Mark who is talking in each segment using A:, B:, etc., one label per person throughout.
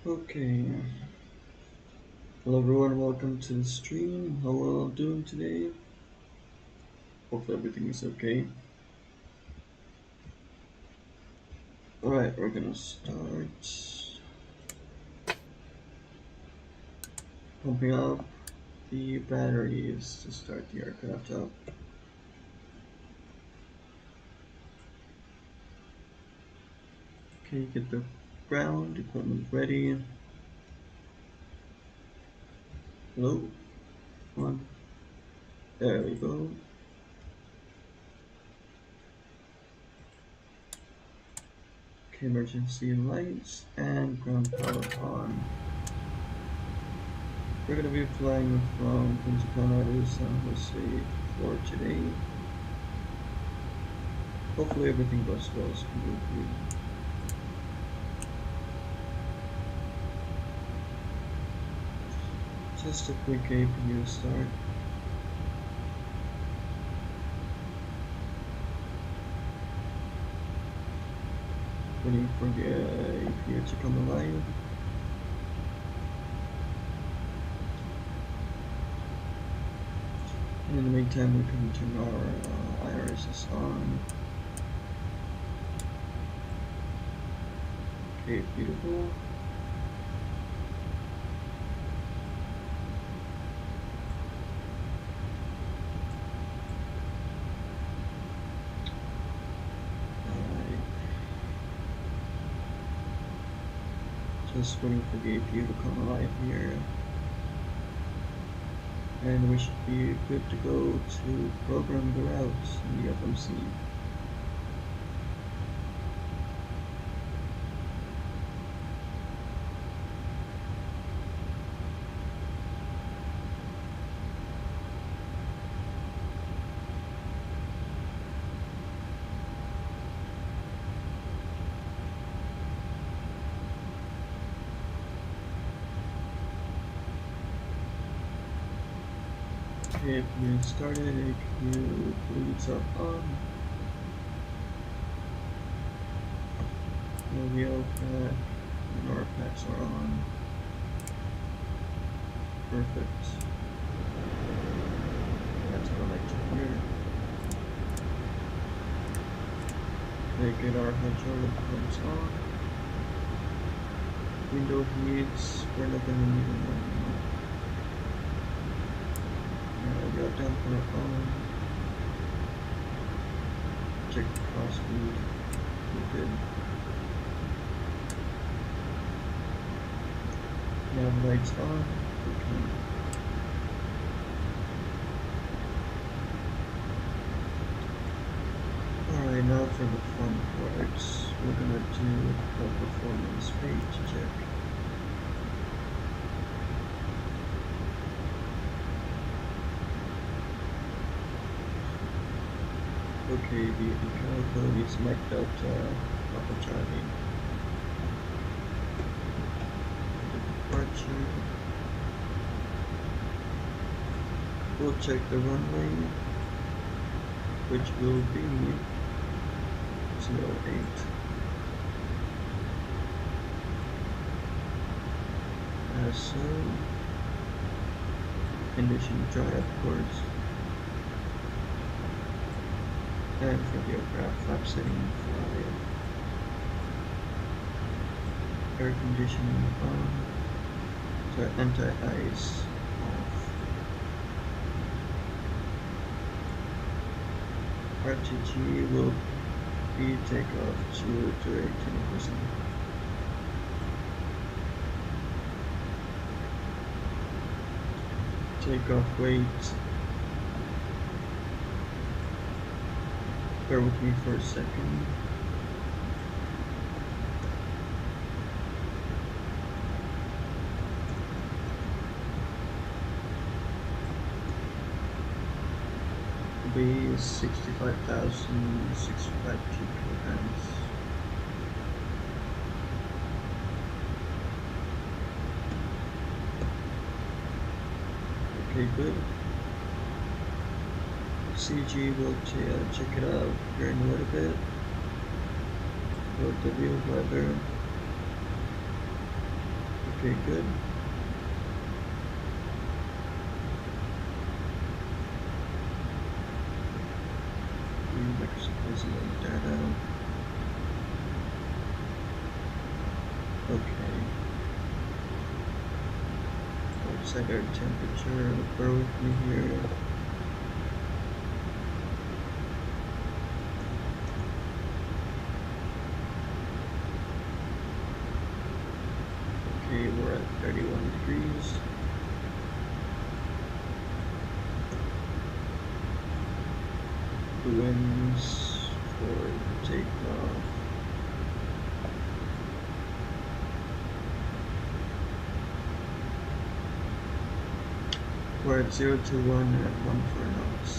A: Okay, hello everyone, welcome to the stream. How are all doing today? Hopefully everything is okay. Alright, we're gonna start pumping up the batteries to start the aircraft up. Okay, get the ground equipment ready. Hello, one. There we go. Okay, emergency lights and ground power on. We're gonna be flying from Punta Cana to San Jose for today. Hopefully everything goes well smoothly. Just a quick APU start. Waiting for the APU to come alive. And in the meantime, we can turn our irises on. Okay, beautiful. Just waiting for the APU to come alive here. And we should be good to go to program the routes in the FMC. Okay, APU started, APU leads are on. The wheel pack and our packs are on. Perfect. That's what I like to hear. Okay, get our hydraulic pumps on. Window heats, we're not gonna need them anymore. We got damper on. Check the cross speed. We're good. Nav lights on. Okay. Alright, now for the fun parts. We're gonna do a performance page check. Okay, the code is Mike Delta Papa Charlie. Departure. We'll check the runway, which will be 08. As so, condition dry, of course. And for the aircraft flap setting, air conditioning on, so anti-ice off. RTG will be takeoff to 20%. Takeoff weight. Bear with me for a second. It'll be 65,065 kilograms. Okay, good. CG will check it out here in a little bit. Load the wheel weather. Okay, good. Microsoft is on data. Okay. Outside air temperature, bear with me here. Okay, we're at 31 degrees. The winds for takeoff. We're at 0 to 1 at 1 for knots.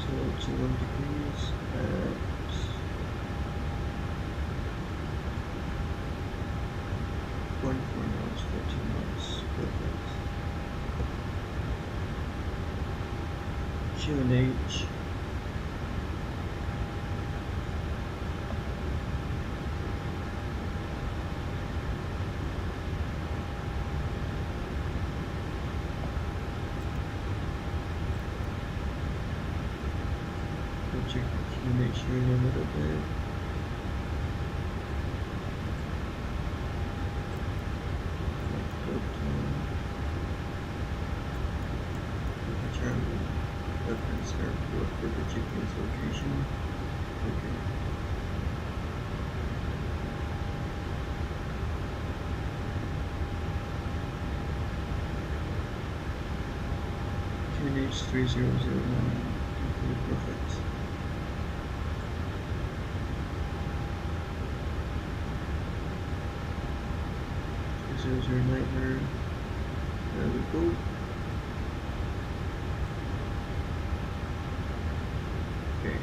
A: 0 to 1 degrees at 1 for knots, 14 knots. Perfect. QNH. Check the QNH here in a little bit. Reference airport for the GPS location. Okay. QNH 3009. Okay, perfect. 3009. There we go. Okay.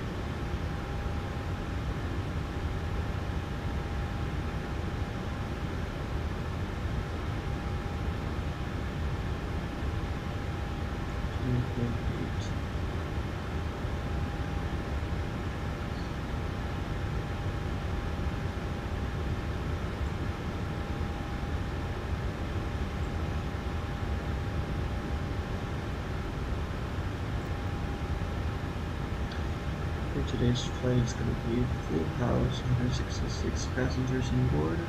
A: Today's flight is going to be full house, 166 passengers on board.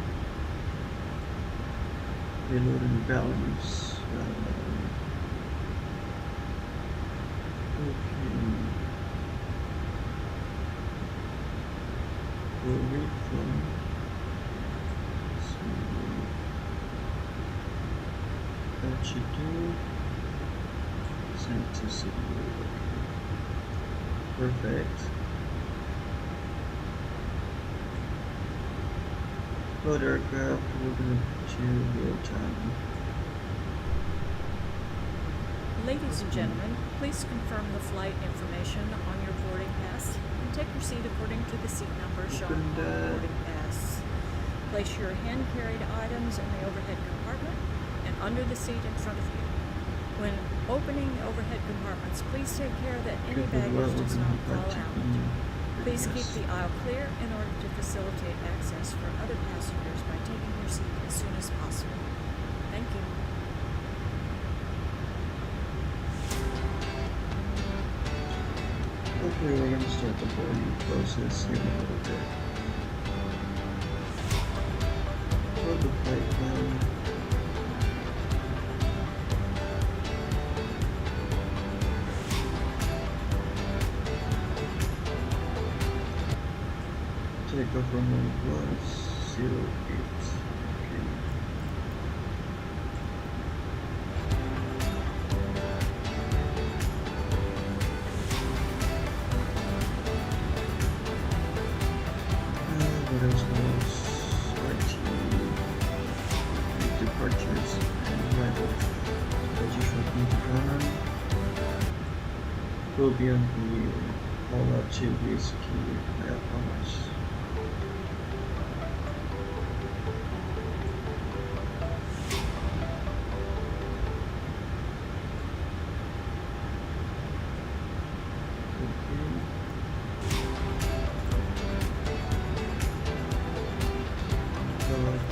A: Payload and balance. Okay. We'll read from. That should do. Sent to City. Perfect. Load aircraft, we're going to real time.
B: Ladies and gentlemen, please confirm the flight information on your boarding pass and take your seat according to the seat number shown on the boarding pass. Place your hand-carried items in the overhead compartment and under the seat in front of you. When opening overhead compartments, please take care that any baggage does not fall out. Please keep the aisle clear in order to facilitate access for other passengers by taking your seat as soon as possible. Thank you.
A: Okay, we're going to start the boarding process here in a little bit. For the flight plan. Takeoff runway was 08. Okay. What else was RT departures and arrivals? Departures from Punta Cana will be on the all out to basically how much.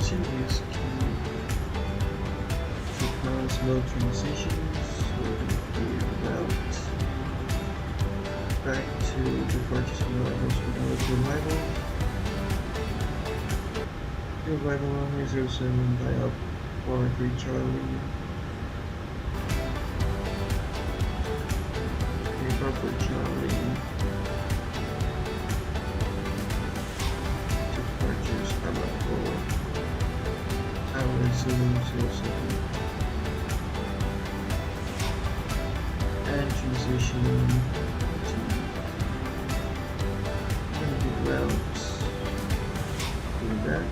A: Activities slow transitions, so we're going to clear route. Back to the purchasing arrivals, we're going to go to arrival. Your arrival on 07 dial 43 Charlie. For Charlie to purchase arrival hour 007 and transition to limited routes. Do that.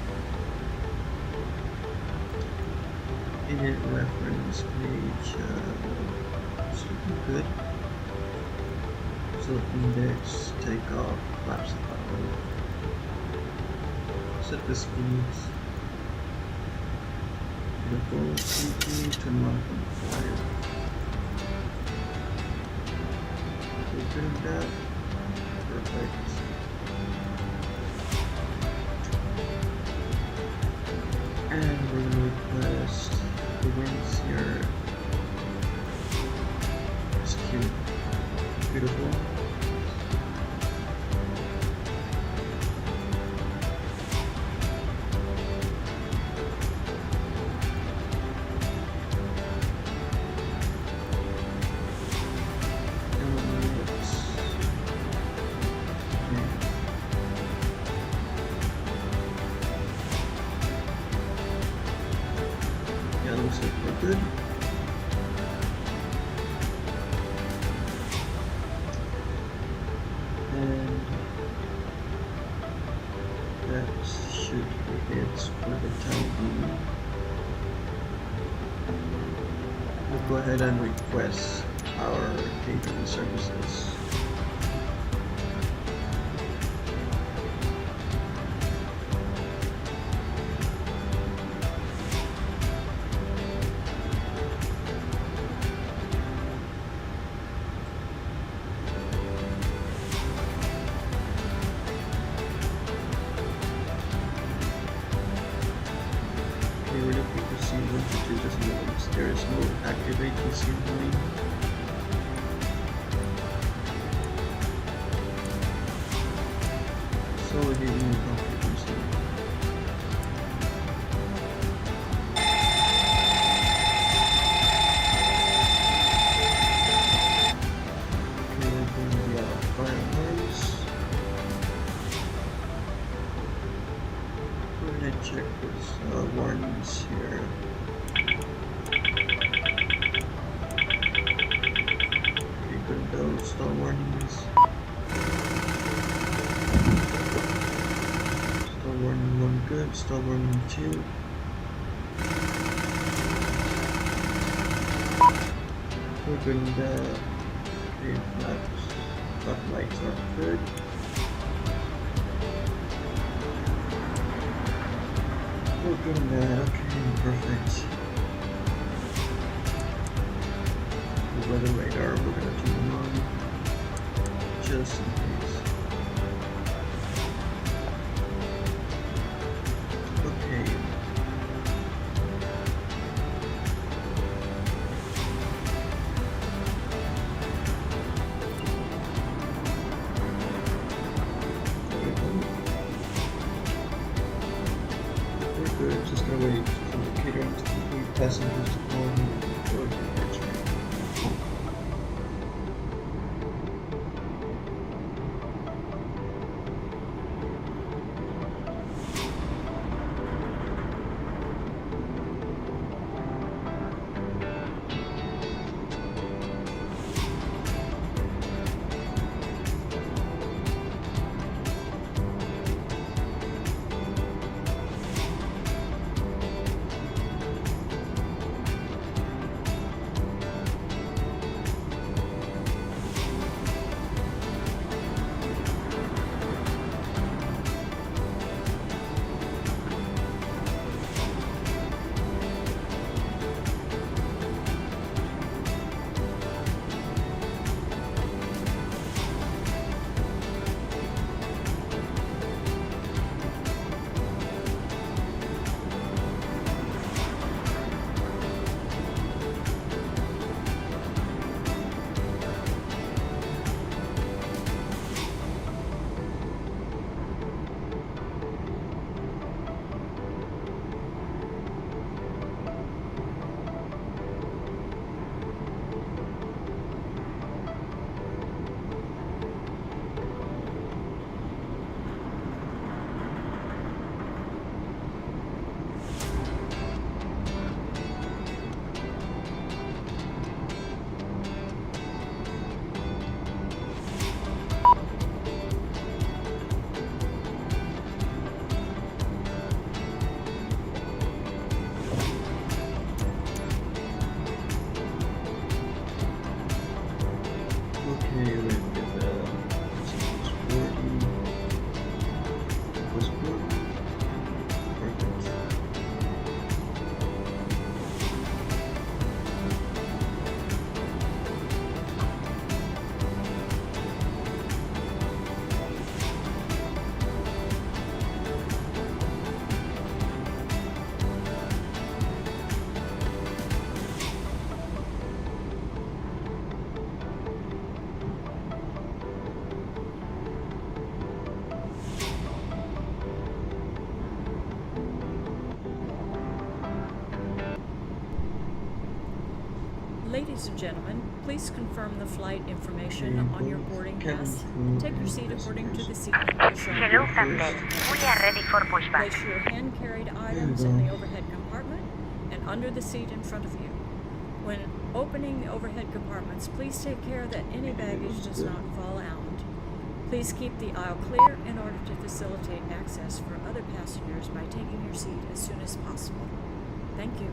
A: Init reference page it's looking good. So index, takeoff, flaps level. Set the speeds. Beautiful. CP to 1.5. Open that. Perfect. And we're going to request the winds here. It's cute. Beautiful. Yeah, looks like we're good. And that should be it for the time being. We'll go ahead and request our catering services. Really quick to see what to do just notice there is no activate PC line. So we need new configuration. Okay, we're going to be out of fire alarms. We're going to check this warnings here. Okay, good go. Stall warnings. Stall warning 1 good. Stall warning 2. We're good. Okay, flat lights are good. We're doing that, okay, perfect. The weather radar, we're gonna turn them on, just in case. Okay. We're good, just gonna wait for the catering to complete passengers to call in for departure.
B: Ladies and gentlemen, please confirm the flight information on your boarding pass and take your seat according to the seat number shown on your boarding pass.
C: We are ready for pushback.
B: Place your hand-carried items in the overhead compartment and under the seat in front of you. When opening the overhead compartments, please take care that any baggage does not fall out. Please keep the aisle clear in order to facilitate access for other passengers by taking your seat as soon as possible. Thank you.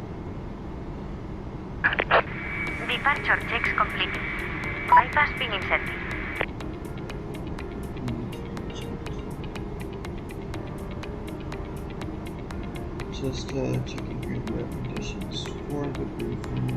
C: Departure checks complete. Bypass pin inserted.
A: Just checking here the recommendations for the briefing.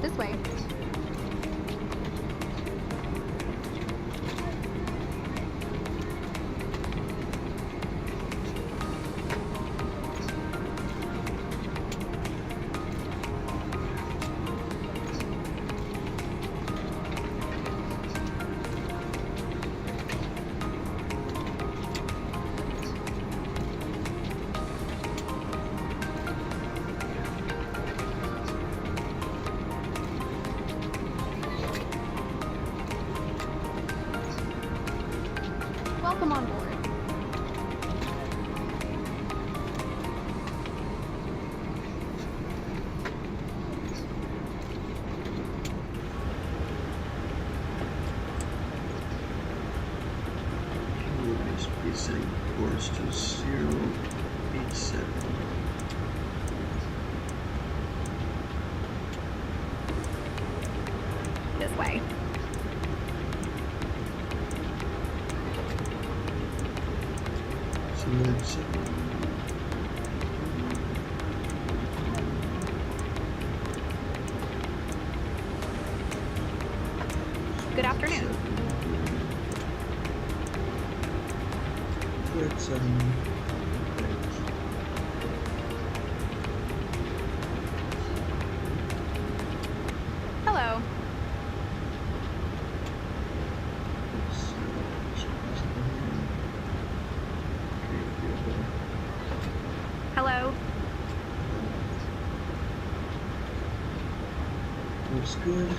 D: This way. Welcome on board.
A: Please setting course to 087.
D: This way. Good afternoon. Hello. Hello.
A: Looks good.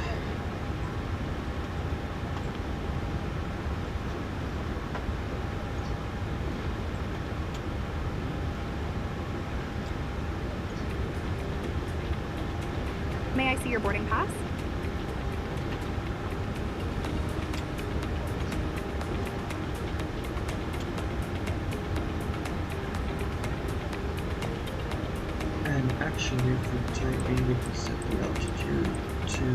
D: May I see your boarding pass?
A: And actually, for the time being, we can set the altitude to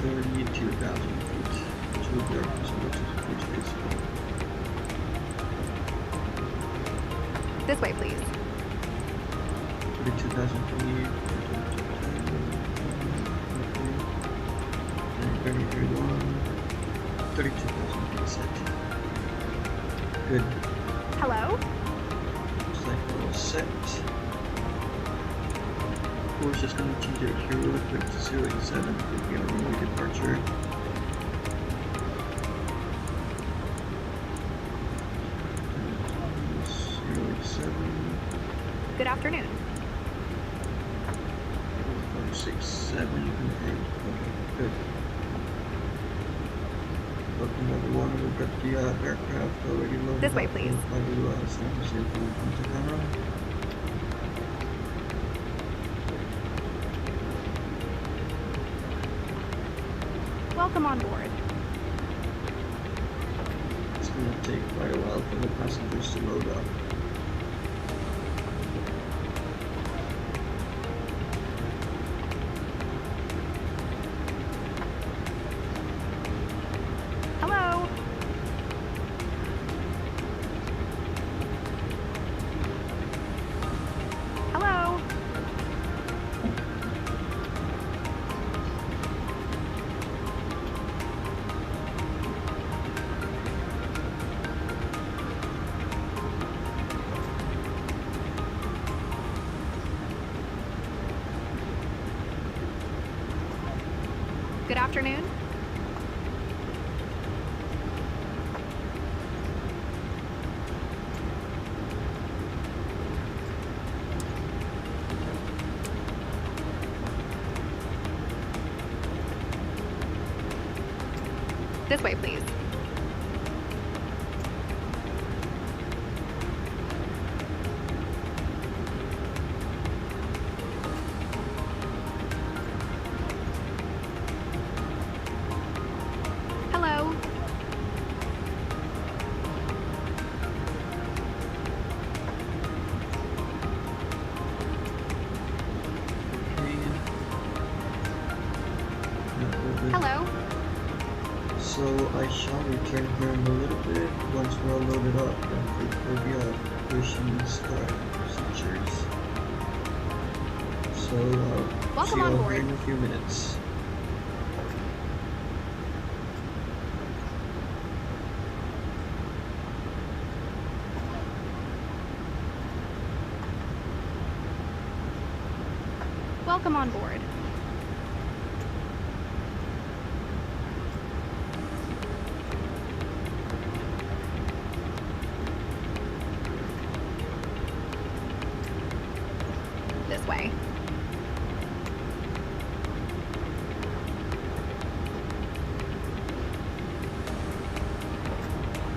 A: 32,000 feet to the Earth, which is
D: This way, please.
A: 32,000 feet. 32,000 feet set. Good.
D: Hello.
A: Looks like we're all set. Course is going to change it here real quick to 087 to be on runway departure.
D: Good afternoon.
A: 567, okay, good. Welcome everyone, we've got the aircraft already loaded.
D: This way, please.
A: By the San Jose from Punta Cana.
D: Welcome on board.
A: take quite a while for the passengers to load up.
D: Hello? Hello? Good afternoon. This way, please. Hello?
A: Okay. Yeah, we're good.
D: Hello?
A: So I shall return here in a little bit once we're all loaded up and we'll be pushing start procedures. So see
D: Welcome
A: you
D: on
A: all
D: board.
A: here in a few minutes.
D: Welcome on board. This way.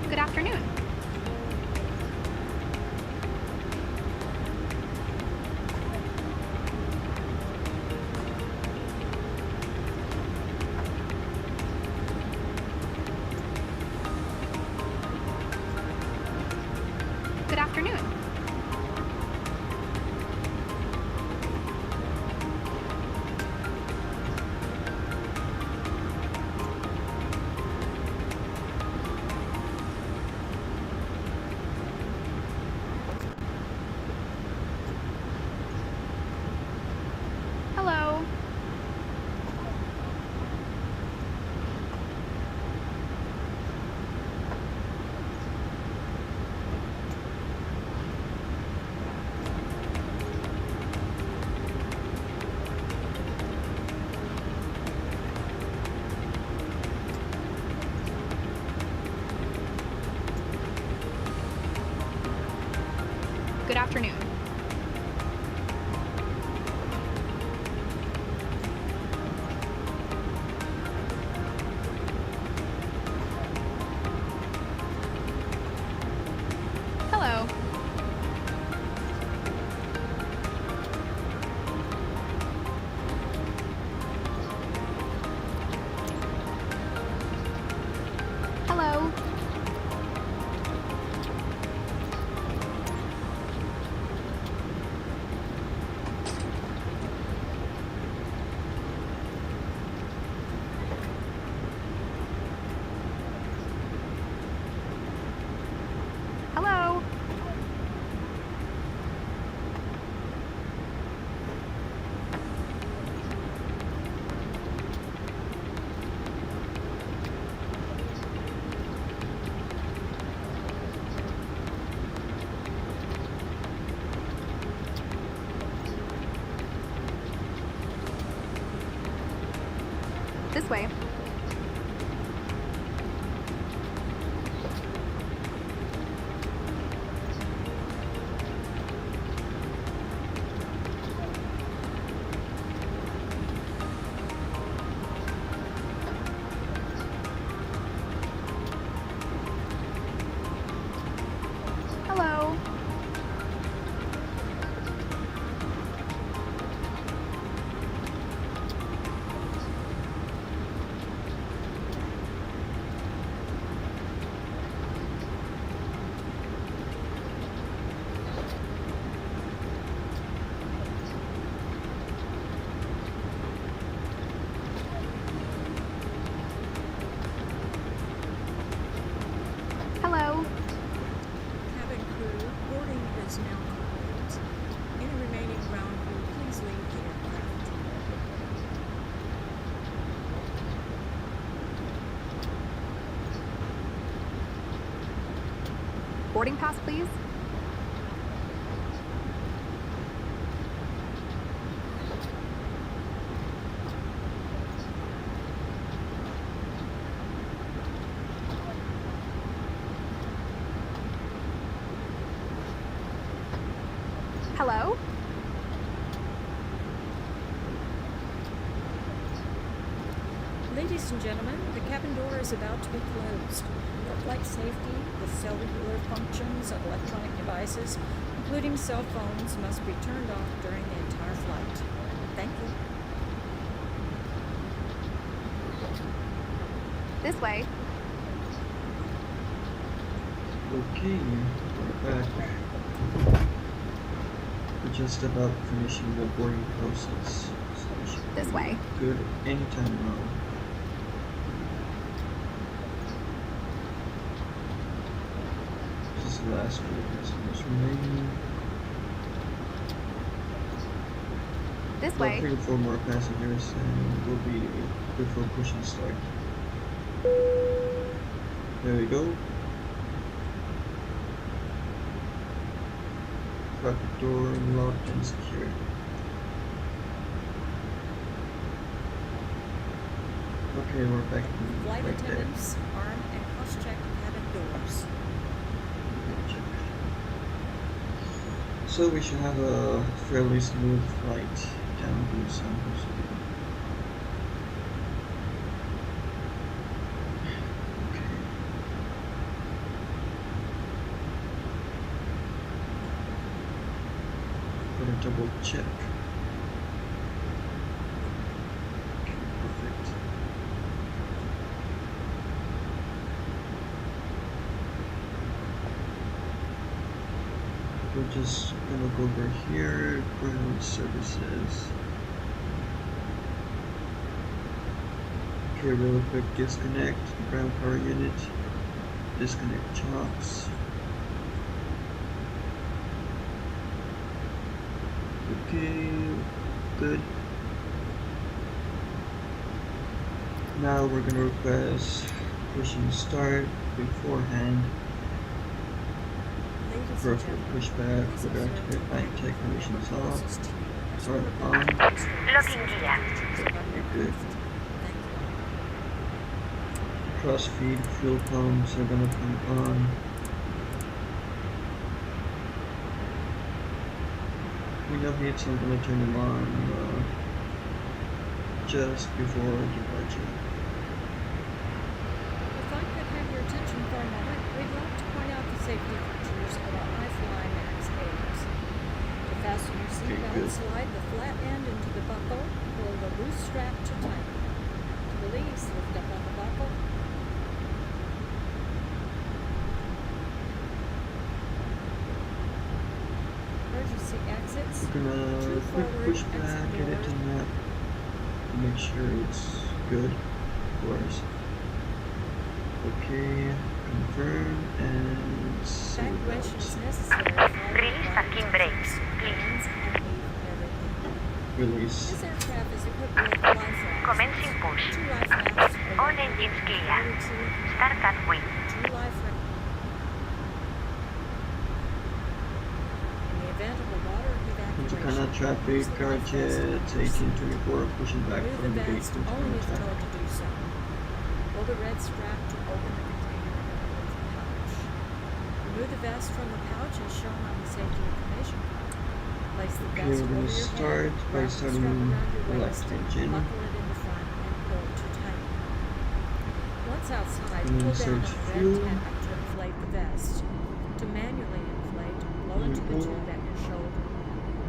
D: Good afternoon. Good afternoon. Hello. Good afternoon. Hello. Hello. Hello. This way. Hello. boarding pass, please? Hello?
B: Ladies and gentlemen, the cabin door is about to be closed. For flight safety, the cellular functions of electronic devices, including cell phones, must be turned off during the entire flight. Thank you.
D: This way.
A: Okay, we're back. We're just about finishing the boarding process. So we should
D: This
A: be
D: way.
A: good anytime now. This is the last few passengers remaining.
D: This
A: About
D: way.
A: 3 to 4 more passengers and we'll be good for pushing start. There we go. Cockpit door locked and secured. Okay, we're back in
B: Flight
A: right there.
B: attendants, arm and cross-check cabin doors.
A: Check. So we should have a fairly smooth flight down to San Jose. Okay. Gonna double check. Okay, perfect. We're just gonna go over here, ground services. Okay, real quick, disconnect the ground power unit, disconnect chocks. Okay, good. Now we're gonna request pushing start beforehand.
B: Ladies
A: For
B: and
A: a
B: gentlemen,
A: pushback,
B: please
A: we're going
B: observe
A: to
B: the
A: flight
B: flight
A: tech conditions
B: plan
A: off.
B: closest to you as
A: Start
B: you
A: on.
B: prepare to
C: Locking gear.
A: Good.
B: Thank you.
A: Cross feed fuel pumps are gonna come on. We know it's I'm gonna turn them on just before departure.
B: If I could have your attention for a moment, we'd like to point out the safety features of our iFly Max 8s. To fasten your
A: Okay,
B: seatbelt,
A: good.
B: slide the flat end into the buckle, pull the loose strap to tighten. To release, lift up on the buckle. Emergency exits.
A: We're gonna
B: Two
A: quick
B: forward
A: push
B: exit
A: back, edit
B: doors.
A: the map to make sure it's good, of course. Okay, confirm and
B: Evacuation is
A: seatbelt.
B: necessary. Follow the
C: Release parking brakes, please.
B: hands and leave everything.
A: Release.
B: This aircraft is equipped with life rafts.
C: Commencing push.
B: 2 life rafts are
C: All
B: located
C: engines
B: on
C: clear.
B: forward seat.
C: Start at wing.
B: 2 life rafts. In the event of a water
A: Punta
B: evacuation,
A: Cana traffic,
B: use the life vest
A: Arajet
B: on your seat.
A: 1824, pushing back
B: Remove
A: from
B: the
A: the gate
B: vest
A: into
B: only if
A: contact.
B: told to do so. Pull the red strap to open the container with the pouch. Remove the vest from the pouch as shown on the safety information card. Place the
A: Okay,
B: vest
A: we're
B: over
A: gonna
B: your
A: start
B: head,
A: by
B: wrap the strap
A: starting
B: around your
A: the
B: waist,
A: left engine.
B: buckle it in the front, and pull to tighten. Once outside,
A: And then
B: pull down on
A: search
B: the
A: fuel.
B: red tab to inflate the vest. To manually inflate, blow into the
A: Pull.
B: tube at your shoulder.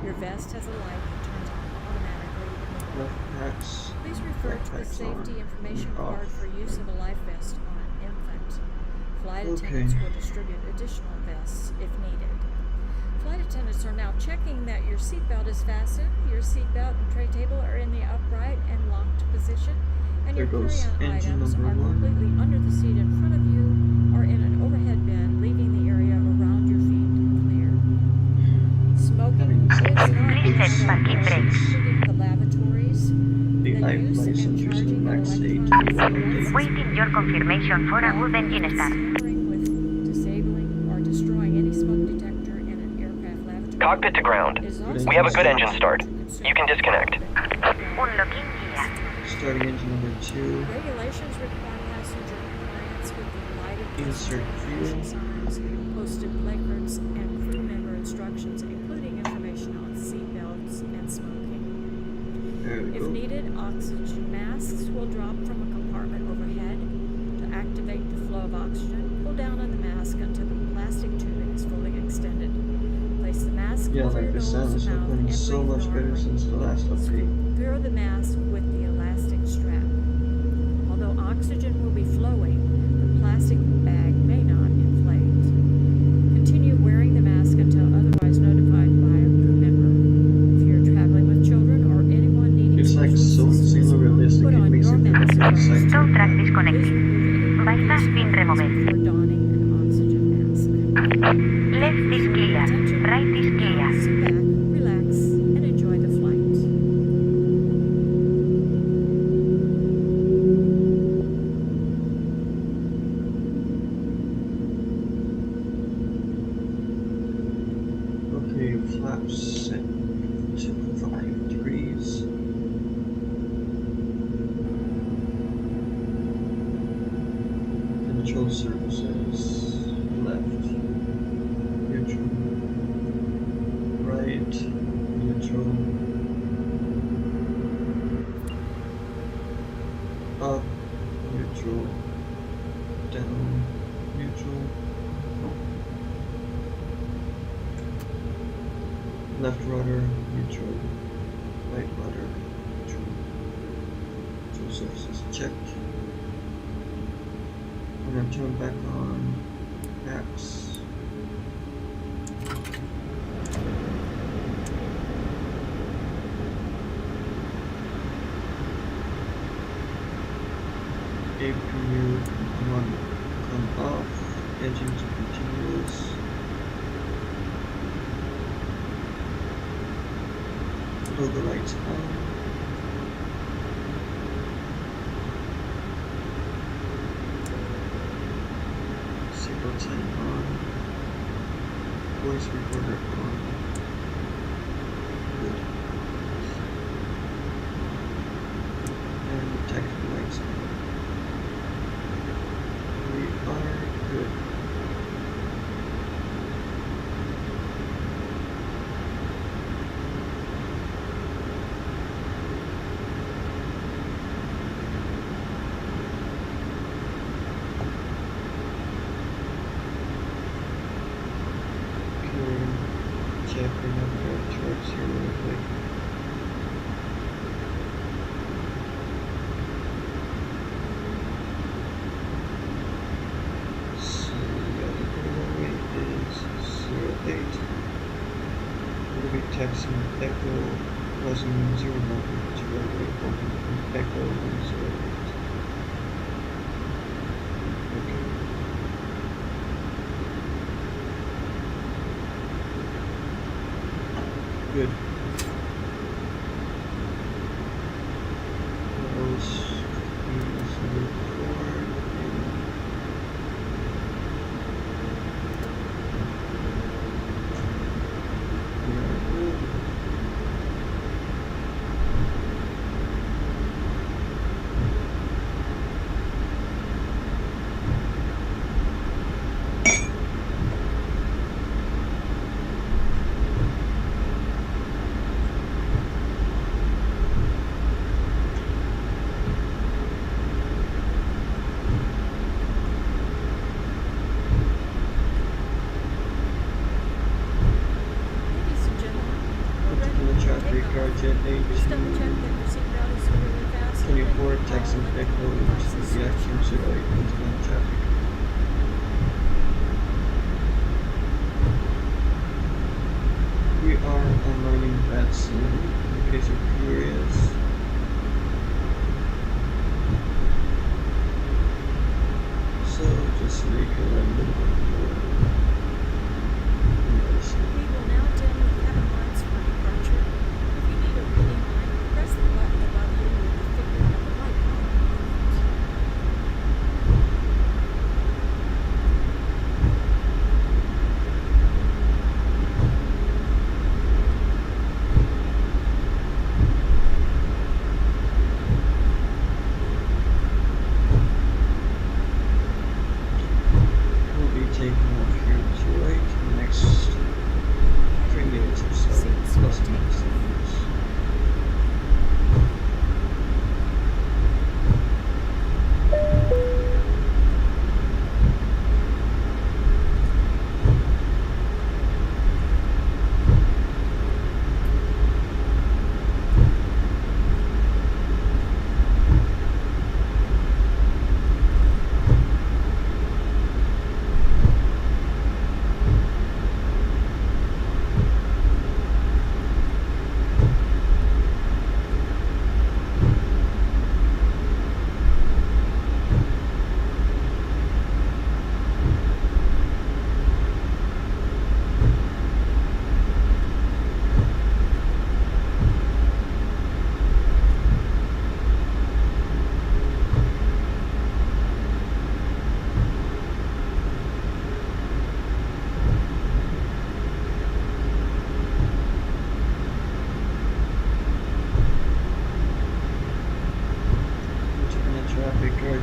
B: Your vest has a light that turns on automatically in the morning.
A: Left packs.
B: Please refer
A: right
B: to the
A: packs
B: safety
A: on
B: information
A: and
B: card
A: off.
B: for use of a life vest on an infant. Flight
A: Okay.
B: attendants will distribute additional vests if needed. Flight attendants are now checking that your seatbelt is fastened, your seatbelt and tray table are in the upright and locked position, and your
A: There goes
B: carry-on
A: engine
B: items
A: number
B: are
A: one.
B: completely under the seat in front of you or in an overhead bin, leaving the area around your feet clear. Smoking
A: Having
B: is not
A: seatbelt
C: Please
B: allowed
C: set parking
B: in
C: brakes.
B: including the lavatories.
A: The
B: The use
A: iFly
B: and
A: sensors in
B: charging of
A: Max 8
B: electronic
A: will
B: cigarettes
A: indicate
C: Waiting your confirmation for a good engine start.
B: tampering with, disabling, or destroying
E: Cockpit to ground. We have a good engine start. You can disconnect.
C: Un login guía.
A: Starting engine number 2.
B: Regulations require passenger compliance with the lighted
A: Insert fuel.
B: signs, posted placards, and crew member instructions, including information on seat belts and smoking.
A: There we
B: If
A: go.
B: needed, oxygen masks will drop from a compartment overhead. To activate the flow of oxygen, pull down on the mask until the plastic tubing is fully extended. Place the mask
A: Yeah,
B: over
A: like
B: your
A: the sound
B: nose
A: is
B: and mouth
A: looking
B: and
A: so
B: breathe
A: much better
B: normally.
A: since the last update.
B: Secure the mask with the elastic strap. Although oxygen will be flowing, the plastic bag may not inflate. Continue wearing the mask until otherwise notified by a crew member. If you're traveling with children or anyone needing
A: It's like
B: special
A: so
B: assistance,
A: insanely realistic,
B: put
A: it
B: on
A: makes
B: your
A: it feel
B: mask
A: like
B: first.
A: exciting.
C: Soundtrack
B: Please
C: disconnected.
B: remove any
C: Bypass pin
B: coverings
C: removed.
B: before donning an oxygen mask.
C: Left is clear. Right is clear.
B: Sit back, relax, and enjoy the flight.
A: Okay, flaps set to 5 degrees. Control surfaces. Left. Neutral. Right. Neutral. Up. Neutral. Down. Neutral. Left rudder, neutral. Right rudder, neutral. Control surfaces checked. I'm gonna turn back on apps. APU come off. Engine to continuous. Logo lights on. Seatbelt sign on. Voice recorder on. Good. And tactical lights on. We are good. Checking out the charts here real quick. So yeah, the minimum rate is 08. We'll be taxing Echo causing 0 to runway open Echo 08. Okay. Good. Those is record. We are good.
B: Ladies and gentlemen, we're ready
A: Particular
B: to
A: traffic,
B: take off.
A: Arajet
B: Please double check that your seatbelt is securely fastened.
A: 24,
B: and
A: taxing
B: all
A: Echo
B: devices
A: to the action
B: switched
A: 08 inbound traffic. We are unloading that soon, in case you're curious. So just make a little bit more.
B: We will now dim the cabin lights for departure. If you need a reading light, press the button above you with the figure of the light bulb on it.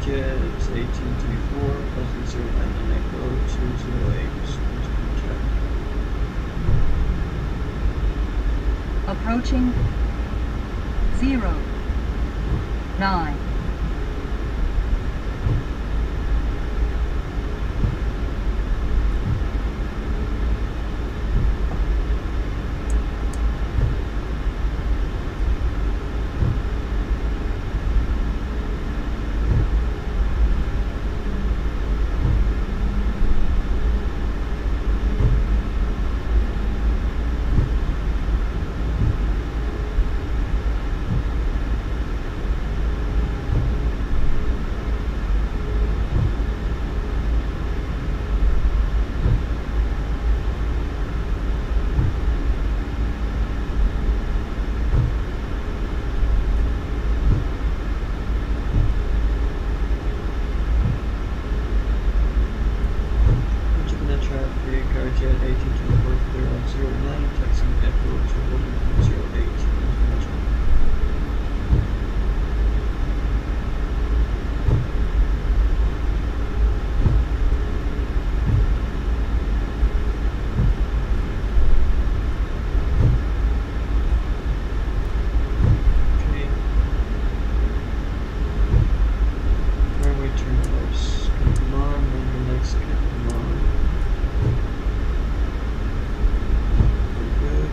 A: Arajet 1824, Pleasant 099 Echo 208,
F: Approaching 09.
A: Traffic, Arajet 1824, clear on 09, taxiing Echo to Golden 08. Okay. Runway turn course. Come on, runway next, come on. Good.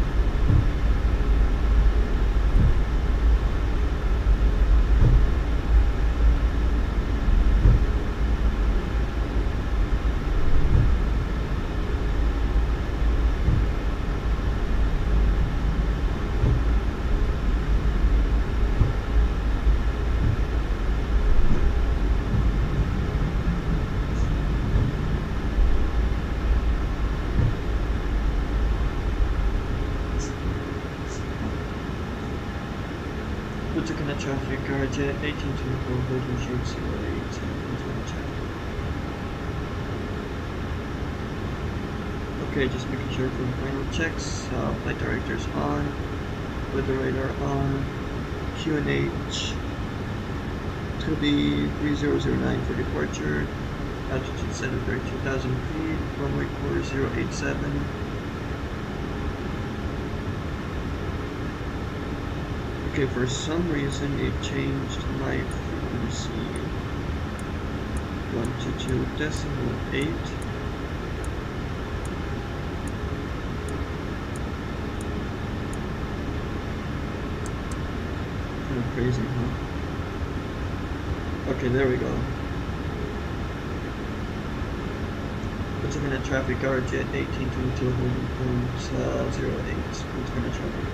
A: Punta Cana traffic, Arajet 1824, Golden Short 08, Punta Cana traffic. Okay, just making sure for the final checks. Flight directors on, weather radar on, QNH. It's going to be 3009 for departure, altitude 732,000 feet, runway quarter 087. Okay, for some reason it changed my frequency. 122.8. Kind of crazy, huh? Okay, there we go. What's in the traffic? Arajet 1822 holding point 08. What's in the traffic?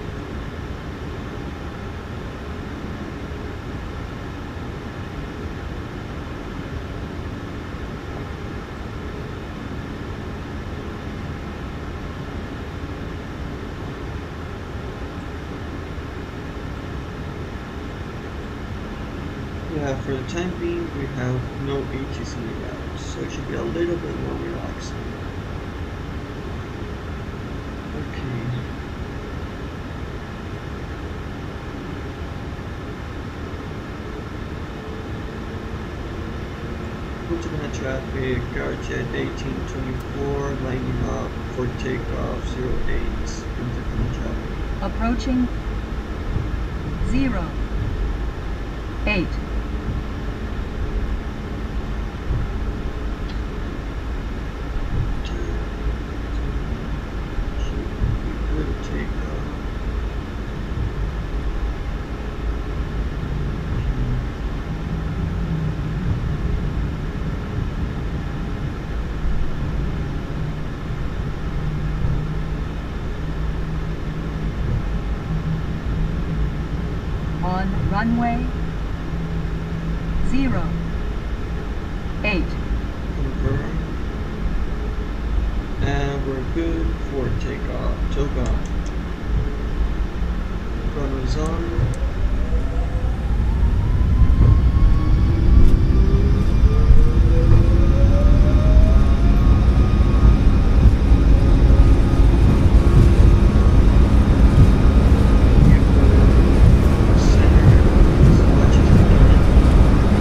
A: Yeah, for the time being, we have no ATC routes, so it should be a little bit more relaxing. Okay. Punta Cana traffic, Arajet 1824, lining up for takeoff 08. Punta Cana traffic.
F: Approaching 08. On runway 08.
A: Confirm. And we're good for takeoff. Took off. Runway's on.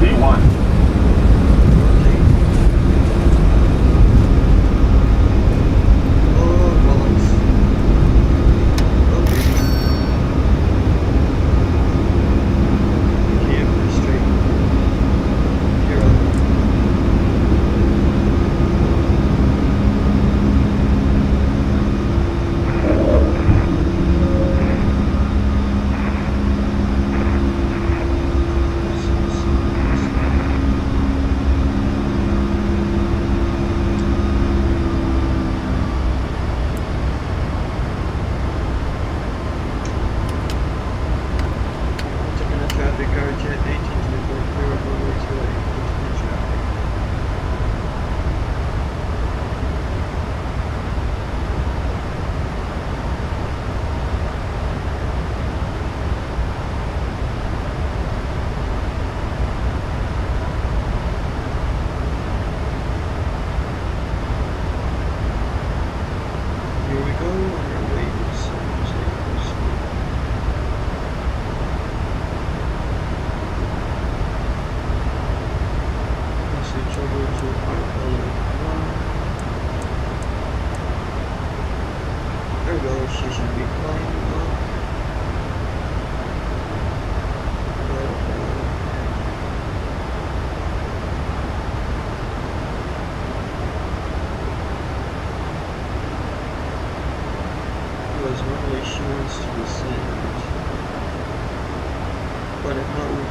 E: D1.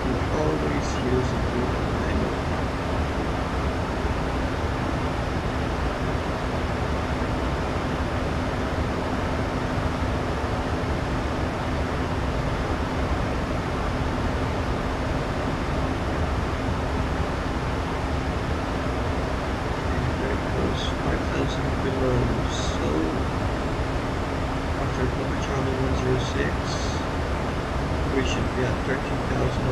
A: You always use a good manual. And there it goes, 5,000 below. So after Punta Cana 106. We should be at 13,000,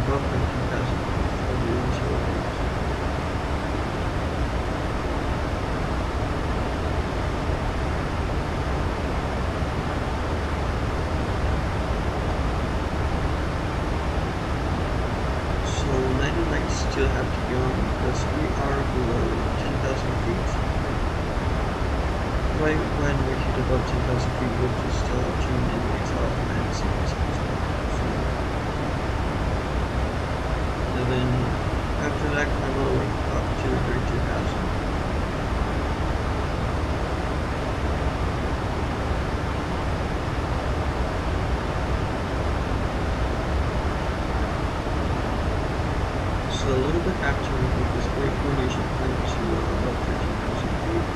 A: above 13,000 for the 108. So 90 lights still have to be on because we are below 10,000 feet. Right when we hit above 10,000 feet, we'll just tune in lights off and see what's going on. And then after that, climb all the way up to 32,000. So a little bit after we hit this great formation, climb to about 13,000 feet.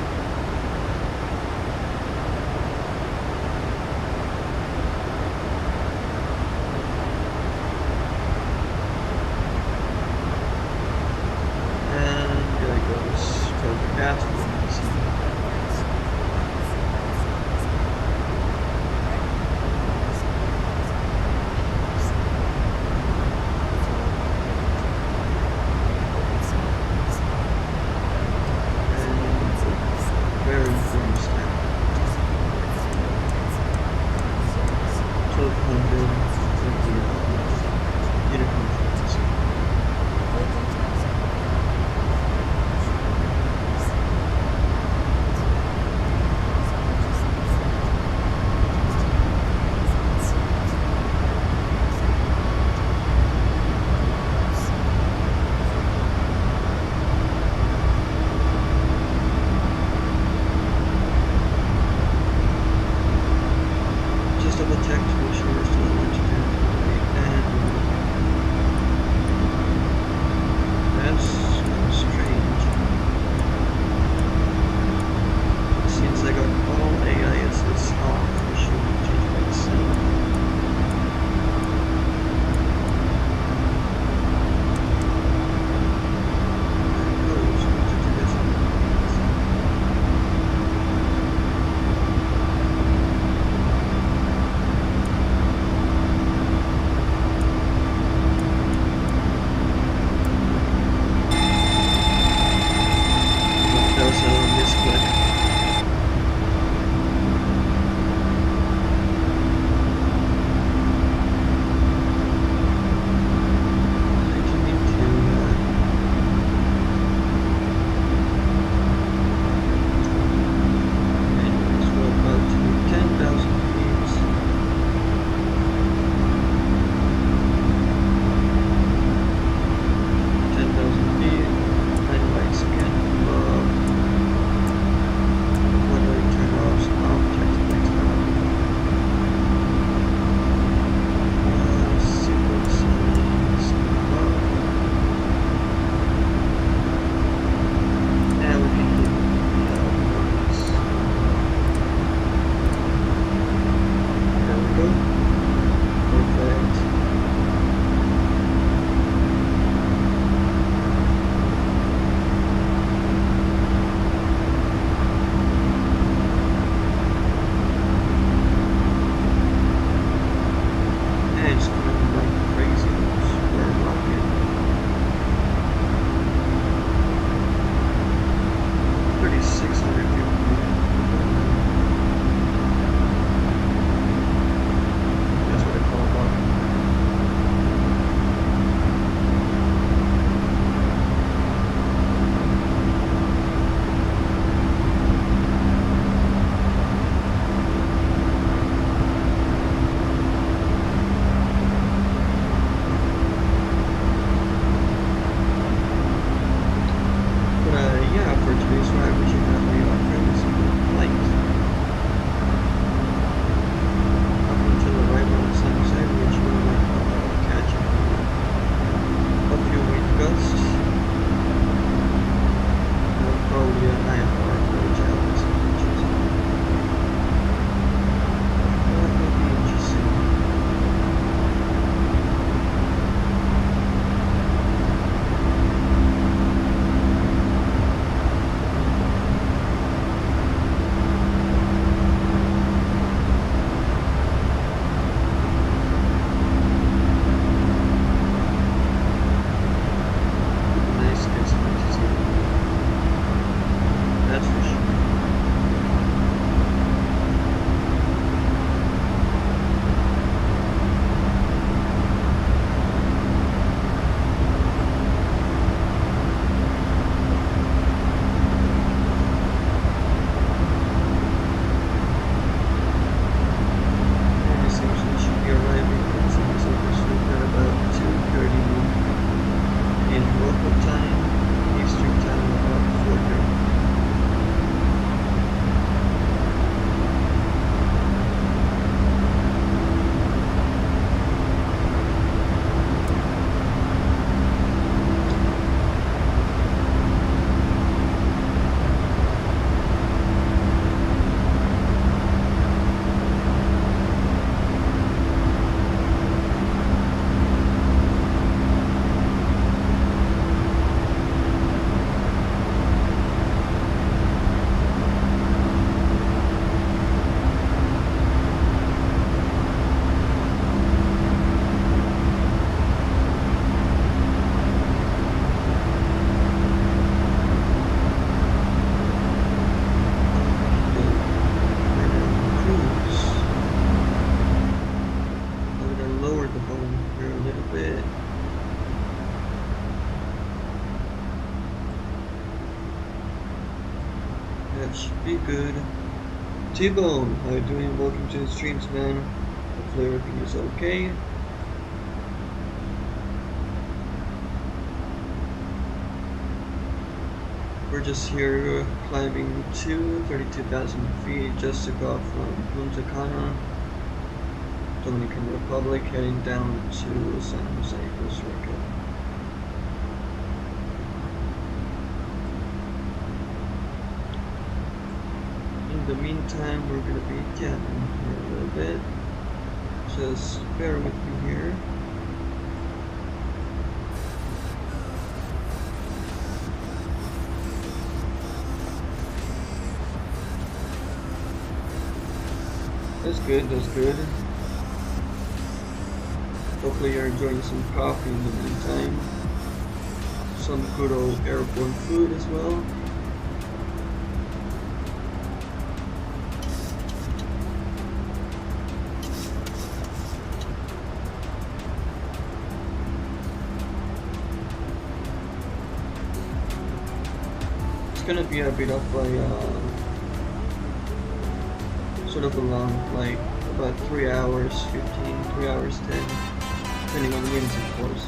A: That's what we see. And very important step. 1,200 with the unicorn frequency. Just double check to make sure we're still in longitude and should be good. T-Bone, how you doing? Welcome to the streams, man. Hopefully everything is okay. We're just here climbing to 32,000 feet just to go from Punta Cana, Dominican Republic, heading down to San Jose, Costa Rica. In the meantime, we're gonna be jamming here a little bit. Just bear with me here. That's good, that's good. Hopefully you're enjoying some coffee in the meantime. Some good old airborne food as well. It's gonna be a bit of a sort of a long flight, about 3 hours 15, 3 hours 10, depending on the winds of course.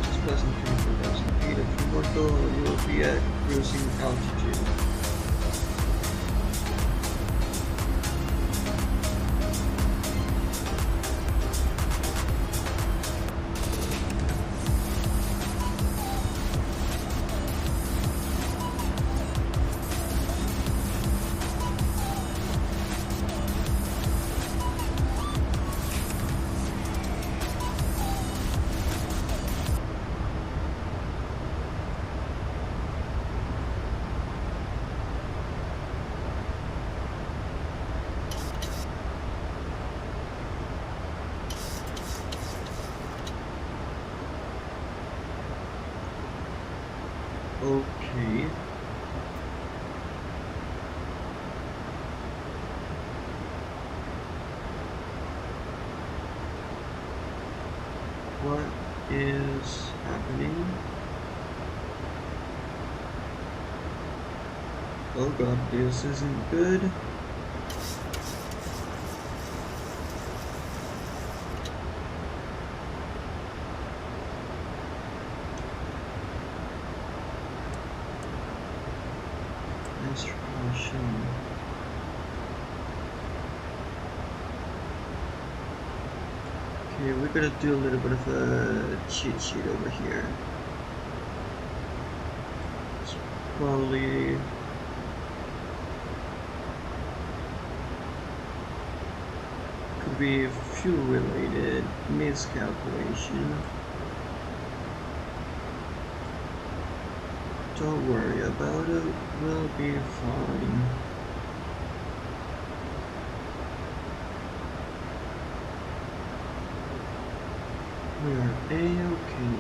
A: Just passing 24,000 feet of Porto, you will be at cruising altitude. Okay. What is happening? Oh god, this isn't good. Okay, we're gonna do a little bit of a cheat sheet over here. It's probably could be fuel related miscalculation. Don't worry about it, we'll be fine. We are A-okay.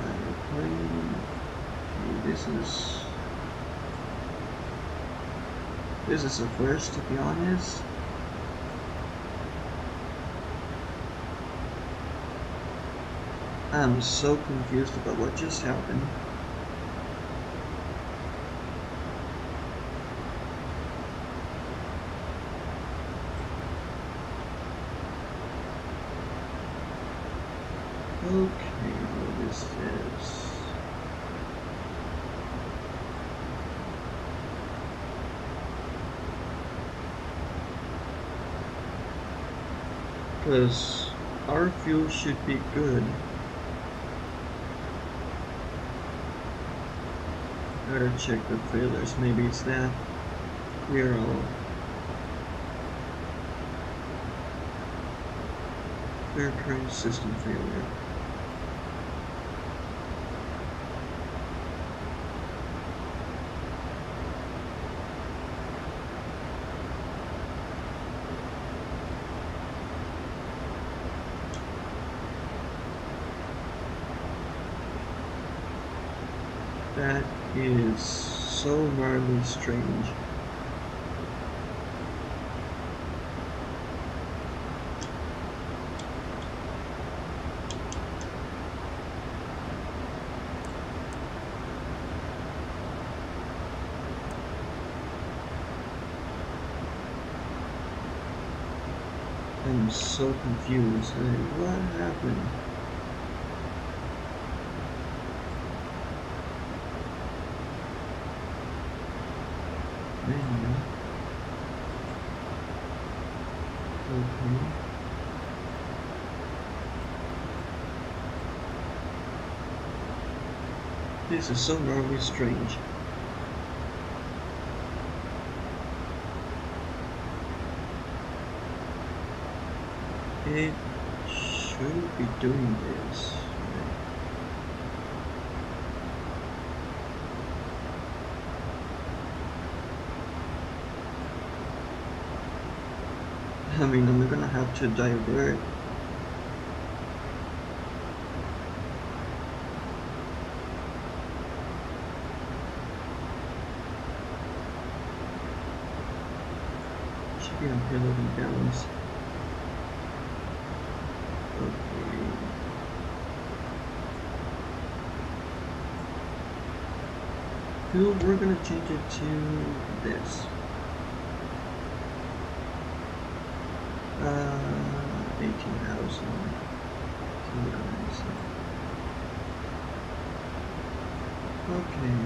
A: Airplane. Okay, this is a first, to be honest. I'm so confused about what just happened. Okay, what is this? Because our fuel should be good. Gotta check the failures, maybe it's that. We're all current system failure. That is so gnarly strange. I'm so confused. What happened? Menu. Okay. This is so gnarly strange. It shouldn't be doing this. I mean, I'm gonna have to divert. Should be on payload and balance. Okay. Fuel, we're gonna change it to this. 18,000 kilograms. Okay.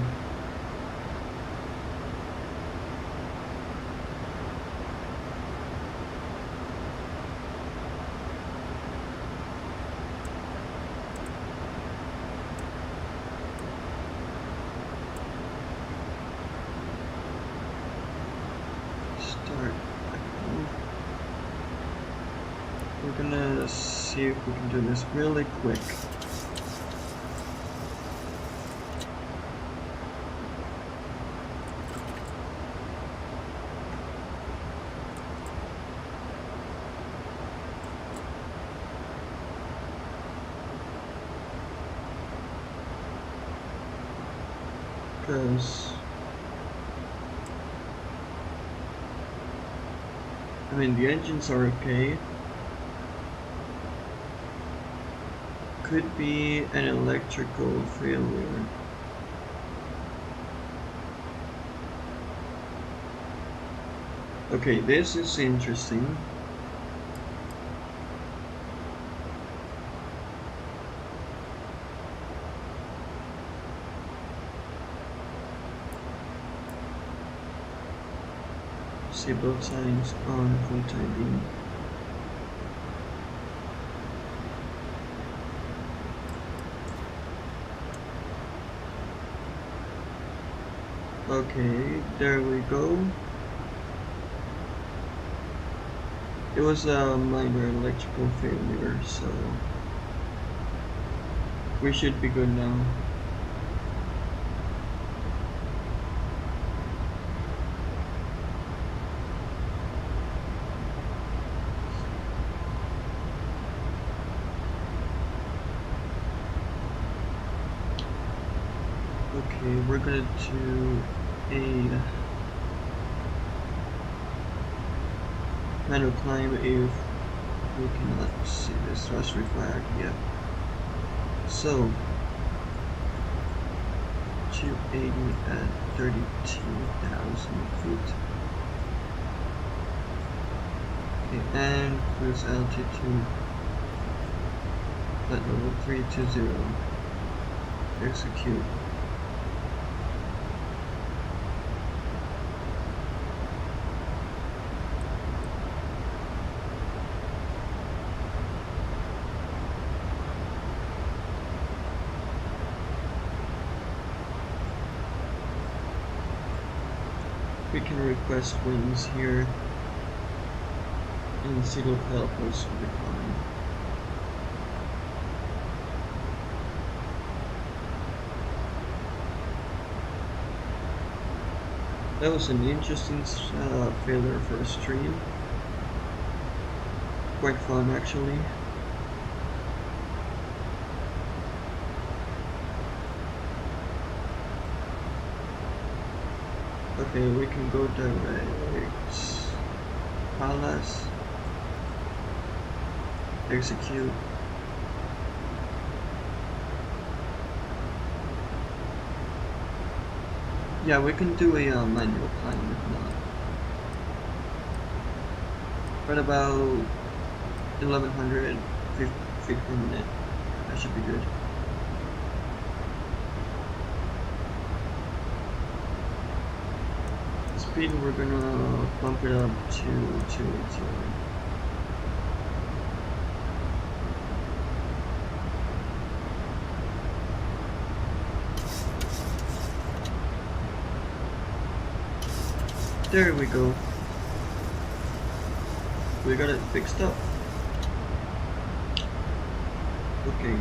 A: Start. We're gonna see if we can do this really quick. Because I mean, the engines are okay. Could be an electrical failure. Okay, this is interesting. Seatbelt signs on full time being. Okay, there we go. It was a minor electrical failure, so we should be good now. Okay, we're gonna do a manual climb if we cannot see this thrust flag yet. So 280 at 32,000 feet. Okay, and cruise altitude at level 320. Execute. We can request wings here, and it'll help us with the climb. That was an interesting failure for a stream. Quite fun, actually. Okay, we can go direct. Palace. Execute. Yeah, we can do a manual plan if not. Right about 1100 feet per minute. That should be good. Speed, we're gonna bump it up to 280. There we go. We got it fixed up. Okay.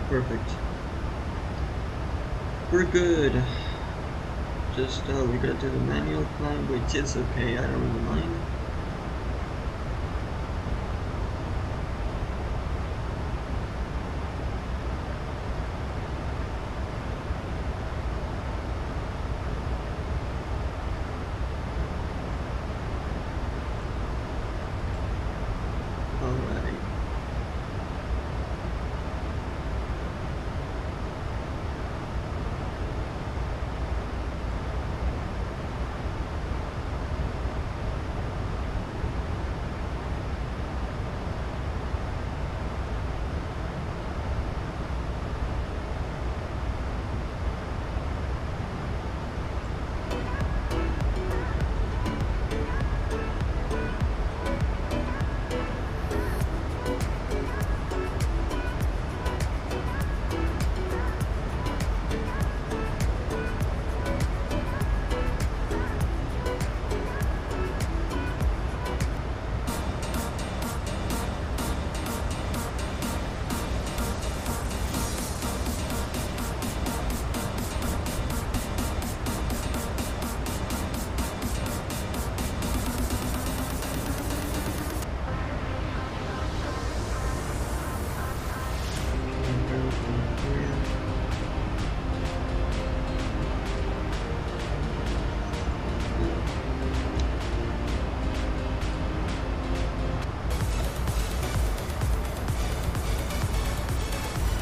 A: Perfect. We're good. Just we gotta do the manual climb, which is okay. I don't really mind. Alright.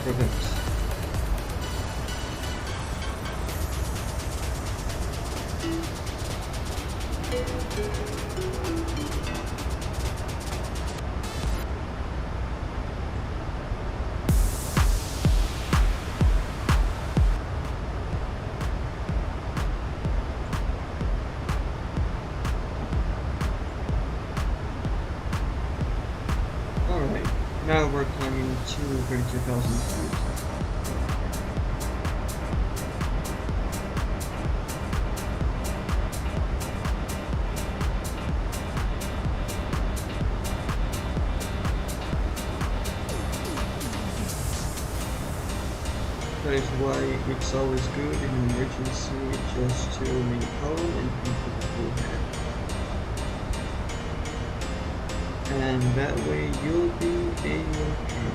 A: Perfect. Alright, now we're climbing to 32,000 feet. That is why it's always good in an emergency just to remain calm and think with a cool head. And that way you'll be A-okay.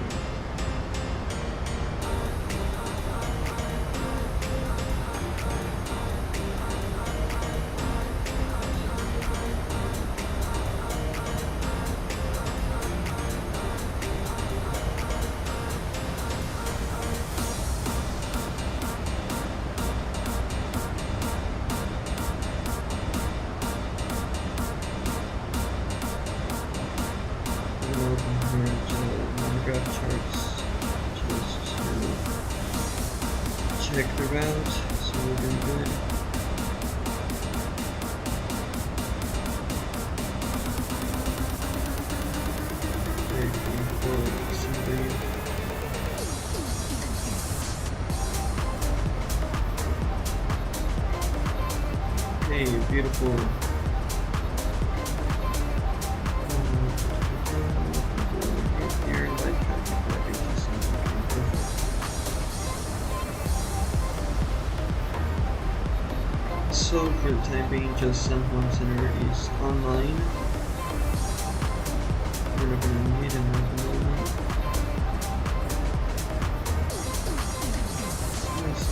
A: Charts just to check the route, so we're doing good. Okay, beautiful. So for the time being, just San Juan Center is online. We're not gonna need it at the moment. Nice.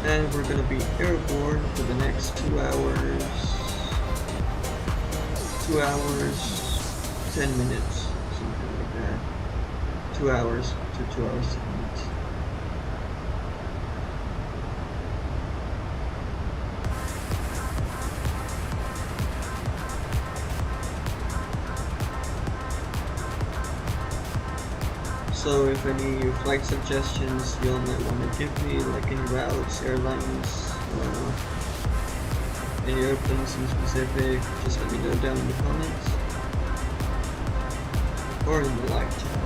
A: And we're gonna be airborne for the next 2 hours. 2 hours, 10 minutes, something like that. 2 hours to 2 hours, 10 minutes. So if any flight suggestions y'all might want to give me, like any routes, airlines, any airplanes in specific, just let me know down in the comments or in the live chat.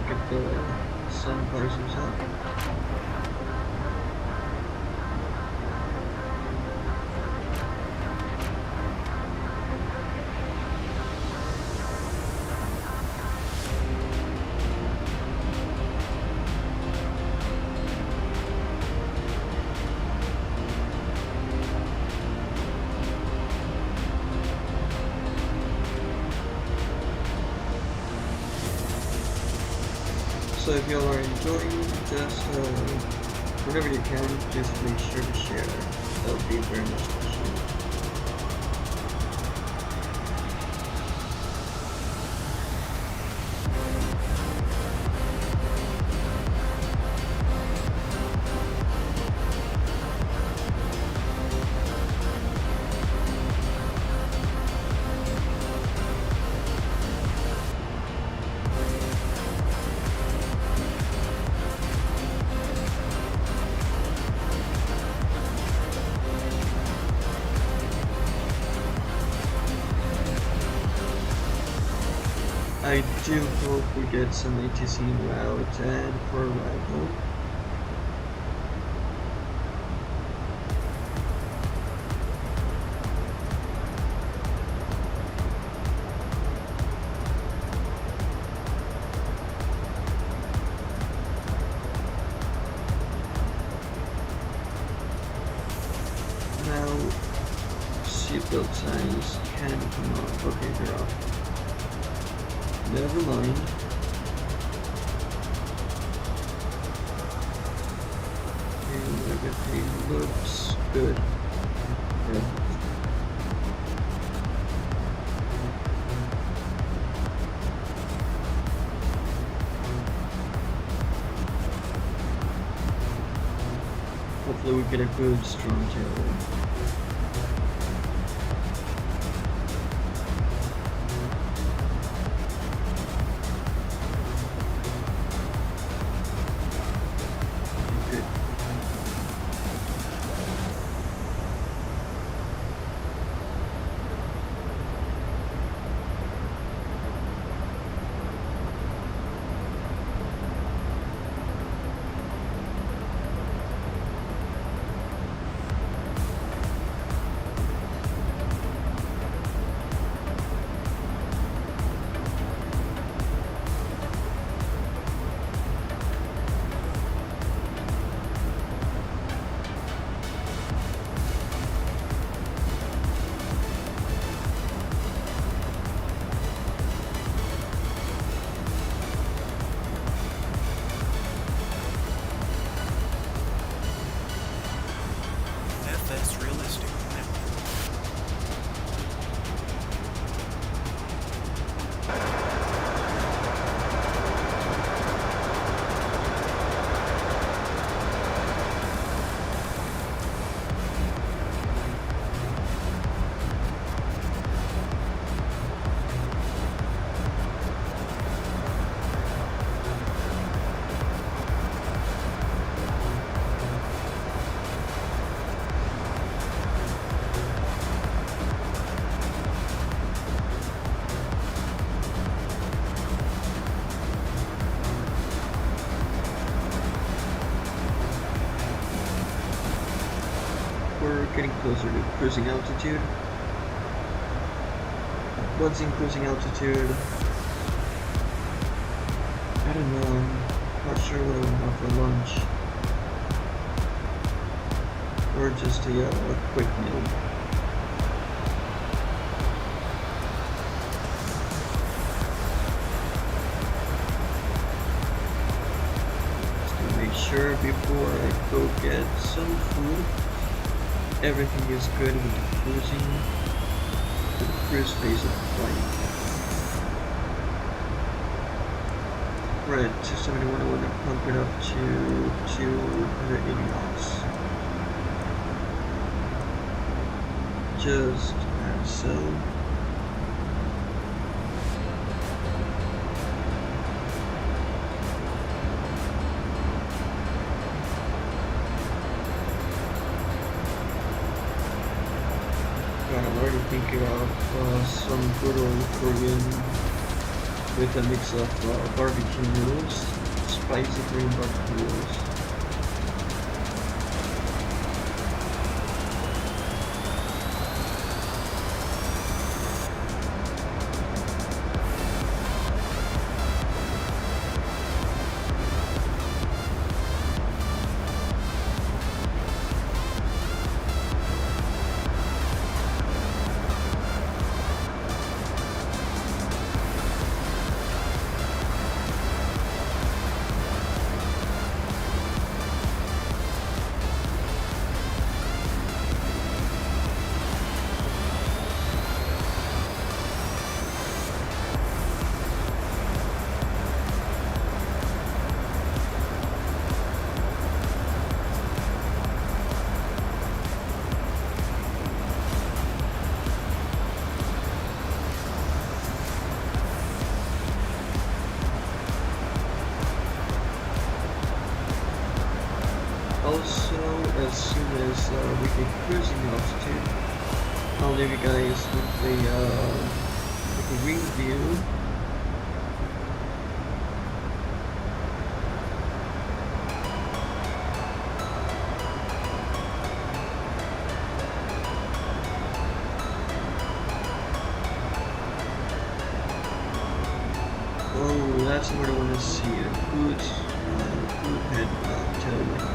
A: Get the sun parcels up. So if y'all are enjoying, just whenever you can, just make sure to share. That would be very much appreciated. I do hope we get some ATC route and for a ride home. Now, seatbelt signs can come off. Okay, they're off. Never mind. And everything looks good. Yeah. Hopefully we get a good strong tailwind. getting closer to cruising altitude. Once in cruising altitude, I don't know, I'm not sure what I want to have for lunch. Or just a quick meal. Just to make sure before I go get some food, everything is good with the cruising, with the cruise phase of the flight. We're at 271, I want to pump it up to 280 knots. Just as so. God, I'm already thinking of some good old Korean with a mix of barbecue noodles, spicy green barbecue noodles. Also, as soon as we get cruising altitude, I'll leave you guys with a wing view. Oh, that's what I want to see, a good head tailwind.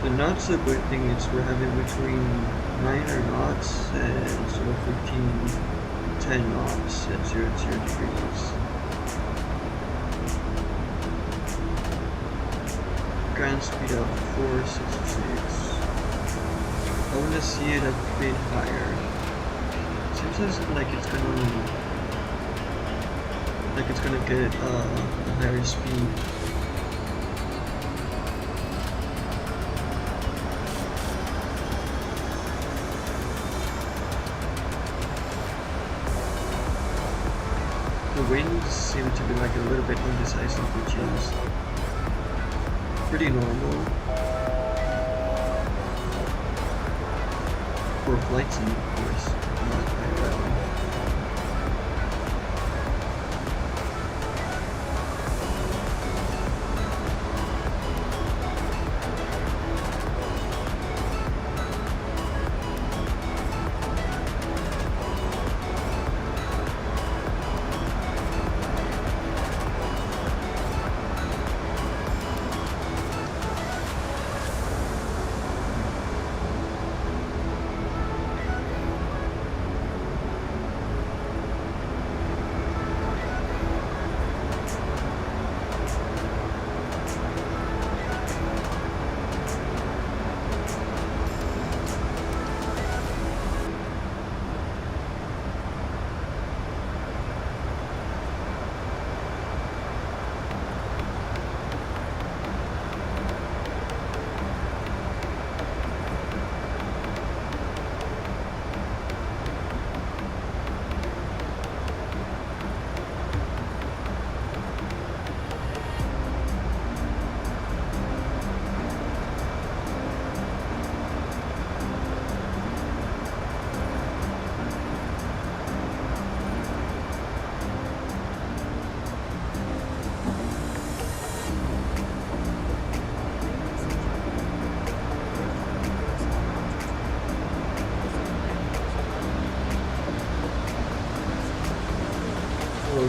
A: The not so good thing is we're having between 9 knots and sort of 10 knots at 0 degrees. Ground speed of 466. I want to see it a bit higher. Seems like it's gonna get a higher speed. The winds seem to be like a little bit indecisive, which is pretty normal for flight sim, of course, not IRL.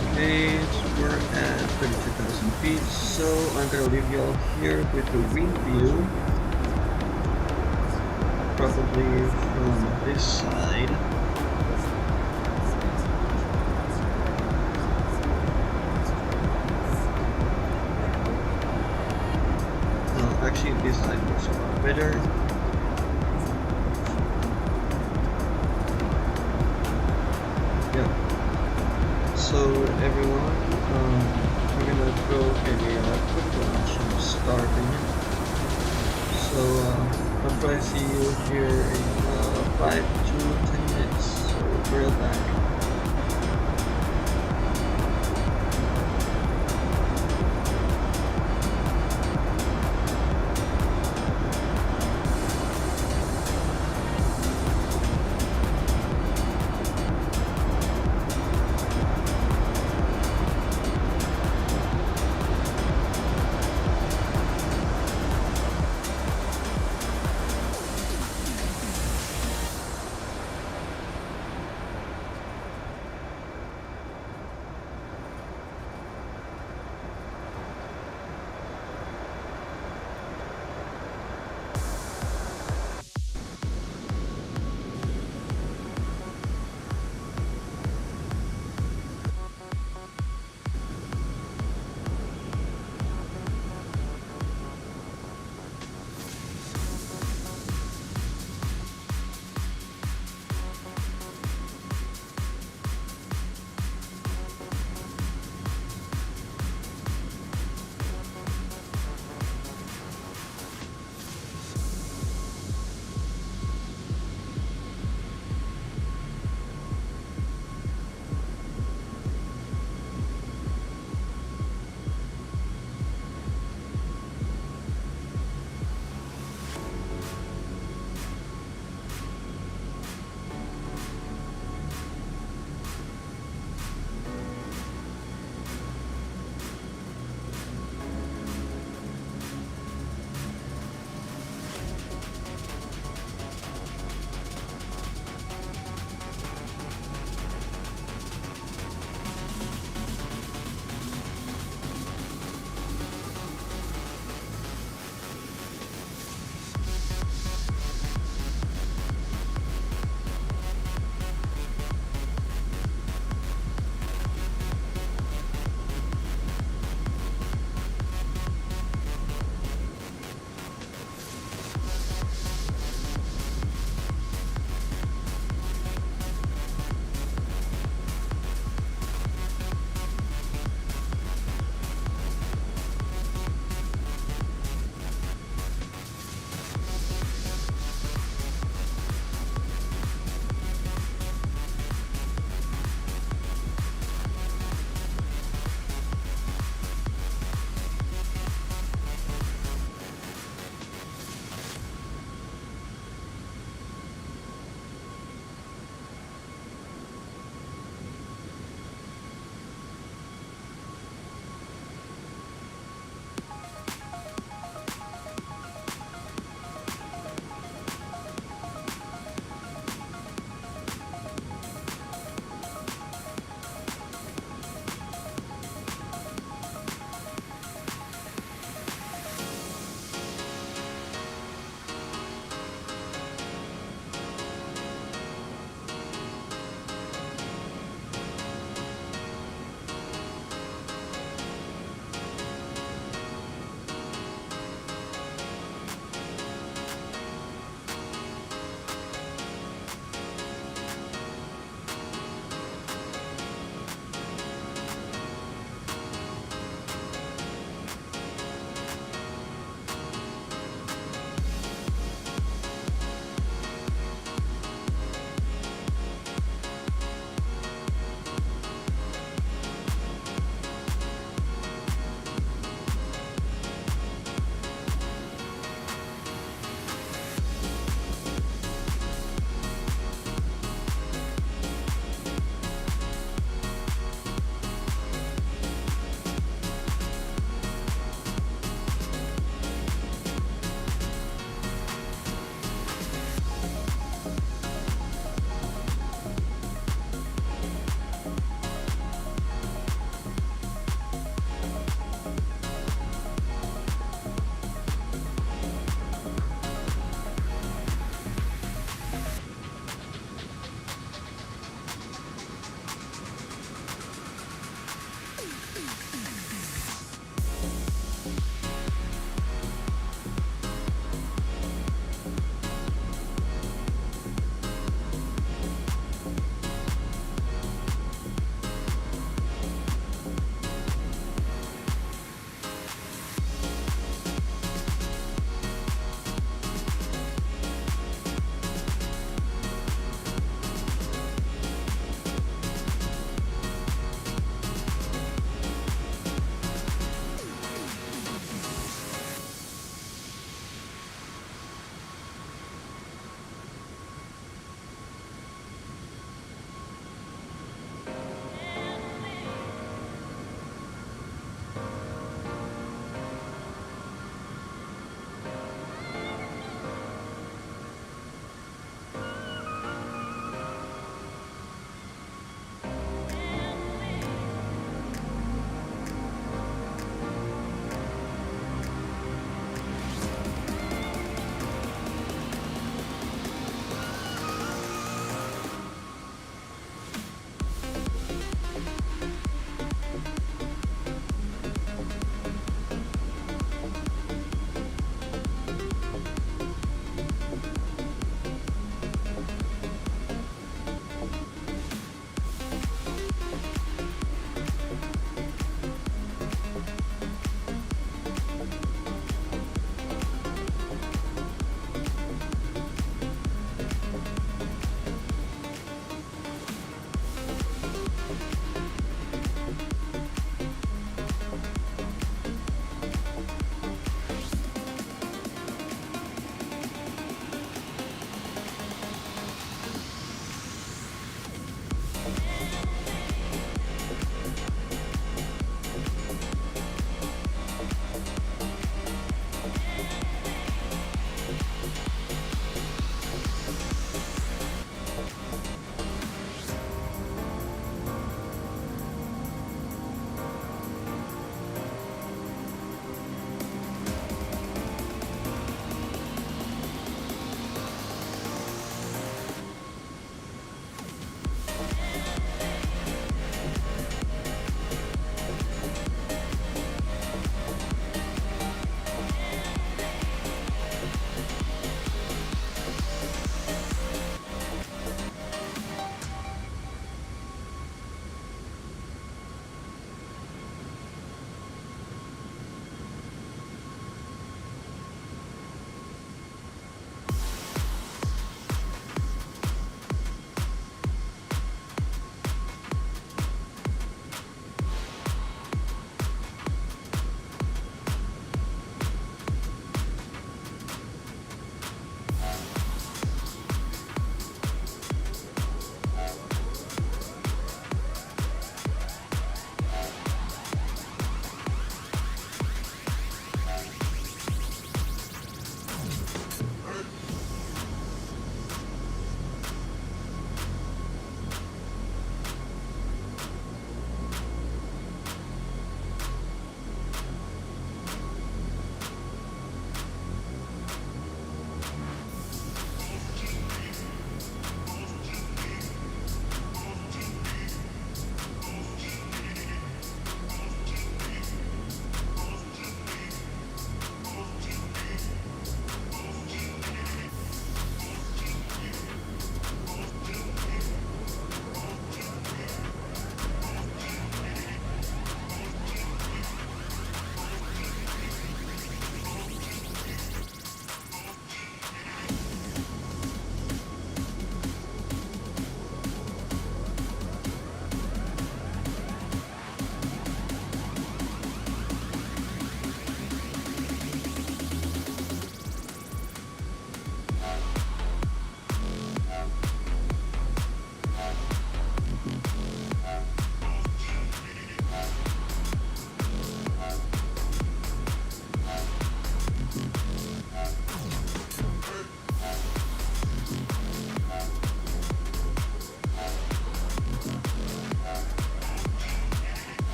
A: Okay, so we're at 32,000 feet, so I'm gonna leave y'all here with the wind view. Probably from this side. No, actually this side looks a lot better. Yeah. So everyone, we're gonna throw a quick lunch. I'm starving. So I'll try to see you here in 5 to 10 minutes. So we're back.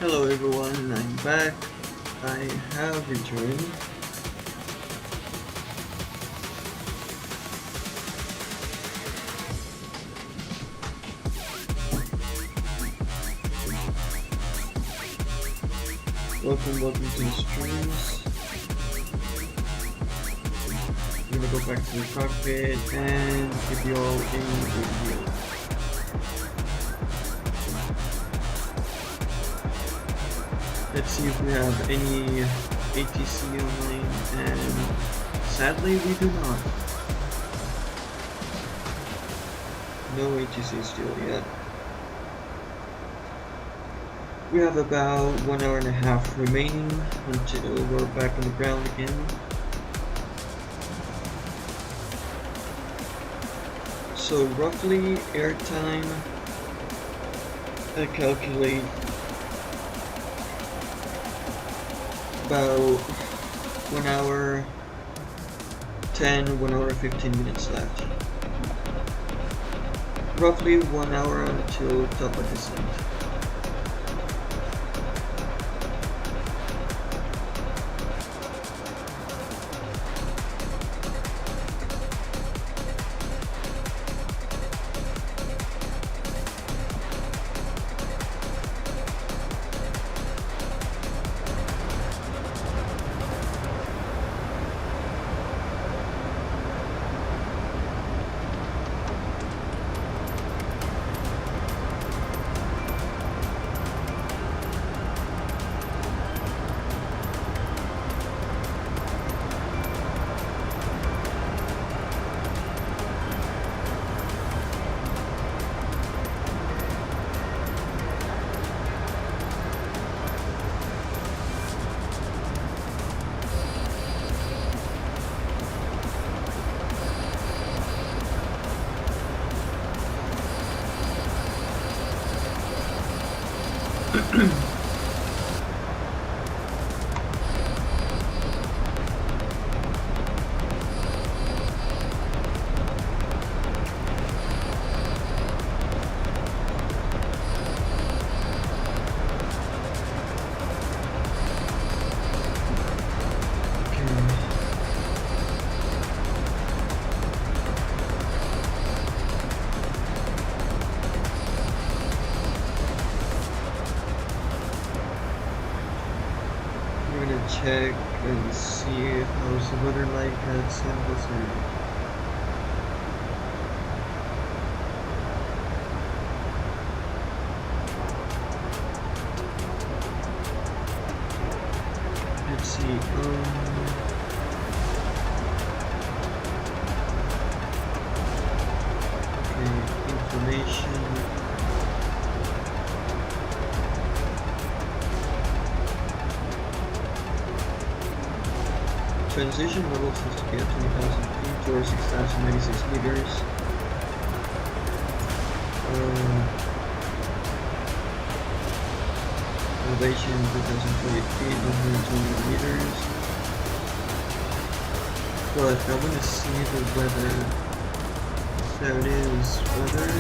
A: Hello everyone, I'm back. I have returned. Welcome to the streams. I'm gonna go back to the cockpit and give you all a review. Let's see if we have any ATC online, and sadly we do not. No ATC still yet. We have about 1 hour and a half remaining until we're back on the ground again. So roughly airtime, I calculate about 1 hour 10, 1 hour 15 minutes left. Roughly 1 hour until top of descent. Check and see how's the weather like at San Jose. Let's see. Okay, information. Transition level seems to be at 20,000 feet or 6,096 meters. Elevation 2,048 feet, 120 meters. But I want to see the weather. There it is, weather.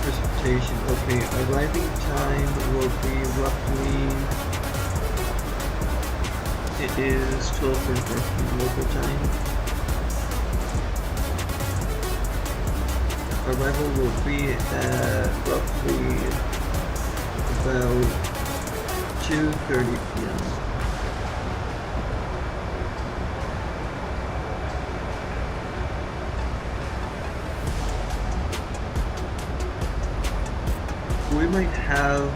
A: Precipitation. Okay, arriving time will be roughly, it is 12:34 p.m. local time. Arrival will be at roughly about 2:30 p.m. We might have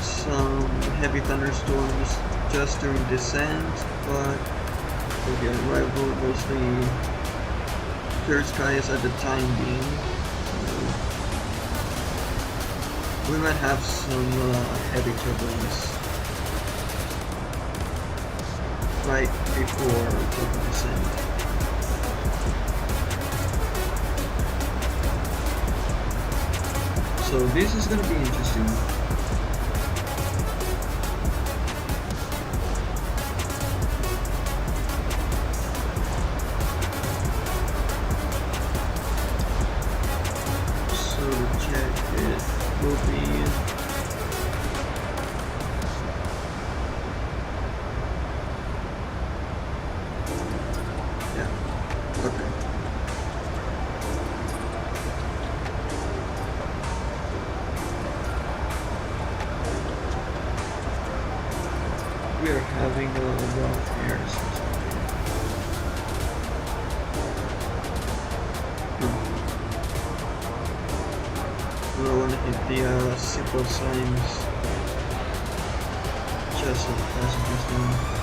A: some heavy thunderstorms just during descent, but for the arrival, mostly clear skies at the time being. We might have some heavy turbulence right before the descent. So this is going to be interesting. will be yeah, okay. We are having a rough air system. We don't want to hit the simple signs just so the passengers know.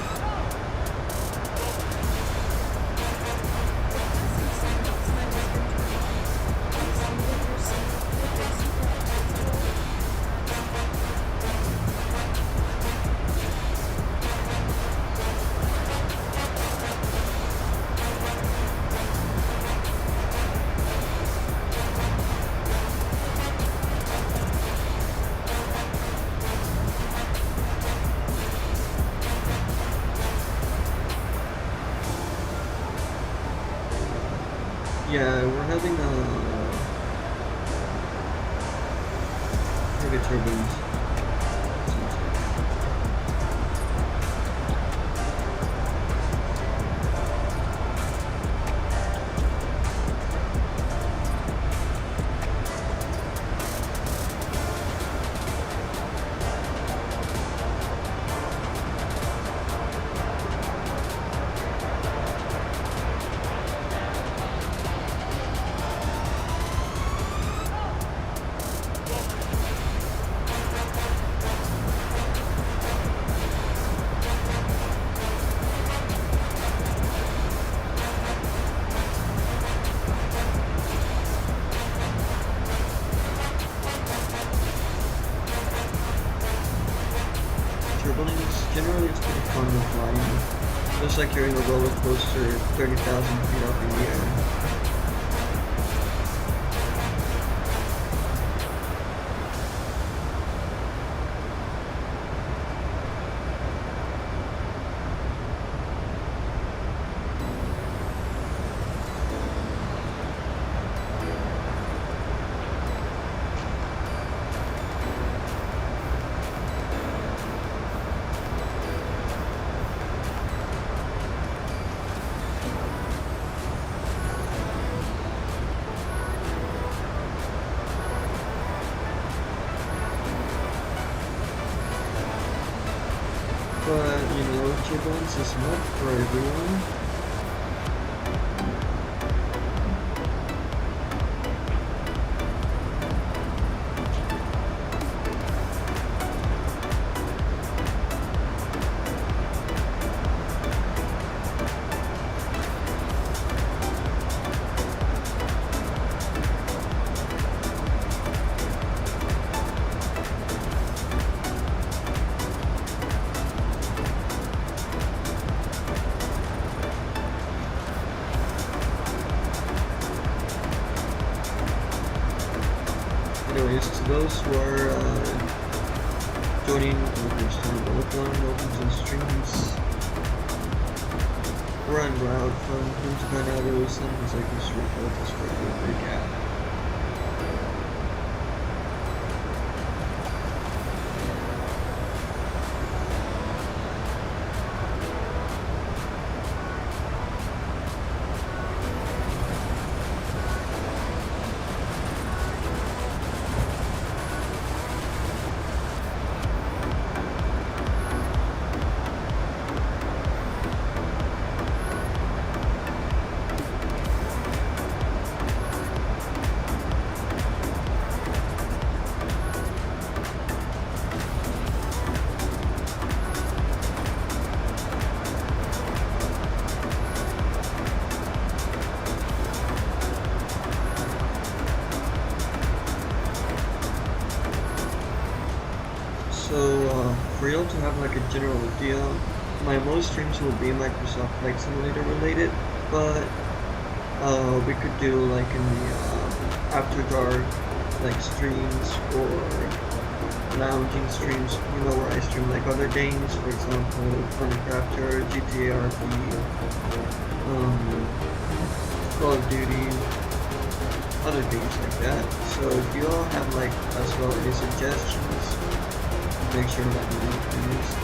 A: Yeah, we're having heavy turbulence. Generally, it's pretty fun to fly. Just like you're in a roller coaster 30,000 feet up in the air. But, you know, turbulence is not for everyone. Anyways, to those who are joining for the first time, welcome and streams. We're en route from Punta Cana to San Jose Costa Rica. Just for a quick recap. So, for you to have like a general idea, my most streams will be Microsoft Flight Simulator related, but we could do like in the after dark like streams or lounging streams, you know, where I stream like other games, for example, Minecraft or GTA RP, Call of Duty, other things like that. So if you all have like as well any suggestions, make sure to let me know, please.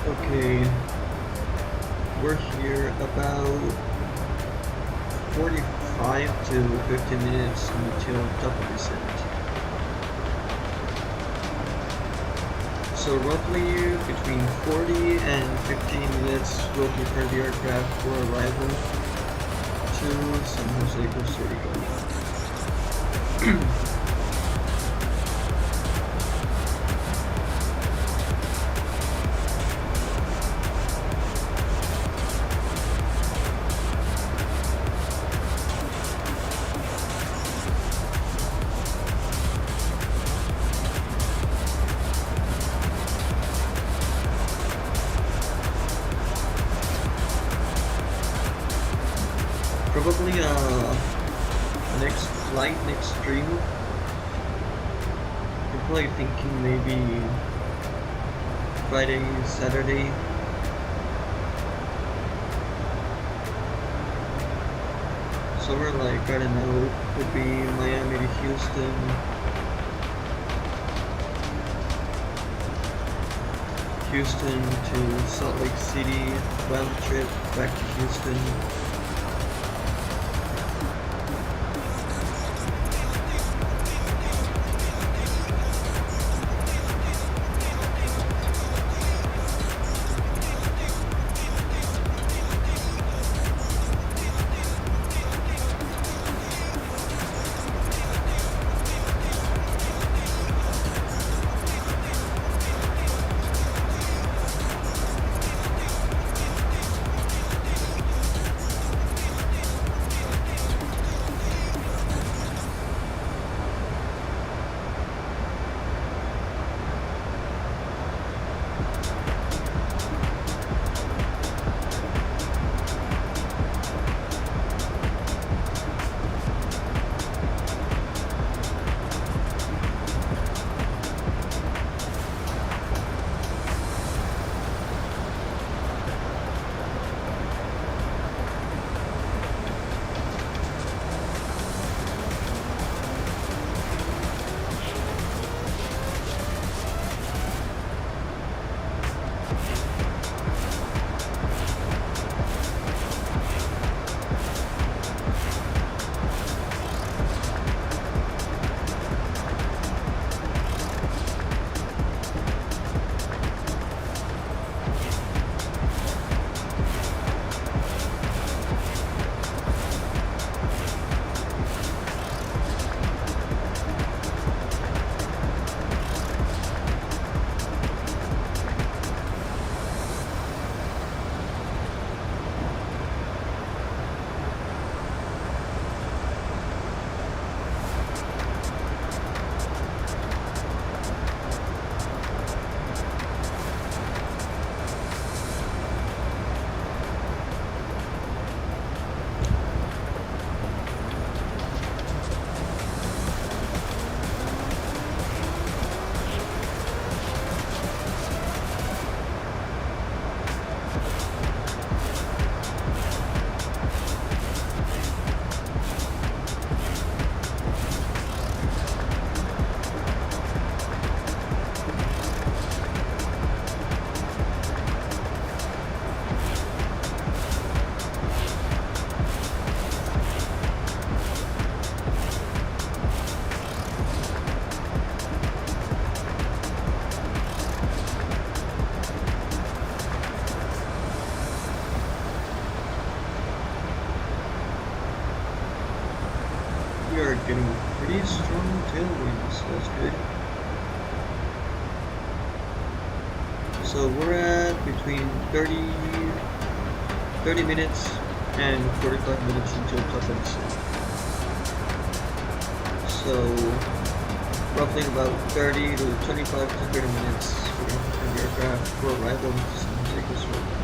A: Okay, we're here about 45 to 50 minutes until double descent. So roughly between 40 and 15 minutes will prepare the aircraft for arrival to San Jose, Costa Rica. Probably next flight, next stream. I'm probably thinking maybe Friday, Saturday. So we're like, I don't know, it could be Miami to Houston. Houston to Salt Lake City, round trip back to Houston. we are getting pretty strong tailwinds, so that's good. So we're at between 30 minutes and 45 minutes until Punta Cana. So roughly about 30 to 25 to 30 minutes for the aircraft for arrival to San Jose Costa Rica.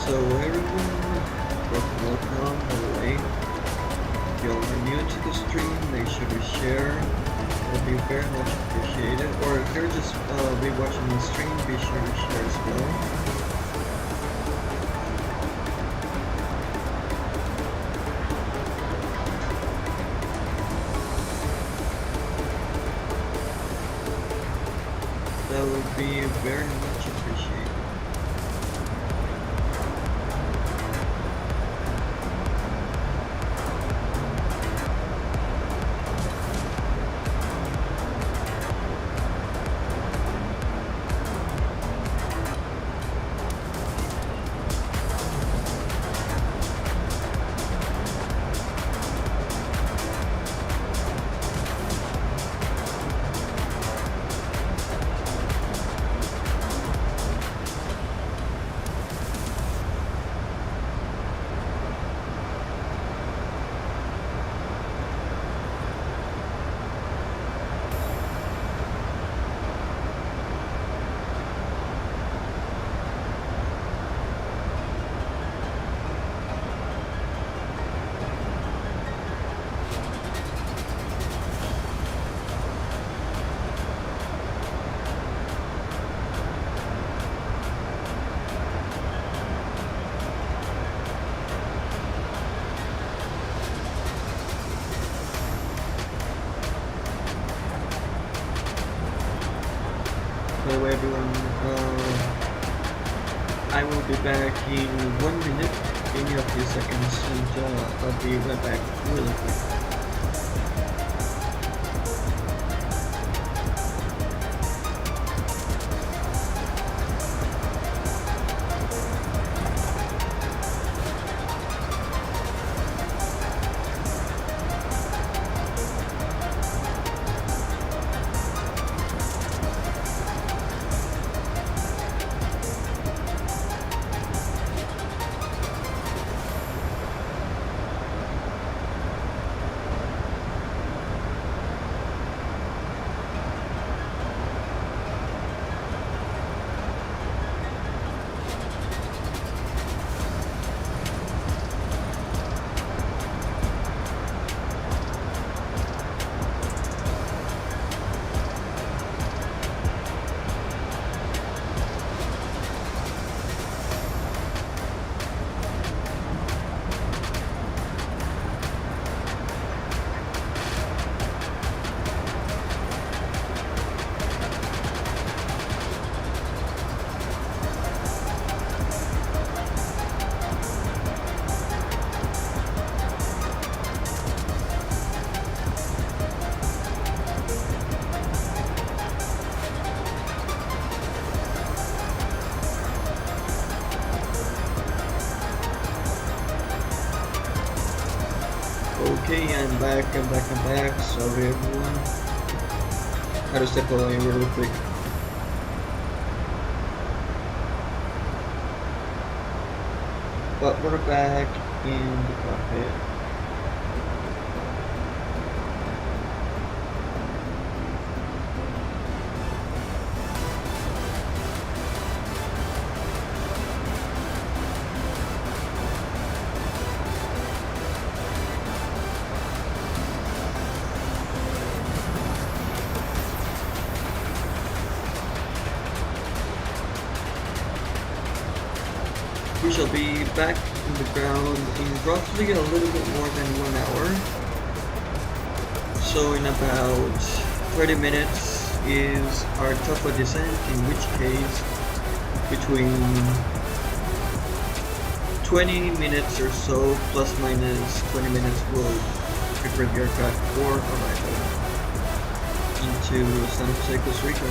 A: So everyone, welcome, by the way. If y'all are new to the stream, make sure to share. It will be very much appreciated. Or if you're just rewatching the stream, be sure to share as well. That would be very much appreciated. By the way, everyone, I will be back in 1 minute, give me a few seconds, and I'll be right back really quick. Okay, I'm back. Sorry everyone. Had to step away really quick. But we're back in the cockpit. We shall be back in the ground in roughly a little bit more than 1 hour. So in about 30 minutes is our Tapa descent, in which case between 20 minutes or so, plus minus 20 minutes, will prepare the aircraft for arrival into San Jose, Costa Rica.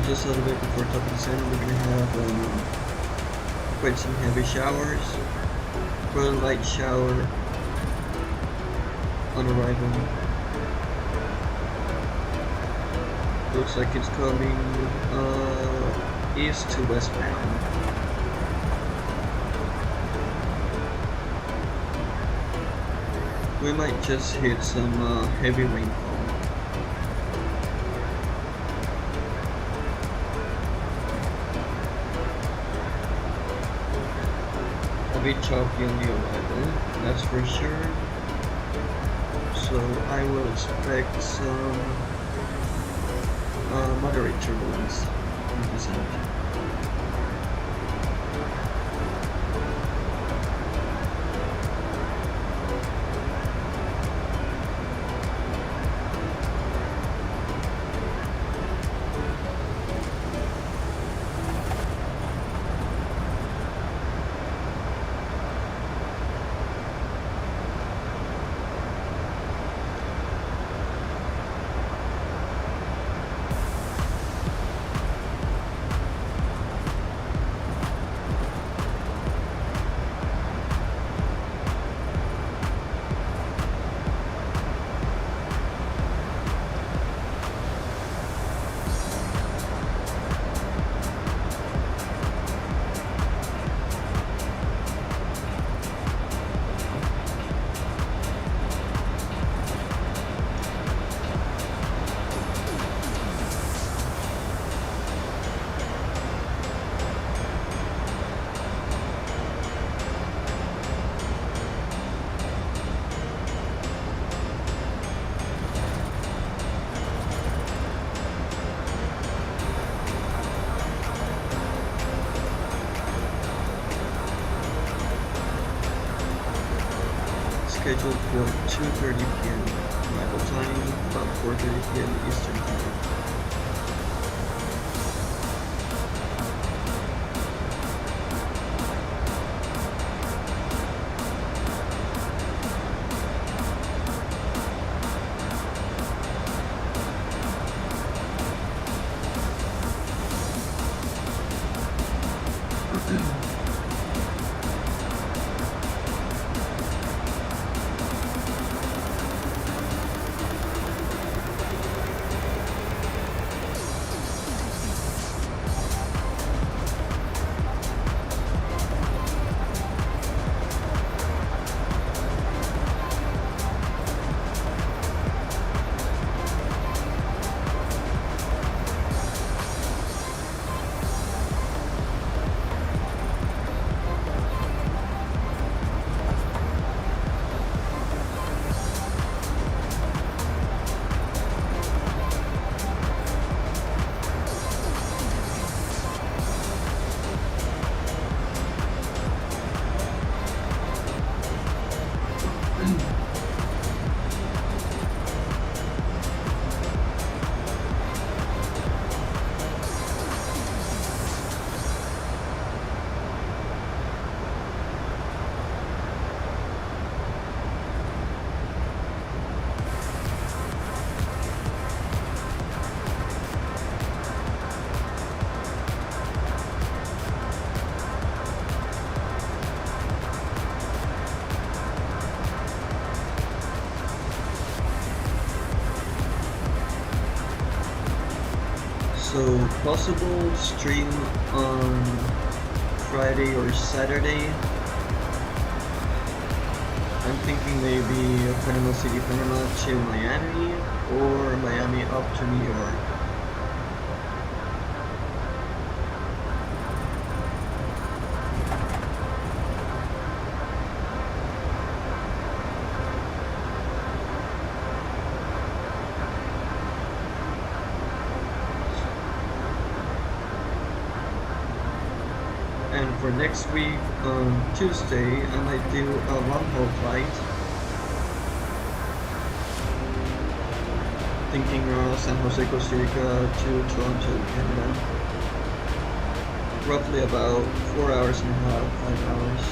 A: just a little bit before Punta Cana, we're gonna have quite some heavy showers. For a light shower on arrival. Looks like it's coming east to westbound. We might just hit some heavy rainfall. A bit choppy on the arrival, that's for sure. So I will expect some moderate turbulence in the vicinity. Scheduled for 2:30 p.m. arrival time, about 4:30 p.m. Eastern time. So possible stream on Friday or Saturday. I'm thinking maybe Panama City, Panama to Miami, or Miami up to New York. And for next week, on Tuesday, I might do a long-haul flight. Thinking San Jose, Costa Rica to Toronto, Canada. Roughly about 4 hours and a half, 5 hours.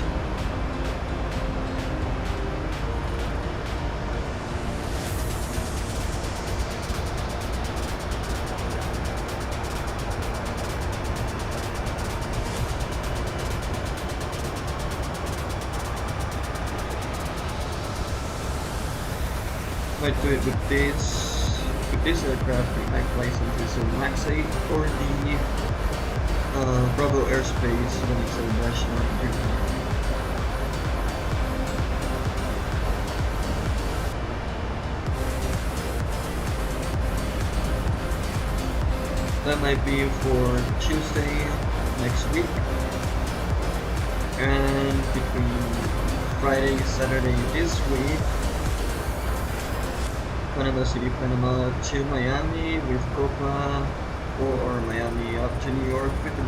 A: I do it with this aircraft, the iFly is a Max 8 or the Bravo Airspace when it's a national. That might be for Tuesday next week, and between Friday, Saturday this week, Panama City, Panama to Miami with Copa, or Miami up to New York with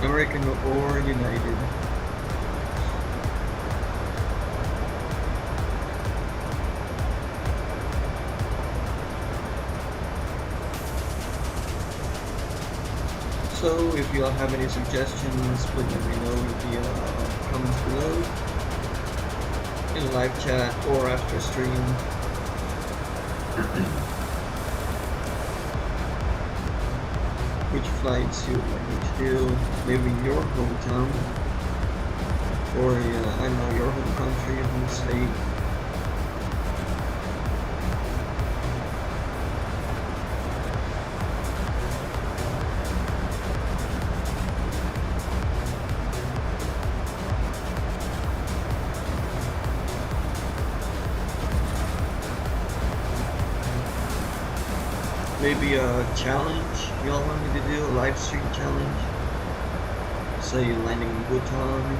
A: American or United. So if you all have any suggestions, please let me know in the comments below, in the live chat or after stream. Which flights you would like me to do, maybe in your hometown, or I don't know, your home country, your home state. Maybe a challenge y'all want me to do, a live stream challenge. Say landing in Bhutan.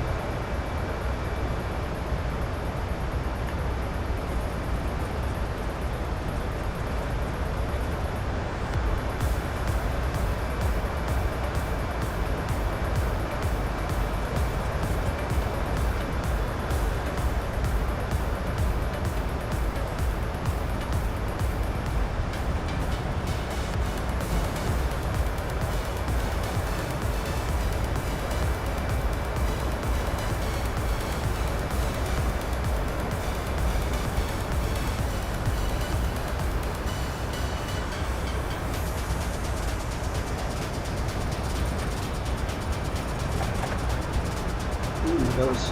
A: That was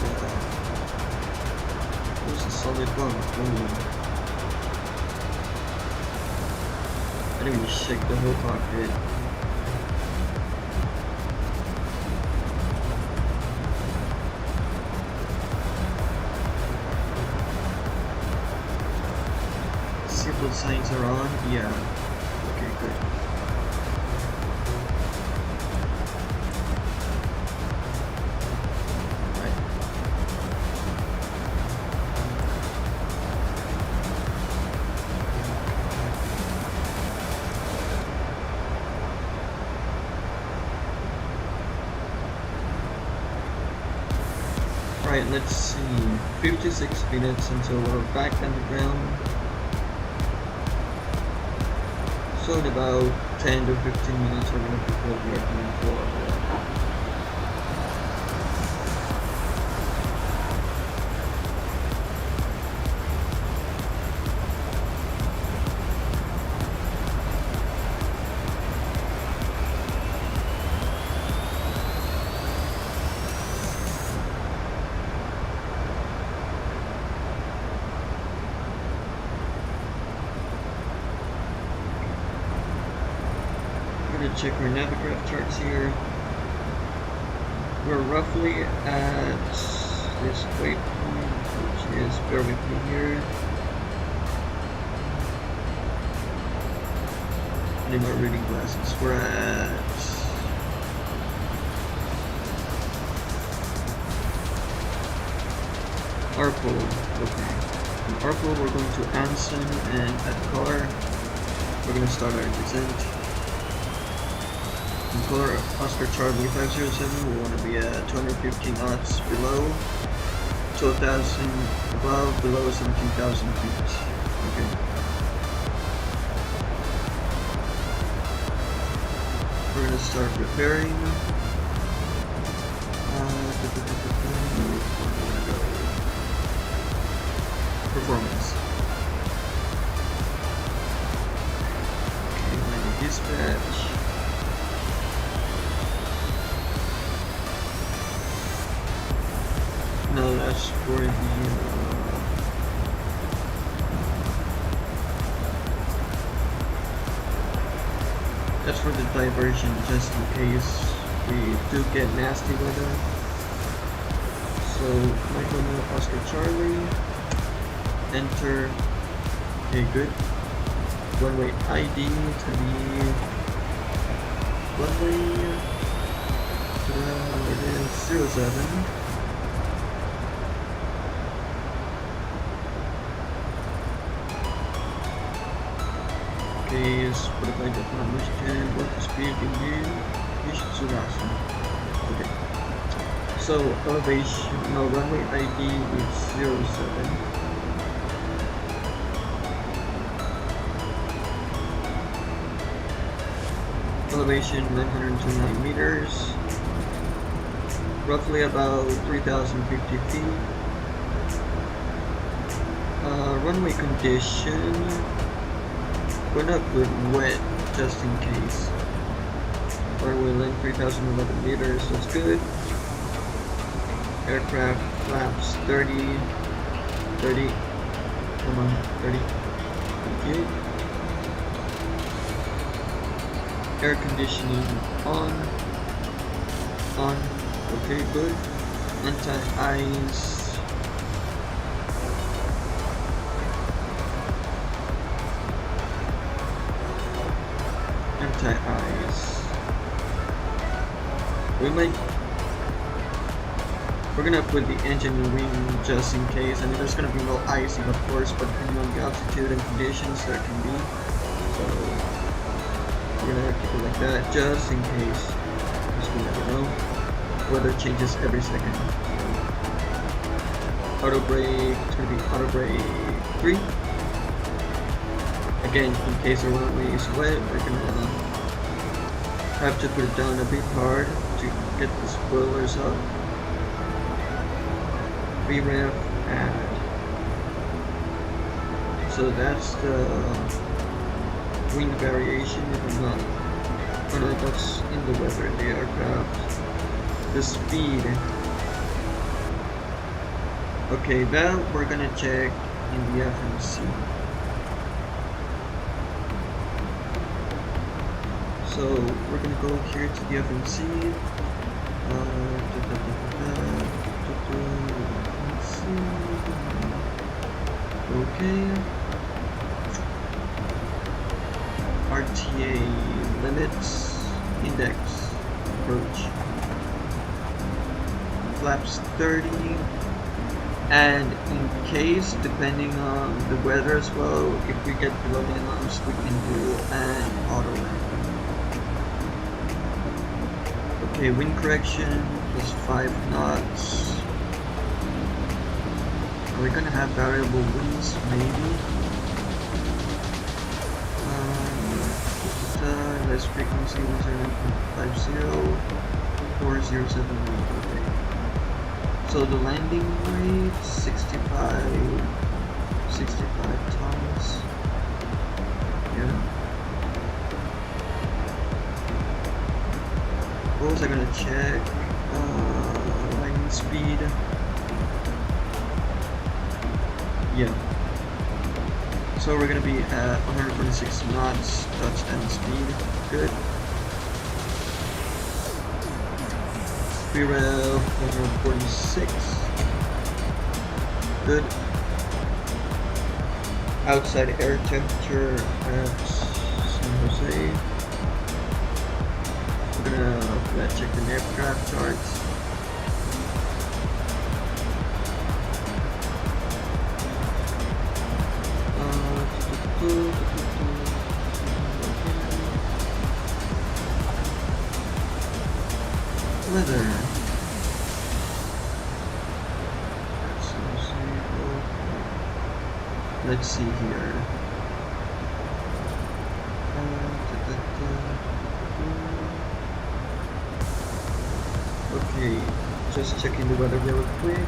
A: a solid one. Ooh. I didn't even shake the whole cockpit. Seatbelt signs are on? Yeah. Okay, good. Right, let's see, 56 minutes until we're back on the ground. So in about 10 to 15 minutes we're going to be floating airplane for. Check our Navigraph charts here. We're roughly at this waypoint, which is, bear with me here. I need my reading glasses. We're at Arpol. Okay. From Arpol we're going to Anson, and at Color we're going to start our descent. In Color Oscar Charlie 507, we want to be at 250 knots below, 12,000 above, below 17,000 feet. Okay. We're going to start preparing. Performance. Okay, landing dispatch. Now that's for the that's for the diversion, just in case we do get nasty weather. So Michael Miller Oscar Charlie, enter. Okay, good. Runway ID to the runway. It is 07. Okay, is Spotify Japan Michigan, what the speed you should Surasa. Okay. So elevation, no, runway ID is 07. Elevation 929 meters, roughly about 3,050 feet. Runway condition, we're not good wet, just in case. Runway length 3,011 meters, that's good. Aircraft flaps 30, come on, 30, okay. Air conditioning on, okay, good. Anti-ice, we're gonna put the engine in wing just in case. I mean, there's gonna be no icing, of course, but depending on the altitude and conditions, there can be. So we're gonna keep it like that, just in case, because we never know. Weather changes every second. Auto brake, it's gonna be auto brake 3. Again, in case the runway is wet, we're gonna have to put it down a bit hard to get the spoilers up. VREF add. So that's the wind variation, if I'm not. Oh no, that's in the weather in the aircraft. The speed. Okay, that we're gonna check in the FMC. So we're gonna go here to the FMC. Okay. RTA limits, index, approach. Flaps 30. And in case, depending on the weather as well, if we get below the alarms, we can do an auto land. Okay, wind correction is 5 knots. Are we gonna have variable winds? Maybe. Less frequency 109.50, 407. Okay. So the landing rate 65 tons. Yeah. What was I gonna check? Landing speed. Yeah. So we're gonna be at 126 knots touchdown speed. Good. Pre-rail 146. Good. Outside air temperature at San Jose. We're gonna check the aircraft charts. Weather. Let's see here. Okay, just checking the weather real quick.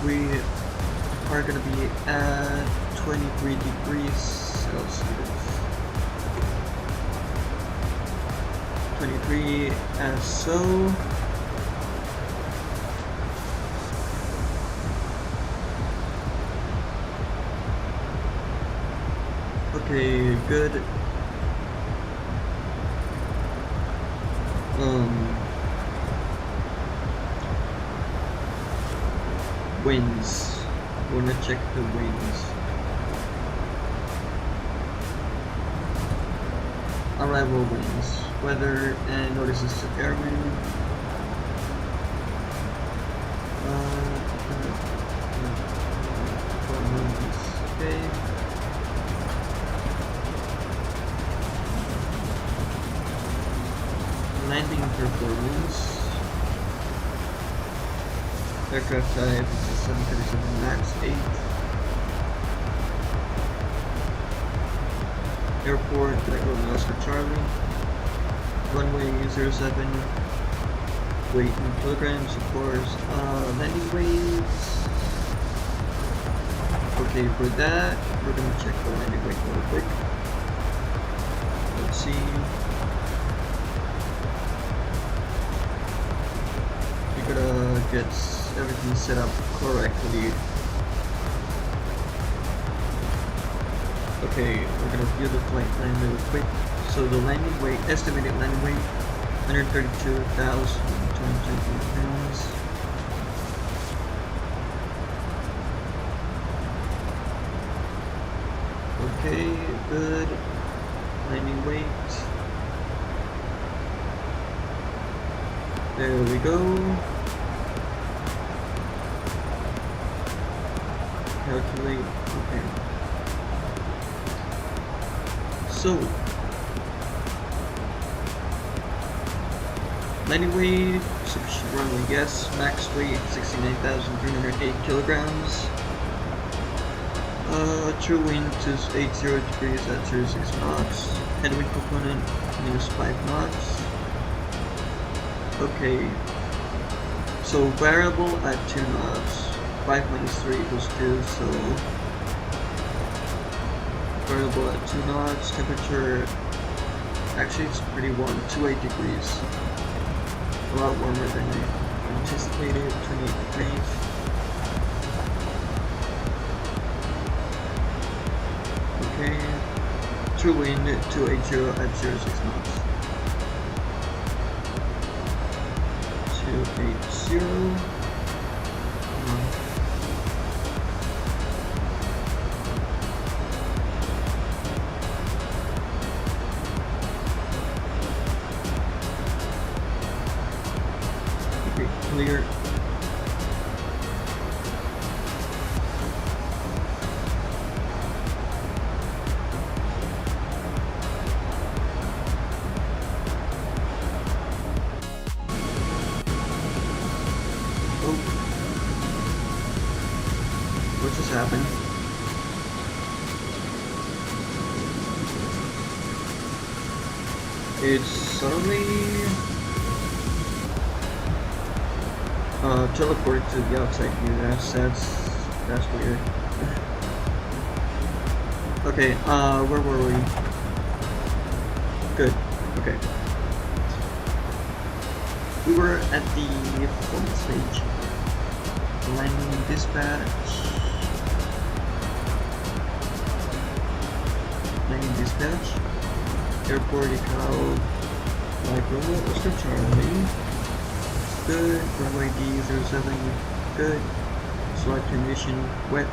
A: We are going to be at 23 degrees Celsius. 23 as so. Okay, good. Winds. Wanna check the winds. Arrival winds. Weather and notices to air wind. Okay. Landing performance. Aircraft type is a 737 MAX 8. Airport, Echo Oscar Charlie. Runway 07. Weight in kilograms, of course. Landing weights. Okay, for that, we're gonna check the landing weight real quick. Let's see. We gotta get everything set up correctly. Okay, we're gonna view the flight plan real quick. So the landing weight, estimated landing weight, 132,202 pounds. Okay, good. Landing weight. There we go. Calculate. Okay. So, landing weight, sufficient runway guess, max weight 69,308 kilograms. True wind is 80 degrees at 06 knots. Headwind component -5 knots. Okay. So variable at 2 knots. 5 minus 3 equals 2, so variable at 2 knots. Temperature, actually it's pretty warm, 28 degrees. A lot warmer than I anticipated, 28 degrees. Okay, true wind 280 at 06 knots. 280. Okay, clear. What just happened? It's suddenly teleported to the outside view. That's weird. Okay, where were we? Good. Okay. We were at the performance stage. Landing dispatch. Landing dispatch. Airport Echo. Like Romeo Oscar Charlie. Good. Runway D07. Good. Slot condition wet.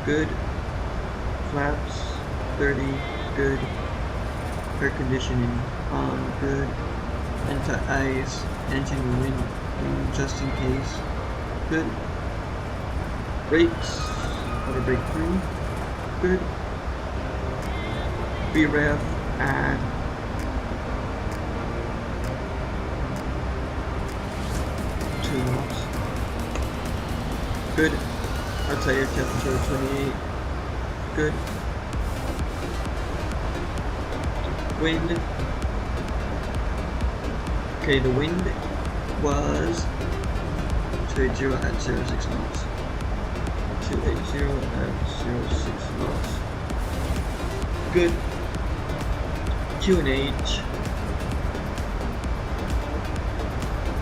A: Good. Flaps 30. Good. Air conditioning on. Good. Anti-ice. Engine wind just in case. Good. Brakes. Auto brake 3. Good. VREF at 2 knots. Good. Outside air temperature 28. Good. Wind. Okay, the wind was 280 at 06 knots. 280 and 06 knots. Good. QNH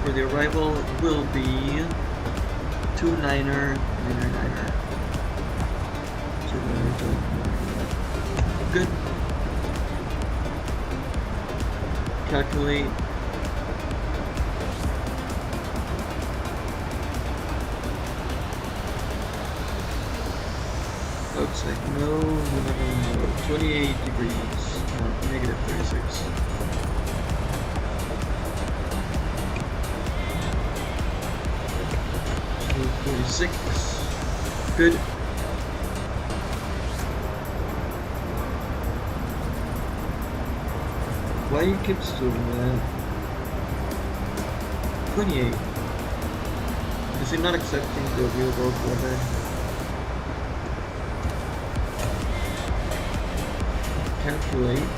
A: for the arrival will be 29er, 9er. Good. Calculate. Outside, no, 28 degrees, negative 36. So 46. Good. Why you keep doing that? 28. Is it not accepting the real world weather? Calculate.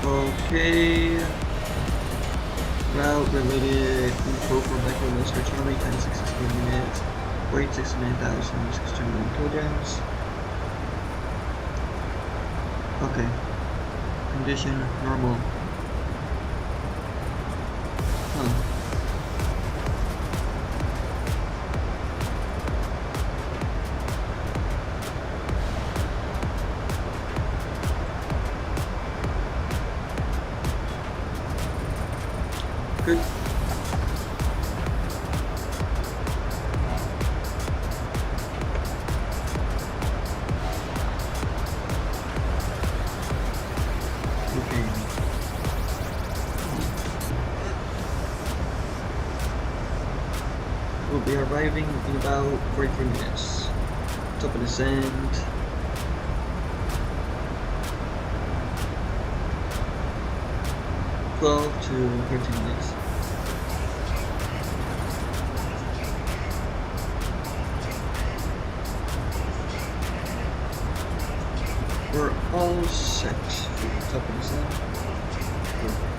A: Okay. Route related info for micrometer Charlie, 1063 minutes, weight 69,621 kilograms. Okay. Condition normal. Huh. Good. Okay. We'll be arriving in about 43 minutes. Top of the sand. Twelve to 13 minutes. We're all set for the top of the sun. Perfect.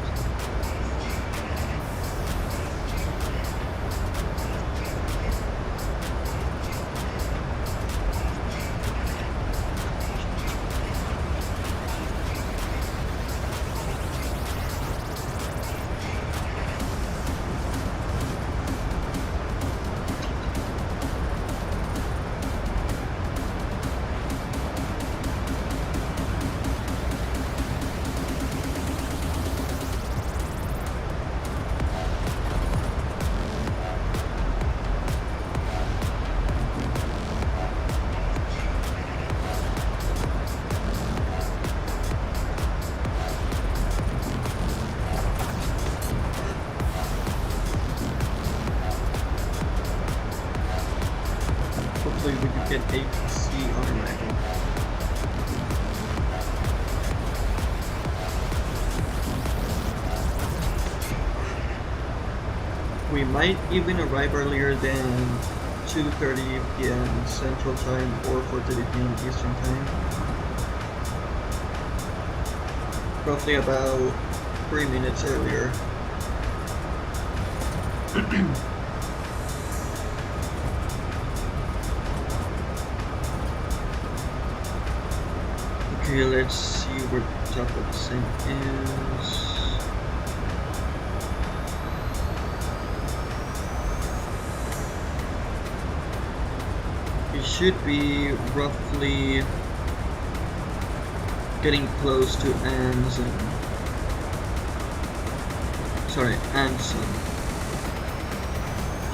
A: Hopefully we can get APC on arrival. We might even arrive earlier than 2:30 p.m. Central Time or 4:30 p.m. Eastern Time. Roughly about 3 minutes earlier. Okay, let's see where the top of the sand is. It should be roughly getting close to Anson.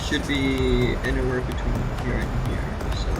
A: Should be anywhere between here and here, so.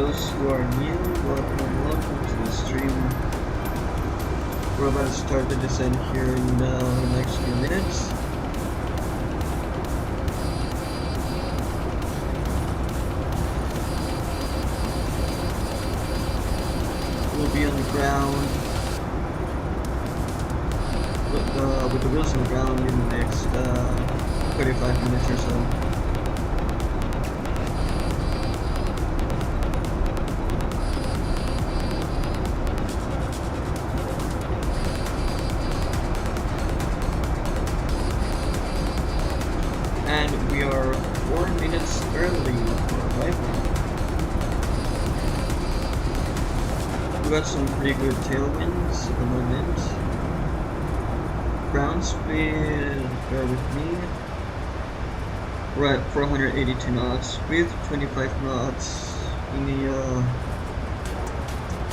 A: those who are new, welcome to the stream. We're about to start the descent here in the next few minutes. We'll be on the ground with the wheels on the ground in the next 35 minutes or so. And we are 4 minutes early for arrival. We got some pretty good tailwinds at the moment. Ground speed, bear with me. We're at 482 knots with 25 knots in the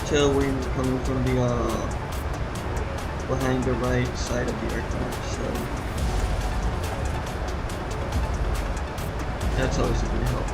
A: tailwind coming from the behind the right side of the aircraft. So that's always a good help.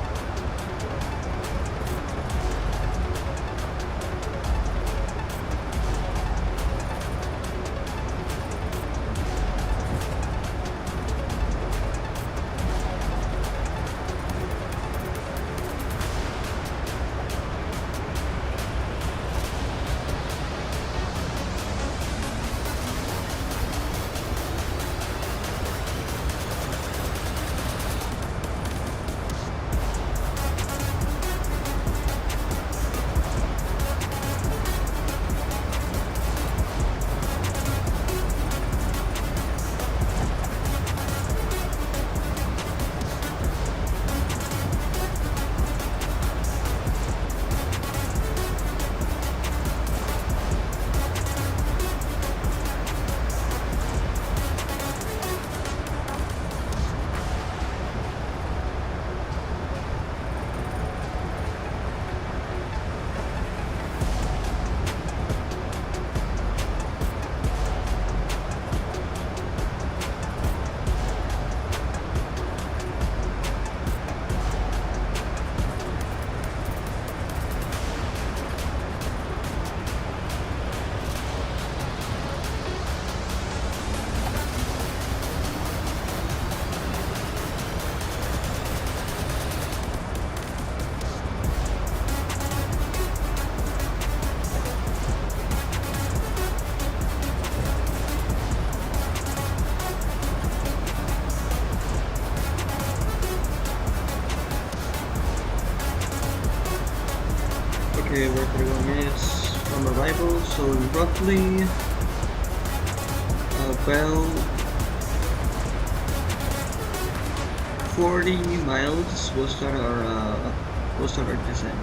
A: Okay, we're 31 minutes from arrival, so roughly about 40 miles we'll start our descent.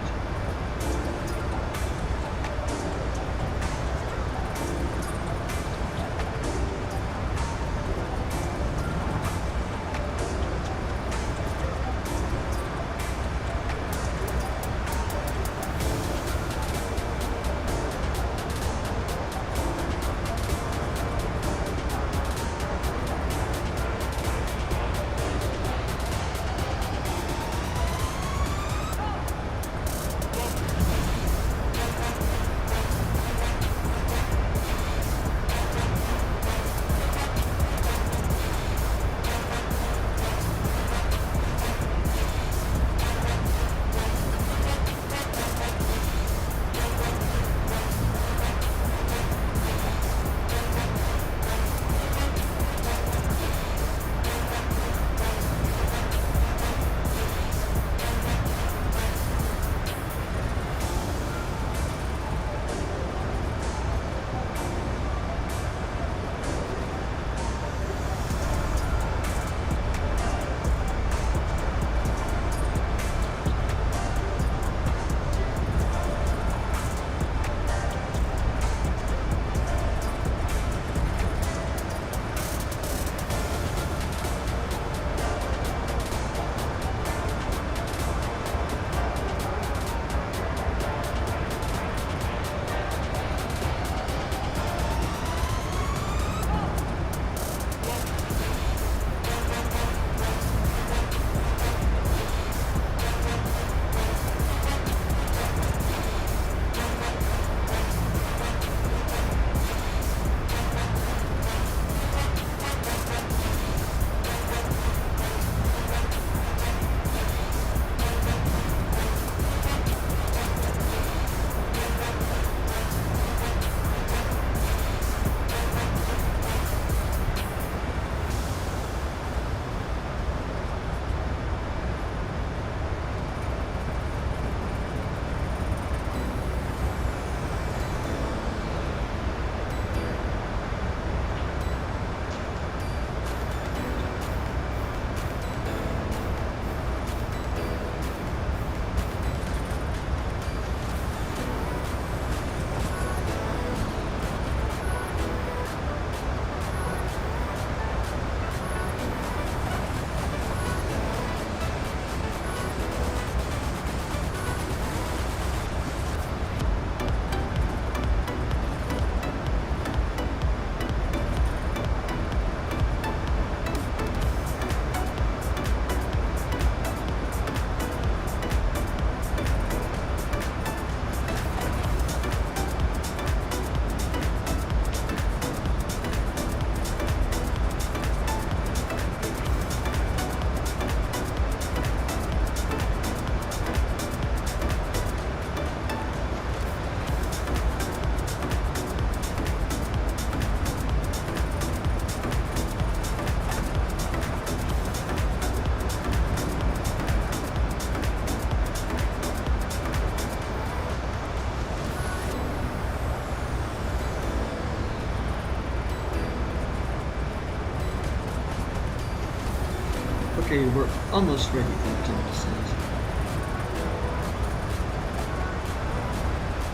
A: Okay, we're almost ready for 10%.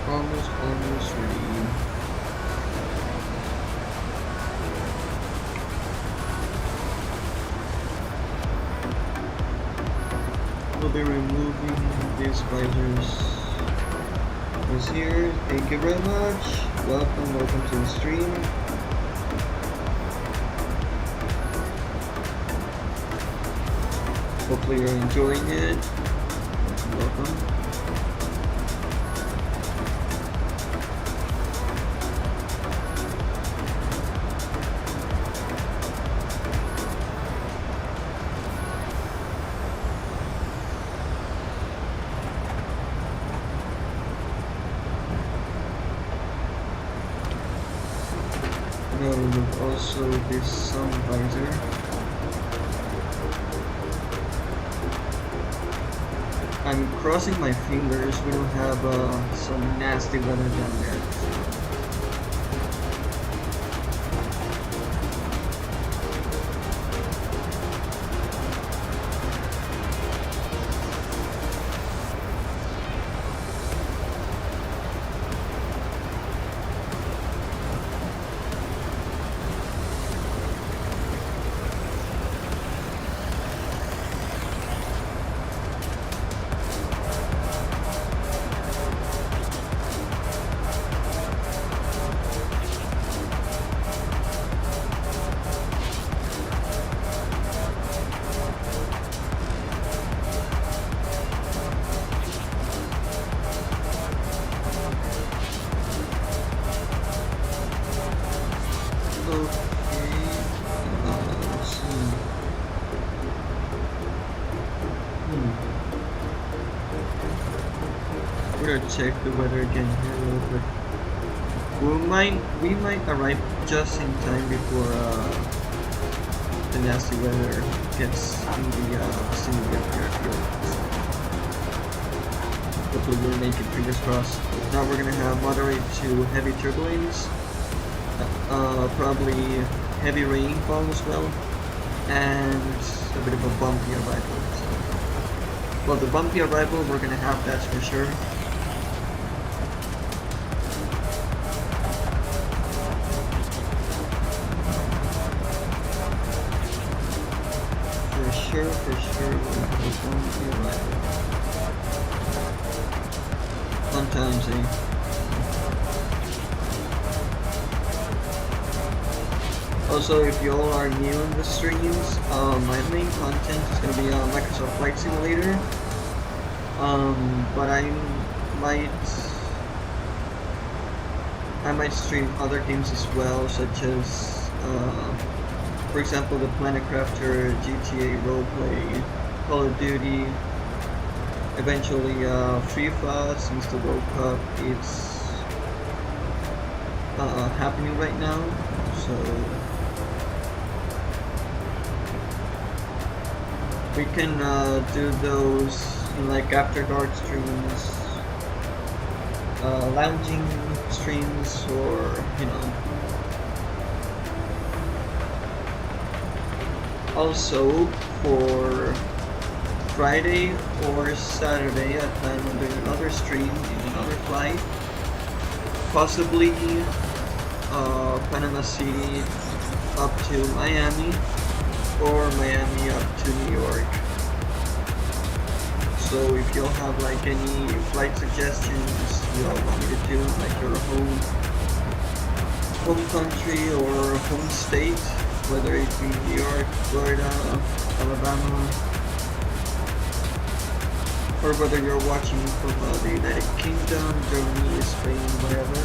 A: Almost ready. We'll be removing these visors. Is here. Thank you very much. Welcome to the stream. Hopefully you're enjoying it. Welcome. Now remove also this sun visor. I'm crossing my fingers we don't have some nasty weather down there. We're gonna check the weather again here a little bit. We might arrive just in time before the nasty weather gets in the vicinity of the airfield. Hopefully we'll make it, fingers crossed. Now we're gonna have moderate to heavy turbulence, probably heavy rainfall as well, and a bit of a bumpy arrival. So, well, the bumpy arrival we're gonna have, that's for sure. For sure, we're going to be right. Sometimes, Also, if you all are new in the streams, my main content is going to be on Microsoft Flight Simulator. But I might stream other games as well, such as for example, the Planet Crafter, GTA Roleplay, Call of Duty, eventually FIFA, since the World Cup is happening right now, so we can do those in like after dark streams, lounging streams, or you know. Also, for Friday or Saturday, I plan on doing another stream in another flight. Possibly Panama City up to Miami, or Miami up to New York. So if y'all have like any flight suggestions you all want me to do, like your home country or home state, whether it be New York, Florida, Alabama, or whether you're watching from the United Kingdom, Germany, Spain, whatever.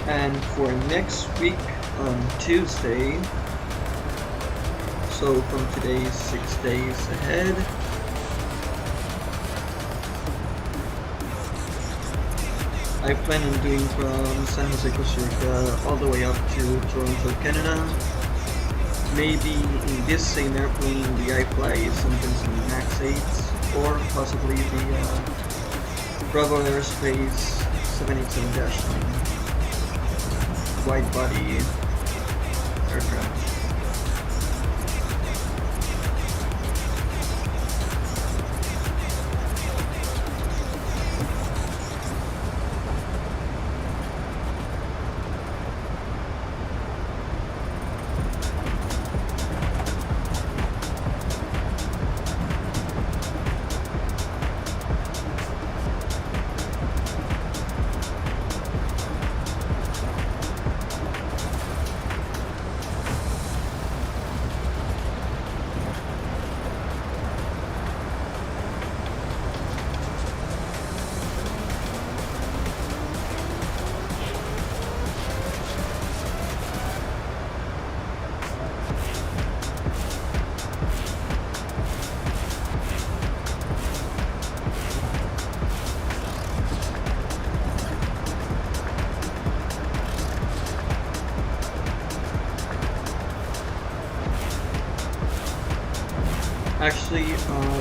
A: And for next week on Tuesday, so from today 6 days ahead, I plan on doing from San Jose Costa Rica all the way up to Toronto, Canada. Maybe in this same airplane, the iFly something Max 8, or possibly the Bravo Aerospace 787-9 wide body aircraft. Actually,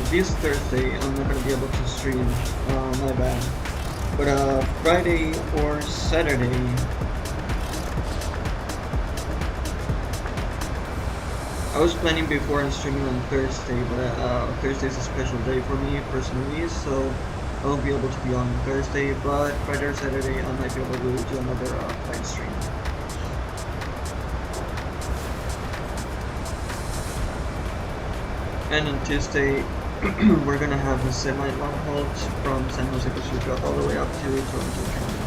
A: this Thursday I'm not gonna be able to stream, my bad. But Friday or Saturday, I was planning before on streaming on Thursday, but Thursday is a special day for me personally, so I won't be able to be on Thursday. But Friday or Saturday, I might be able to do another flight stream. And on Tuesday, we're gonna have a semi-long haul from San Jose Costa Rica all the way up to Toronto, Canada.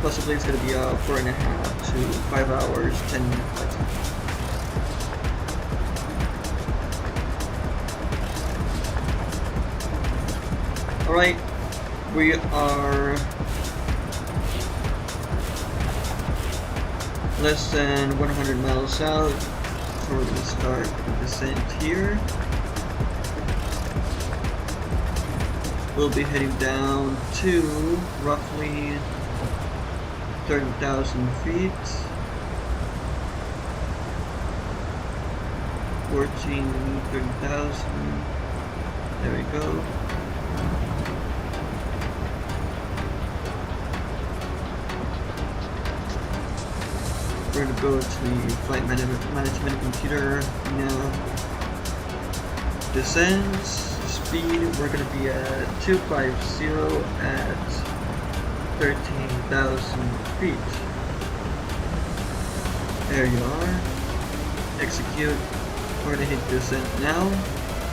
A: Possibly it's gonna be a 4.5 to 5 hours, 10-minute flight time. Alright. We are less than 100 miles out, so we're going to start the descent here. We'll be heading down to roughly 30,000 feet. 30,000. There we go. We're going to go to the flight management computer now. Descent speed, we're going to be at 250 at 13,000 feet. There you are. Execute. We're going to hit descent now.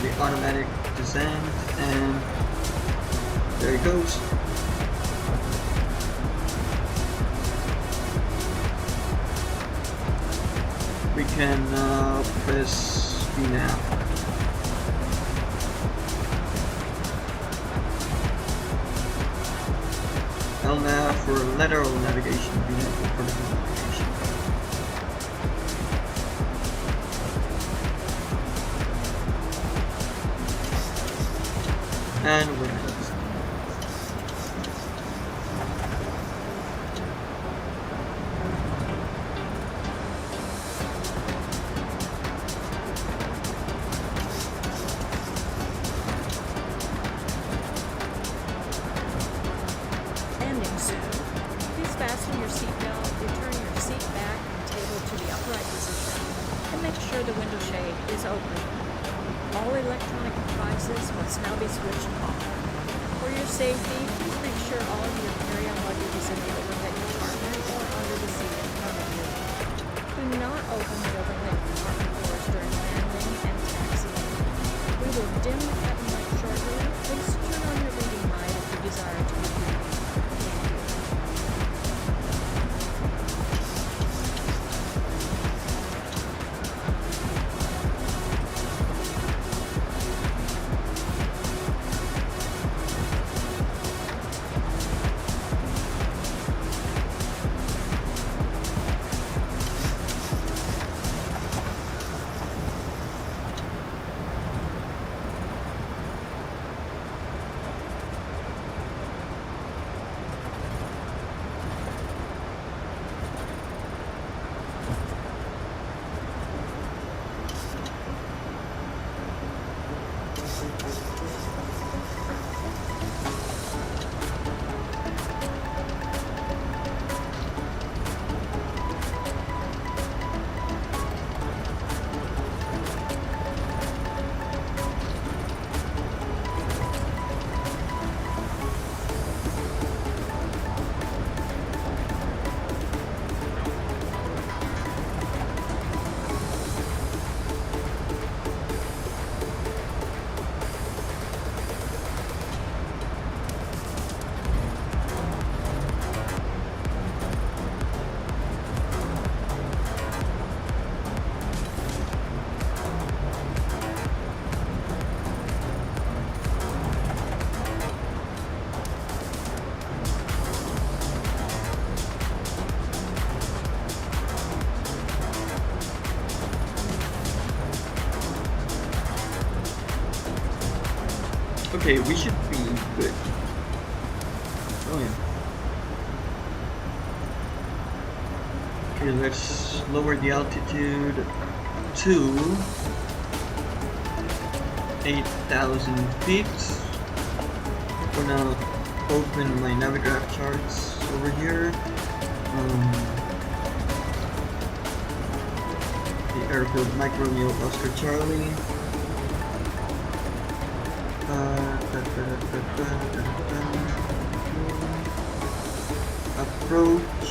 A: The automatic descent, and there it goes. We can press VNAV. LNAV for lateral navigation, VNAV for vertical navigation. And we're gonna Okay, we should be good. Oh yeah. Okay, let's lower the altitude to 8,000 feet. I'm gonna open my Navigraph charts over here. The airfield Mike Romeo Oscar Charlie. Approach.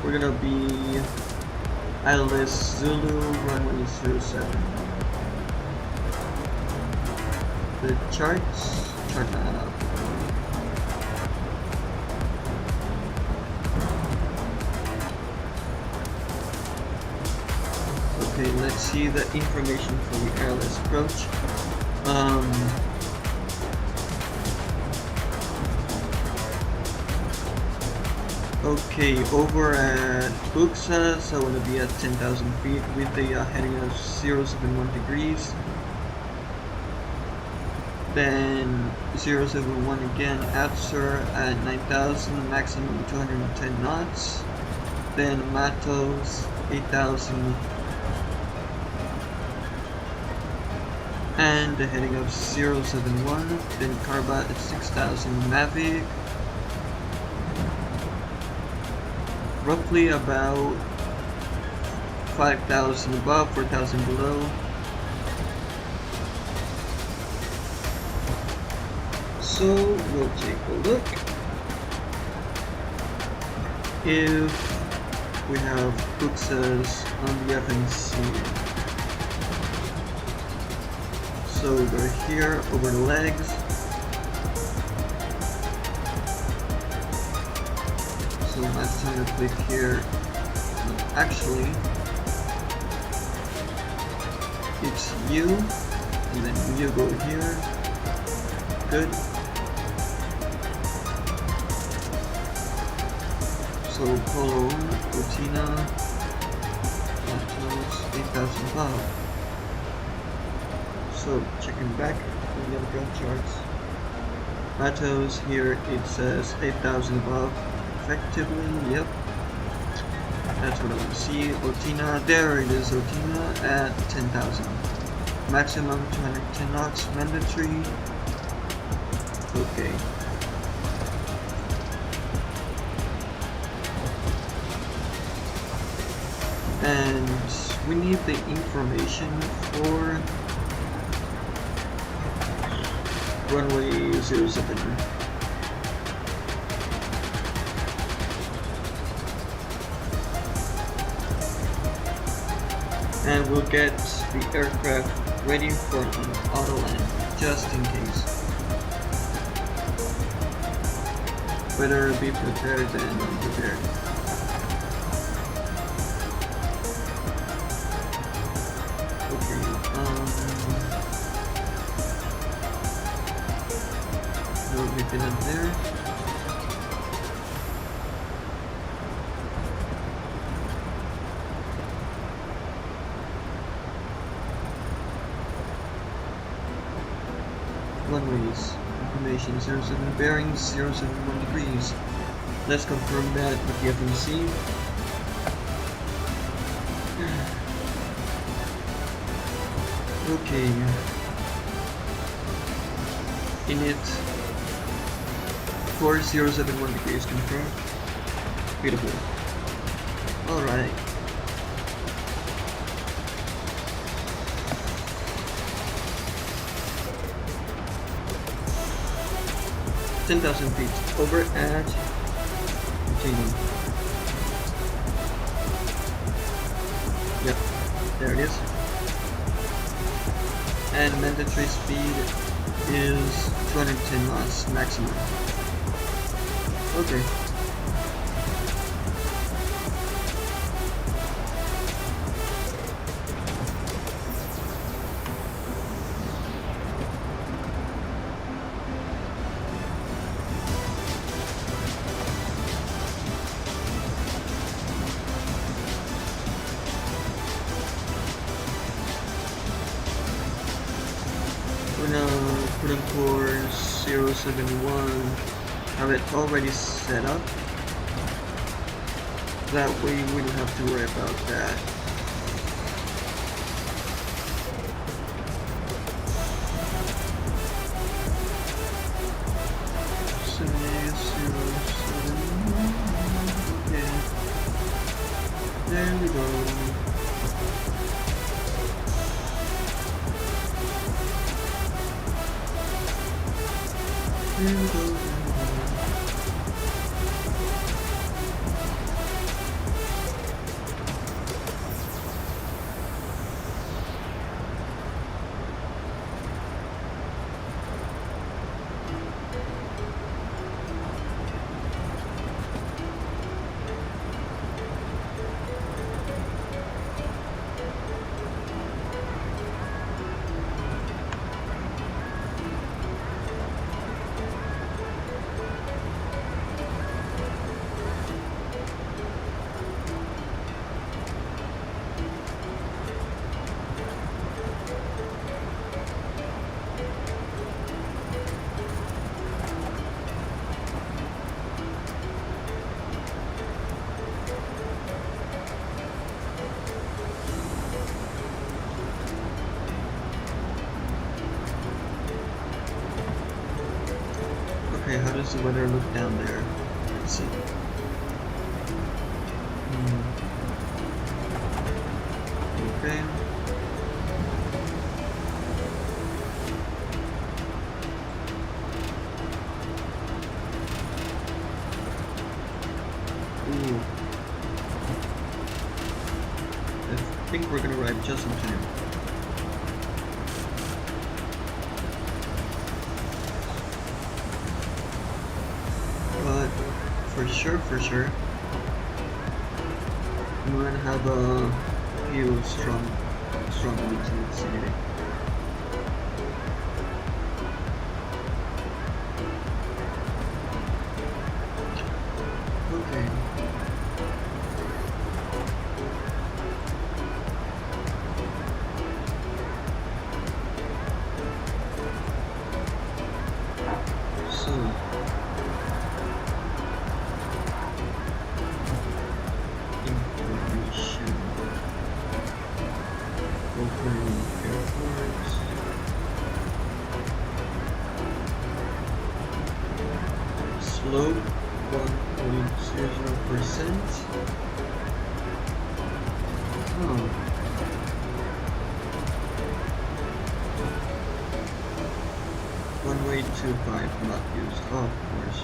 A: We're gonna be ILS Zulu runway 07. The charts, chart map. Okay, let's see the information for the airless approach. Okay, over at Buxas, I want to be at 10,000 feet with the heading of 071 degrees. Then 071 again, Absur at 9,000, maximum 210 knots. Then Matos 8,000. And the heading of 071, then Carbat at 6,000 Mavic. Roughly about 5,000 above, 4,000 below. So we'll take a look if we have Buxas on the FNC. So we go here over the legs. So last time I click here. Actually, it's you, and then you go here. Good. So Polo, Utina, Matos, 8,000 above. So checking back on the other charts. Matos here it says 8,000 above. Effectively, yep. That's what I want to see. Otina, there it is, Otina at 10,000. Maximum 210 knots, mandatory. Okay. And we need the information for runway 07. And we'll get the aircraft ready for an auto land, just in case. Better be prepared than unprepared. Okay, no we've up there. Runways, information 07 bearings, 071 degrees. Let's confirm that with the FMC. Okay. Init 4071 degrees confirmed. Beautiful. Alright. $10,000 feet over at Genie. Yep, there it is. And mandatory speed is 210 knots maximum. Okay. 071 have it already set up. That way we wouldn't have to worry about that. Okay. There we go. There we go. Okay, how does the weather look down there? Let's see. Okay. Ooh. I think we're gonna arrive just in time. But for sure, we're gonna have a few strong winds in the vicinity. Okay. So. Slope 1.00%. Oh. Runway 25 not used. Oh, of course.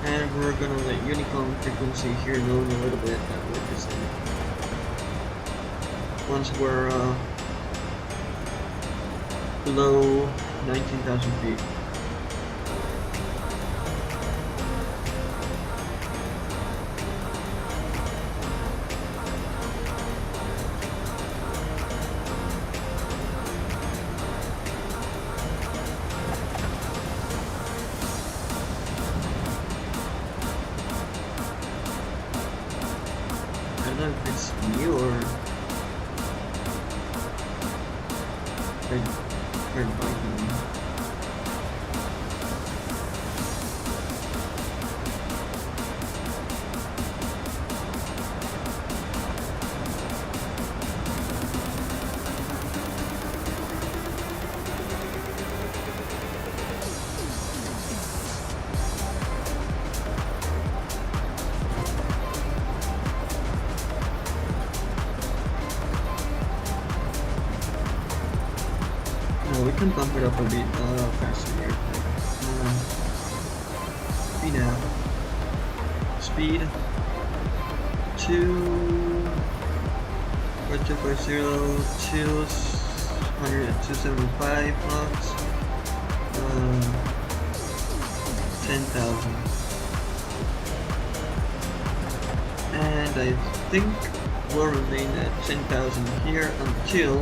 A: And we're gonna let Unicom frequency here know in a little bit that we're just once we're below 19,000 feet. I don't know if it's me or red biking. We can bump it up a bit faster here. Be now. speed to 4250 chills 102.75 knots, 10,000. And I think we'll remain at 10,000 here until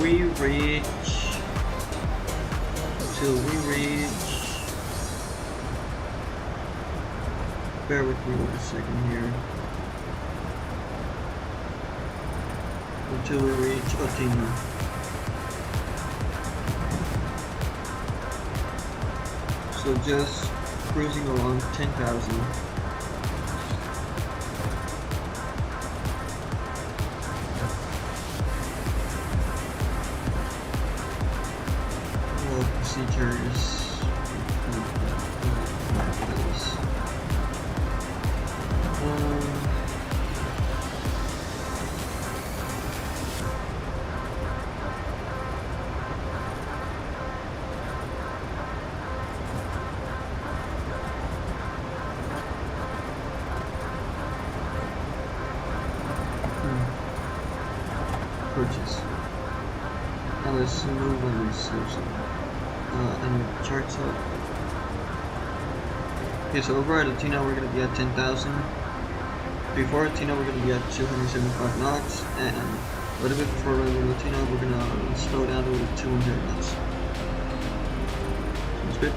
A: we reach bear with me 1 second here, until we reach Otina. So just cruising along 10,000. Procedures. Purchase. Now let's move on this and charts up. Okay, so over at Atina we're going to be at 10,000. Before Atina we're going to be at 275 knots, and a little bit before Atina we're going to slow down to 200 knots. Sounds good?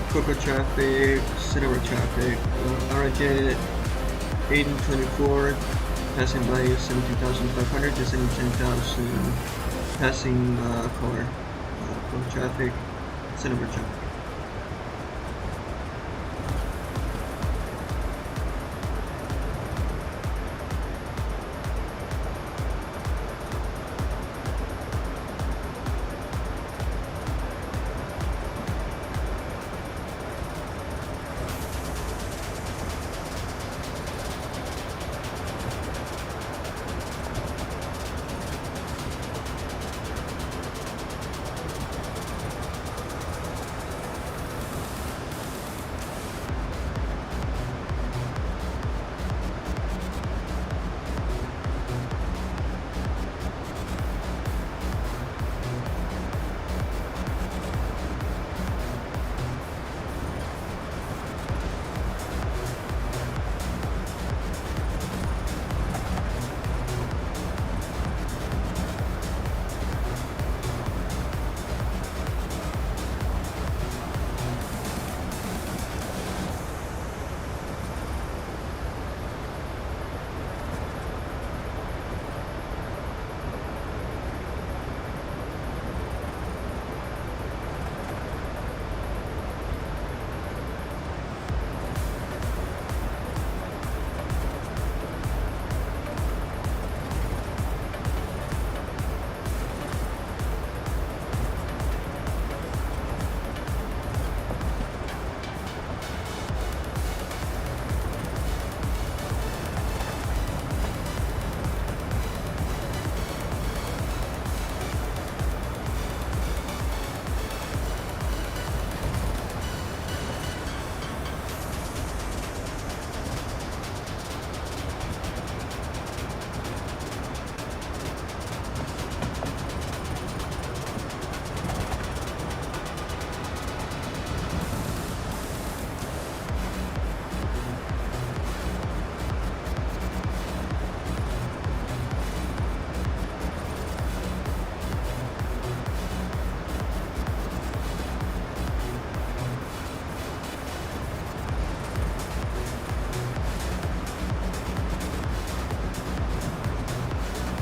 A: Coco traffic, cinema traffic, Arajet 1824, passing by 17,500, descending 10,000, passing car, Coco traffic, cinema traffic.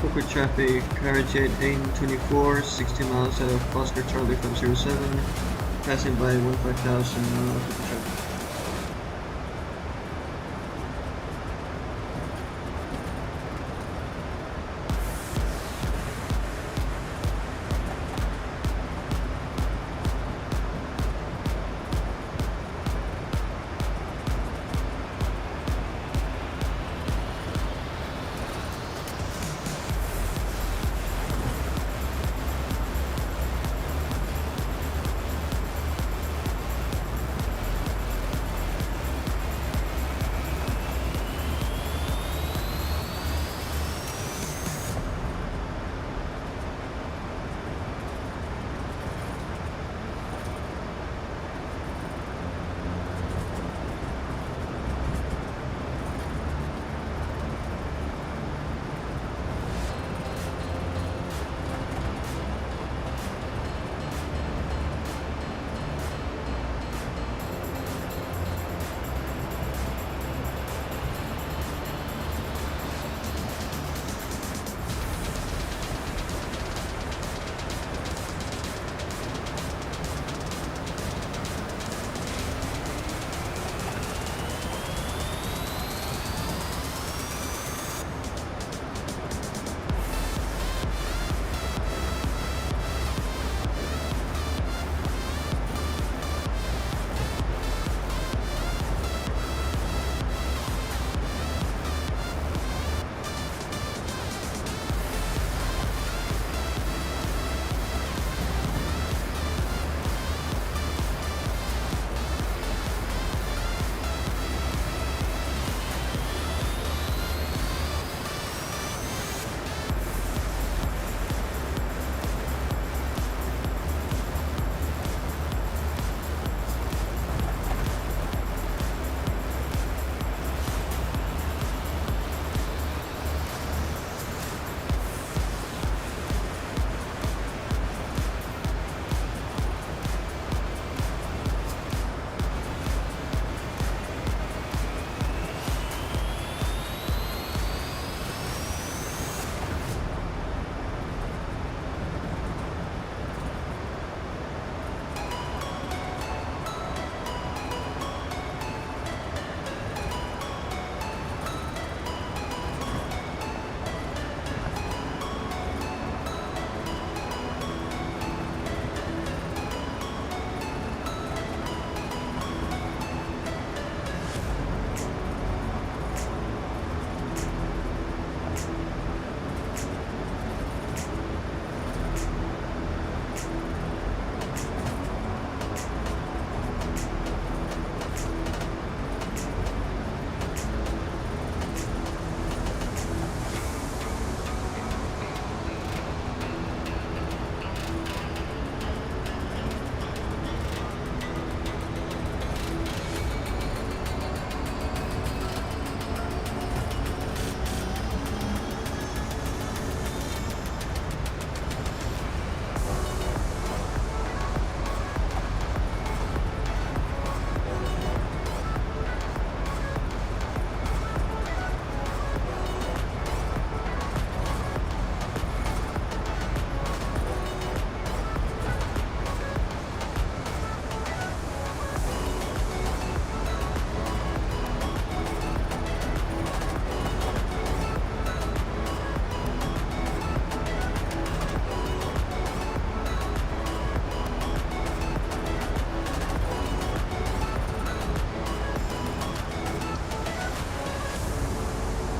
A: Corporate traffic, Arajet 824, 60 miles out of Oscar Charlie 507, passing by 15,000 corporate traffic.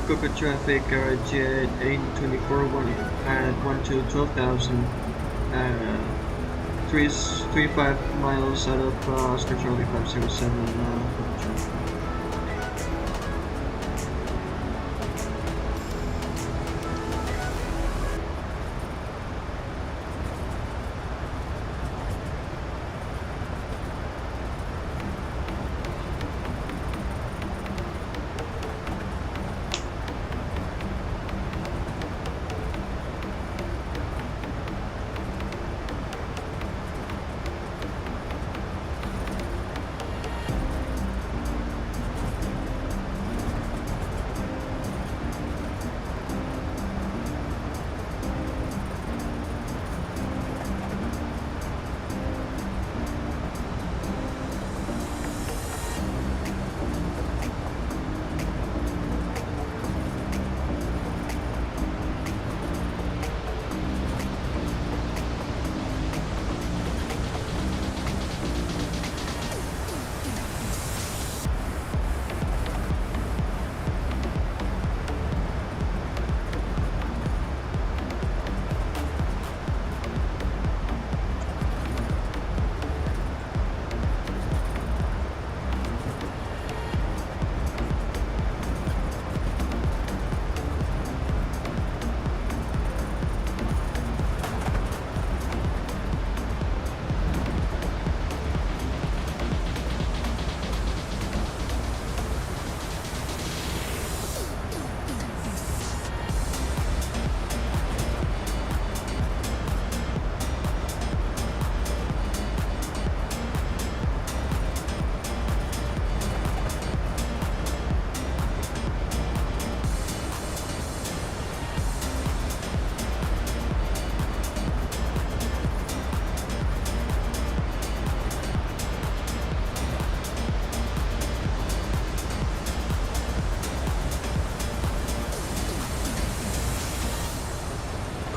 A: Corporate traffic, Arajet 824 at 1 to 12,000, 35 miles out of Oscar Charlie 507 corporate traffic.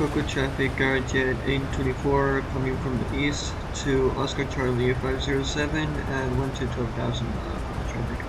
A: Coco traffic, Arajet 824 coming from the east to Oscar Charlie 507 at 1 to 12,000 traffic.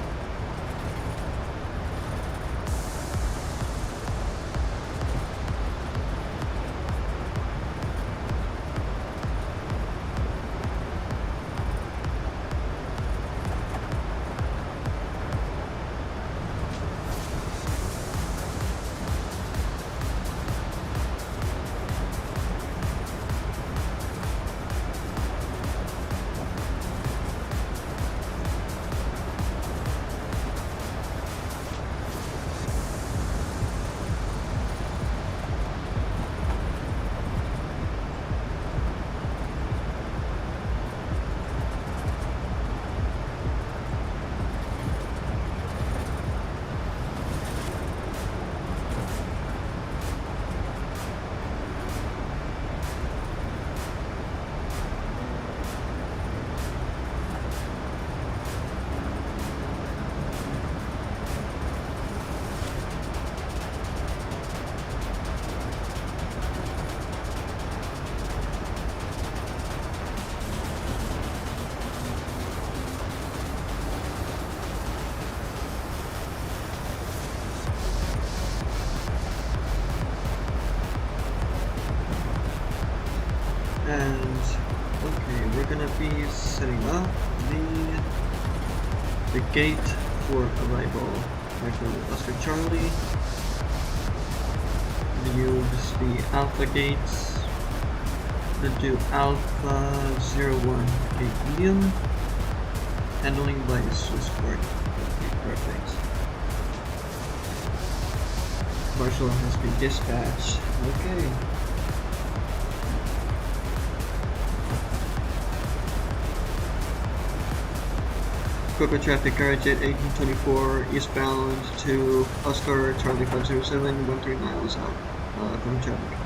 A: And okay, we're gonna be setting up the gate for arrival. Right for Oscar Charlie. Use the Alpha gates. We'll do Alpha 018 medium. Handling by Swissport. Okay, perfect. Marshal has been dispatched. Okay. Coco traffic, Arajet 1824 eastbound to Oscar Charlie 507, 13 miles out from traffic.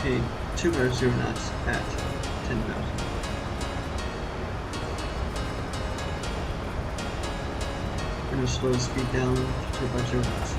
A: Okay, 250 knots at 10,000. We're gonna slow the speed down to 250 knots.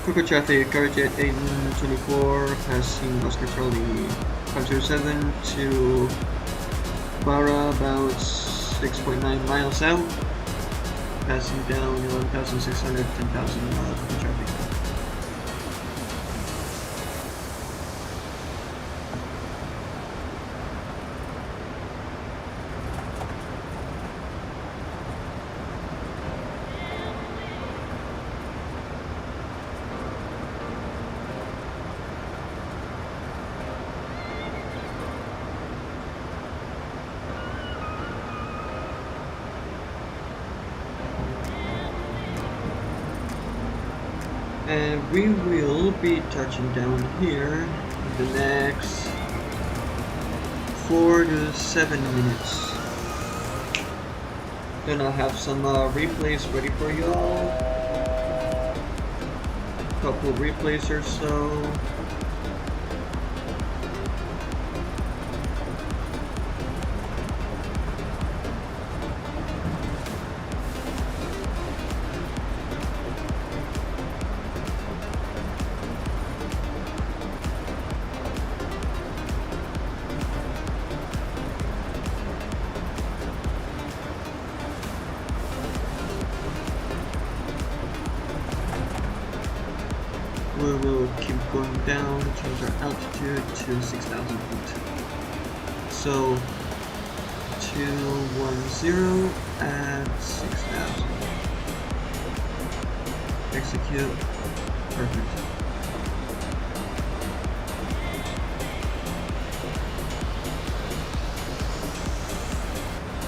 A: Coco traffic, Arajet 824 passing Oscar Charlie 507 to Barra, about 6.9 miles out, passing down 11,600, 10,000 Coco traffic. And we will be touching down here in the next 4 to 7 minutes. Then I'll have some replays ready for y'all. Couple replays or so. We will keep going down, change our altitude to 6,000 feet. So 210 at 6,000. Execute. Perfect.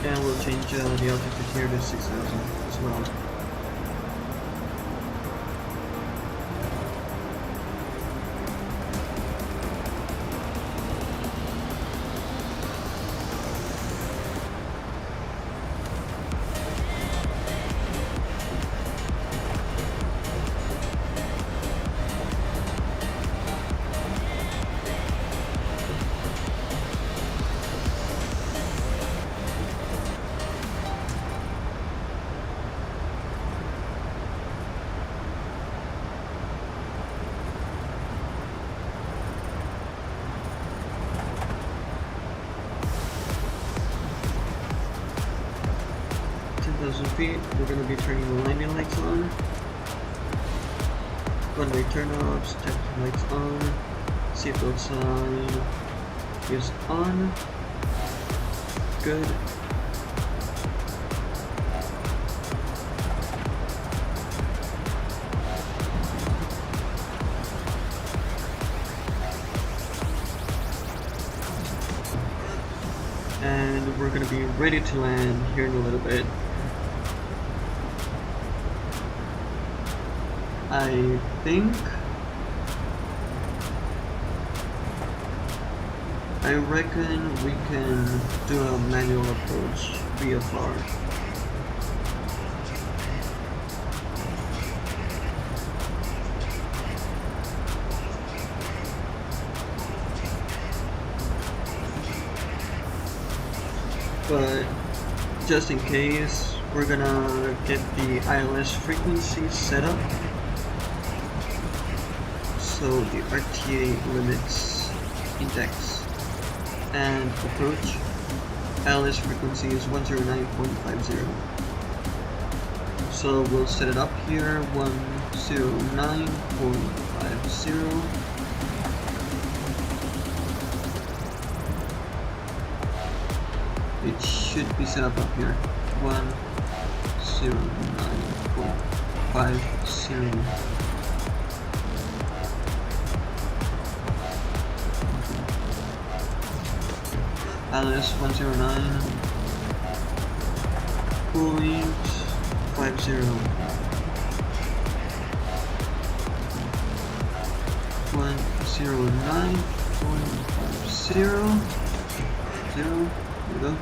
A: And we'll change the altitude here to 6,000 as well. Feet, we're going to be turning the landing lights on. Runway turn-offs, taxi lights on, seatbelt sign is on. Good. And we're going to be ready to land here in a little bit. I reckon we can do a manual approach VFR. But just in case, we're gonna get the ILS frequency set up. So the RTA limits index and approach ILS frequency is 109.50. So we'll set it up here 109.50. It should be set up here 109.50. ILS 109, cooling 50, 109.50, there we go,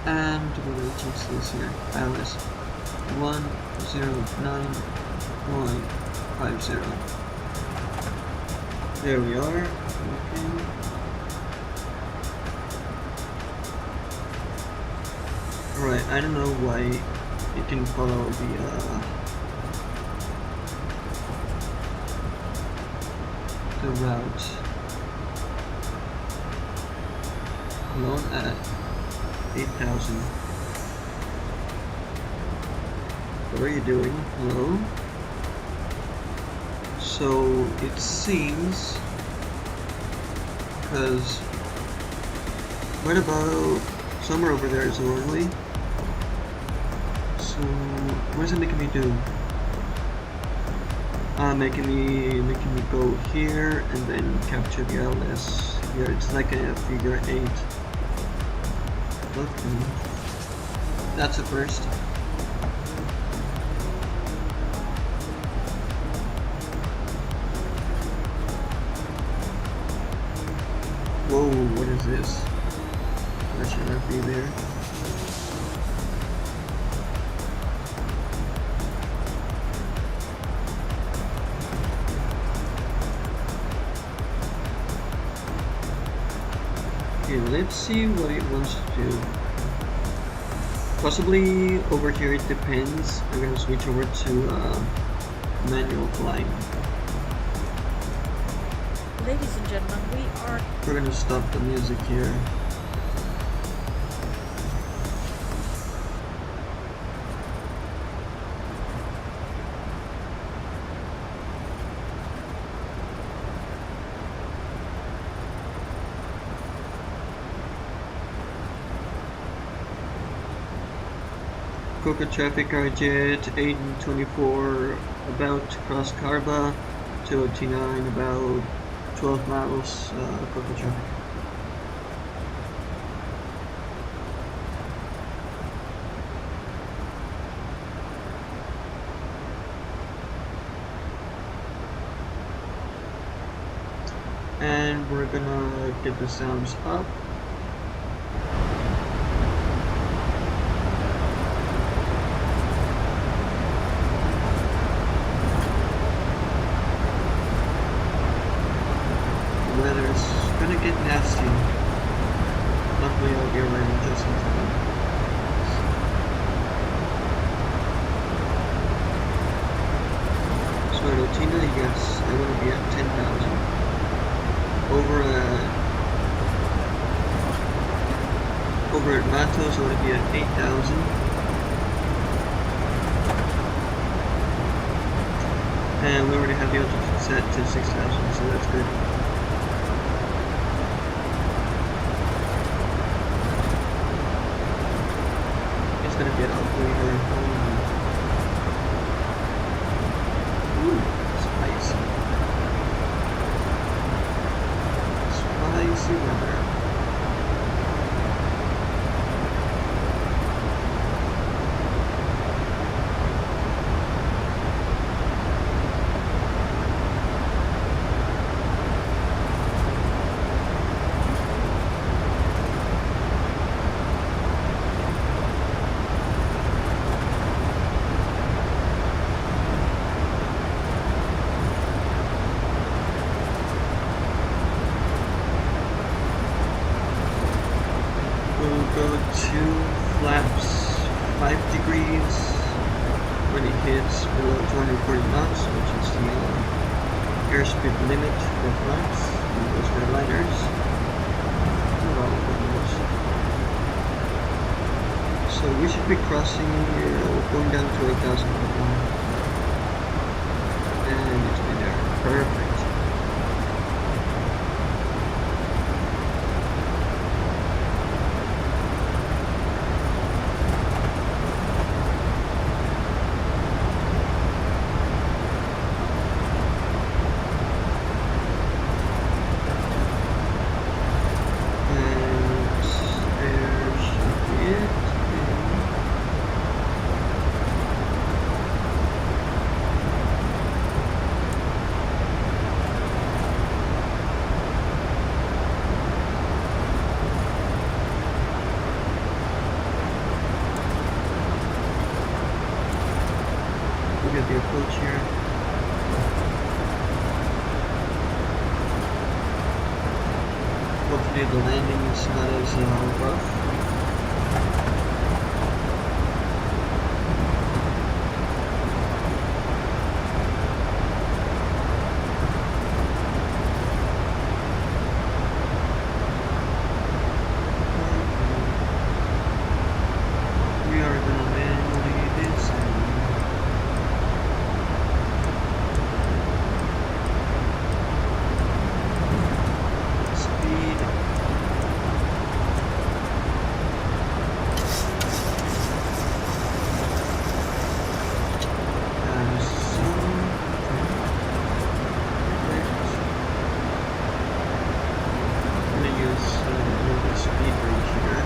A: and we're going to change this here, ILS 109.50, there we are, okay. Right, I don't know why it didn't follow the route. Alone at 8,000. What are you doing? Hello? So it seems, because right about somewhere over there is the runway. So where's it making me do? Making me go here and then capture the ILS here. It's like a figure 8. Okay, that's a first. what is this? That should not be there. Okay, let's see what it wants to do. Possibly over here it depends. I'm gonna switch over to manual flying.
B: Ladies and gentlemen,
A: We're gonna stop the music here. Coca traffic Arajet 824 about to cross Carba, 209 about 12 miles Coca traffic. And we're gonna get the sounds up. Weather's gonna get nasty. Luckily I'll be arriving just in time. So at Otina, yes, I want to be at 10,000. Over at Matos, I want to be at 8,000. And we already have the altitude set to 6,000, so that's good. It's gonna get ugly here. Ooh, spicy. Spicy weather. Go to flaps 5 degrees when it hits below 240 knots, which is the airspeed limit for flaps in those airliners. So we should be crossing, going down to 8,000 right now. And it's been there. Perfect. Look at the approach here. Hopefully the landing is not as rough. We are gonna manually descend. Speed. I'm gonna use a little bit of speed brake here.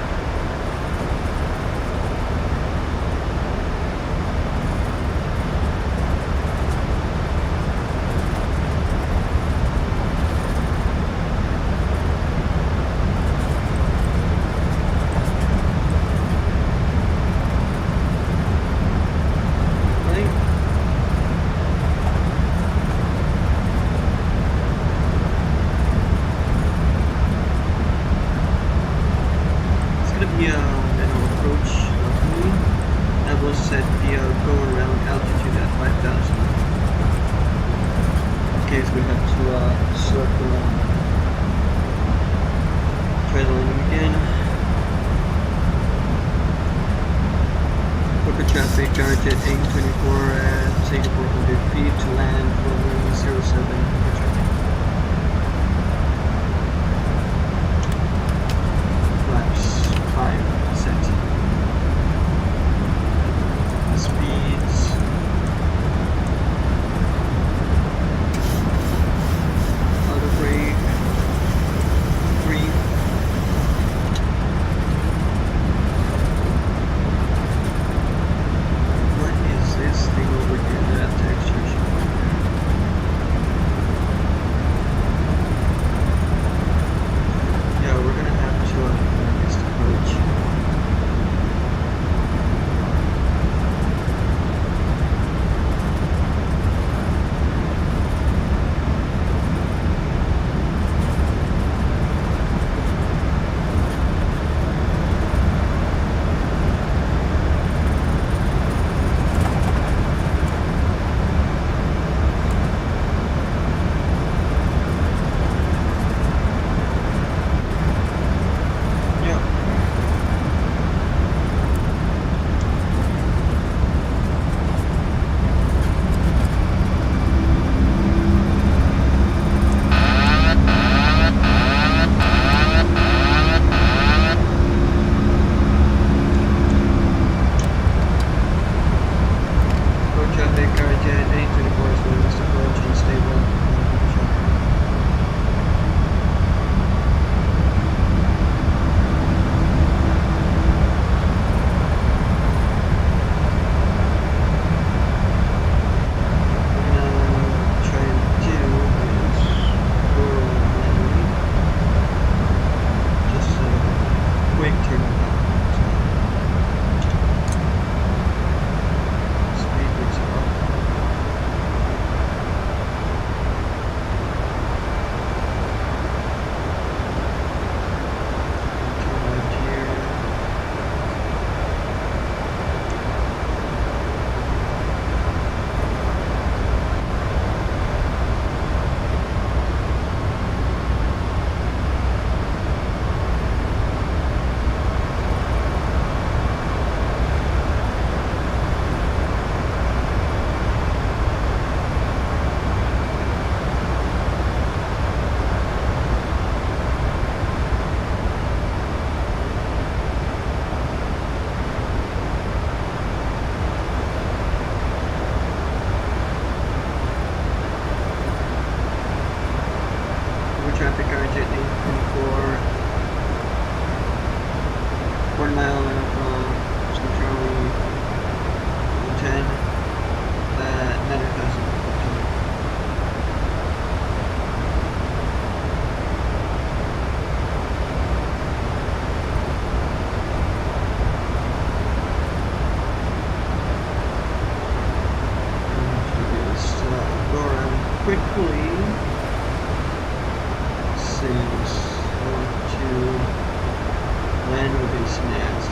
A: then I'll approach locally. I will set the go around altitude at 5,000 in case we have to circle and try to land again. Book a traffic Arajet 824 at 8,400 feet to land runway 07 for traffic. Flaps 5 set. Speeds. Auto brake 3. What is this thing over here that texture should be there? Yeah, we're gonna have to learn this approach. Traffic Arajet 824, 1 mile of Charlie 10 at 9,000. Go around quickly. Since I want to land with these snaps.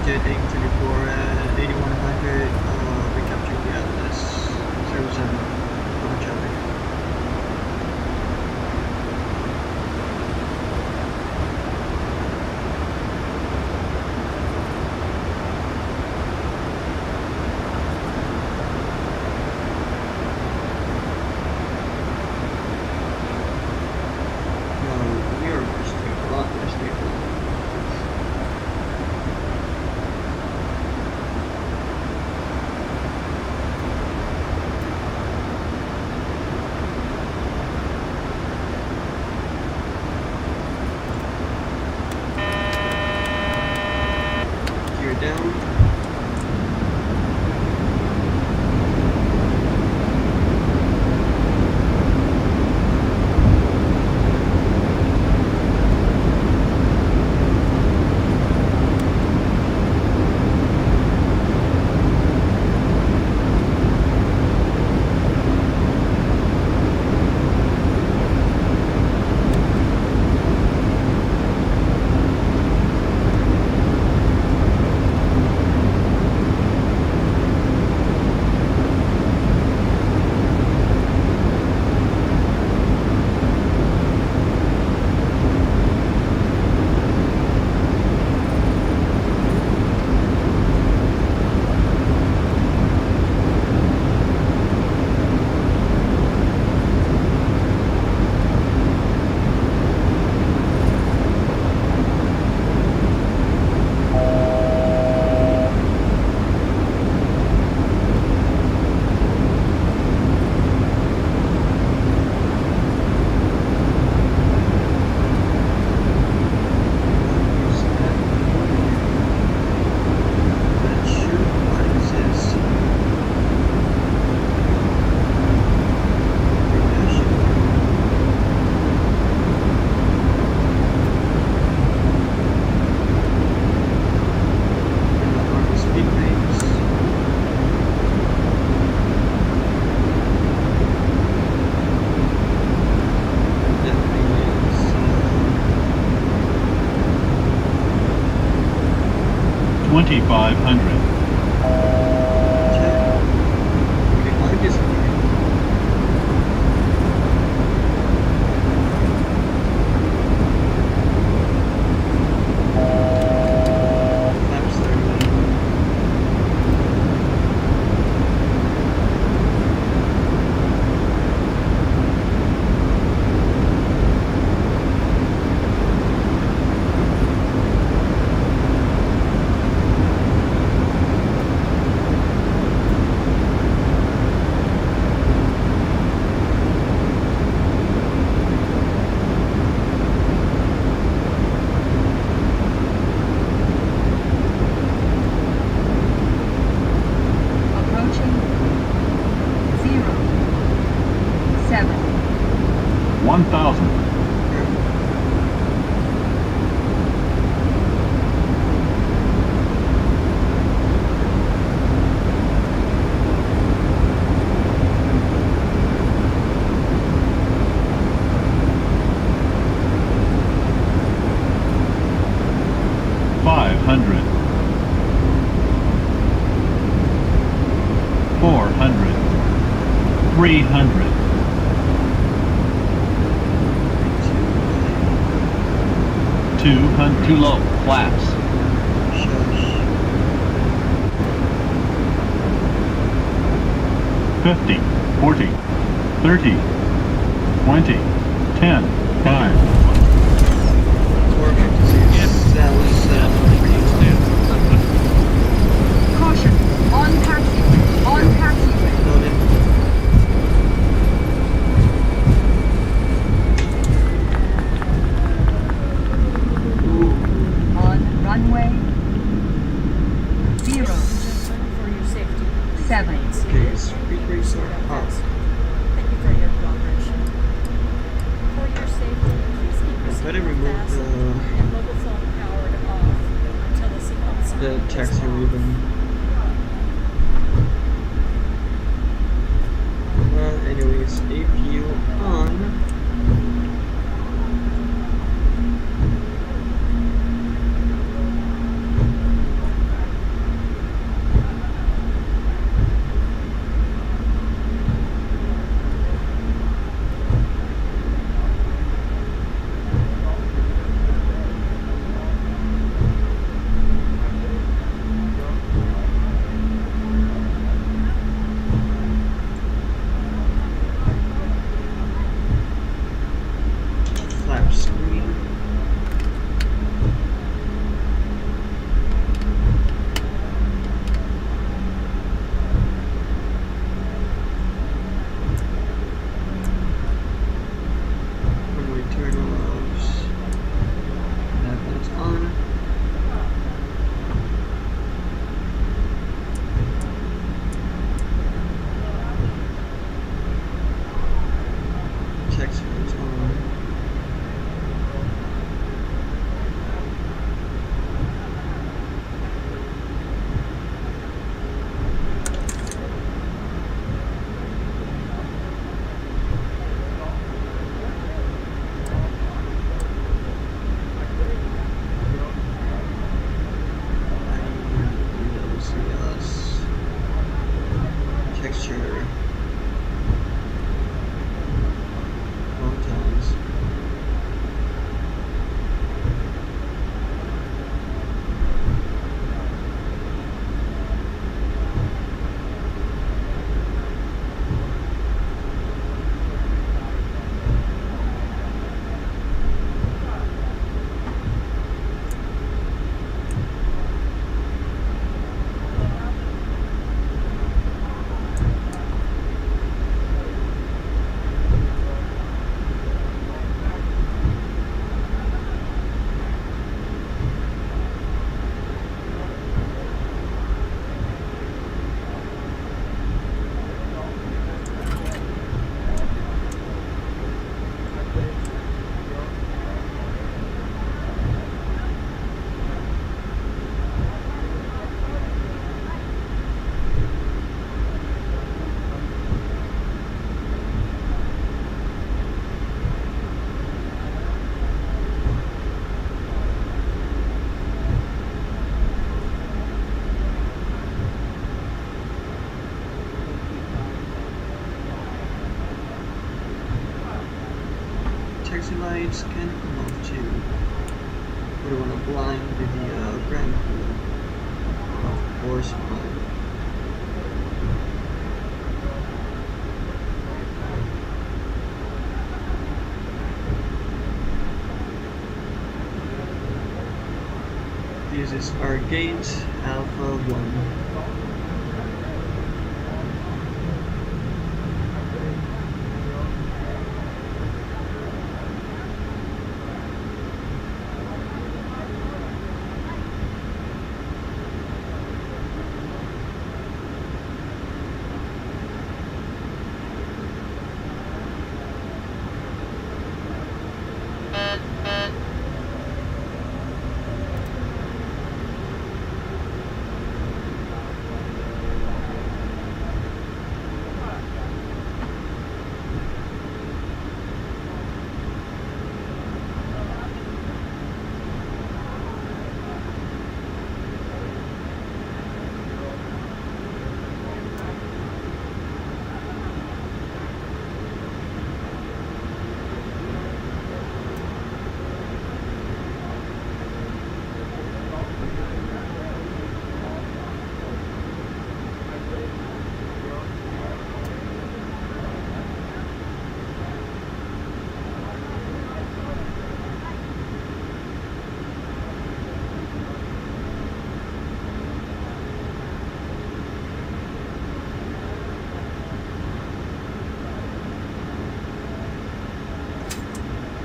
A: Arajet 824 at 8100, we captured the ILS 07 over traffic. We are a lot more stable. Gear down.
G: Too low, flaps.
A: Shush.
G: 50, 40, 30, 20, 10, 5.
A: That was
F: Caution. On taxiway. On taxiway.
A: noted.
F: On runway 0,
B: For your safety.
F: 7.
A: Okay, speed brakes are up.
B: Thank you for your cooperation. For your safety, please keep your
A: Better
B: seatbelt
A: remove
B: fastened and mobile phone powered off until the seatbelt sign
A: the
B: is
A: taxi
B: off.
A: ribbon. Anyways, APU on. lights can come off too. We don't want to blind the grand pool. Of course not. This is our gate, Alpha 1.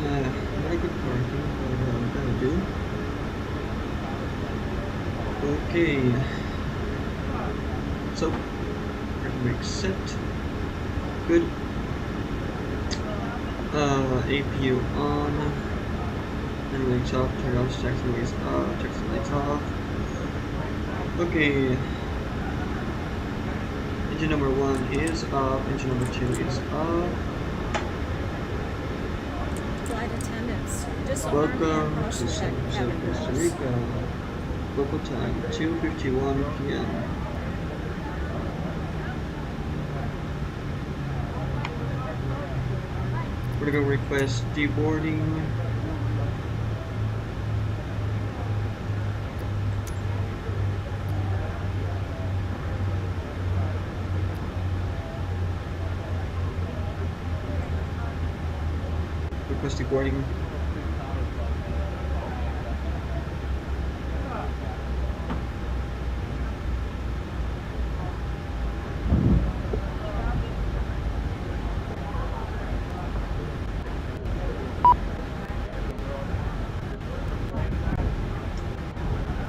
A: Not a good parking, but that'll do. Okay. So, parking brake set. Good. APU on. And lights off, turn off, taxi lights off, taxi lights off. Okay. Engine number 1 is off, engine number 2 is off.
B: Flight attendants, disarm and
A: Welcome
B: cross
A: to
B: the
A: San Jose,
B: cabin
A: Costa
B: doors.
A: Rica. Local time 2:51 p.m. We're gonna request deboarding. Request deboarding.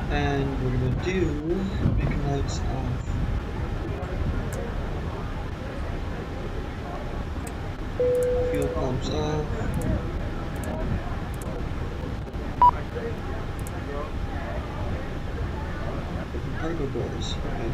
A: And we're gonna do beacon lights off. Fuel pumps off. Open cargo doors. Okay.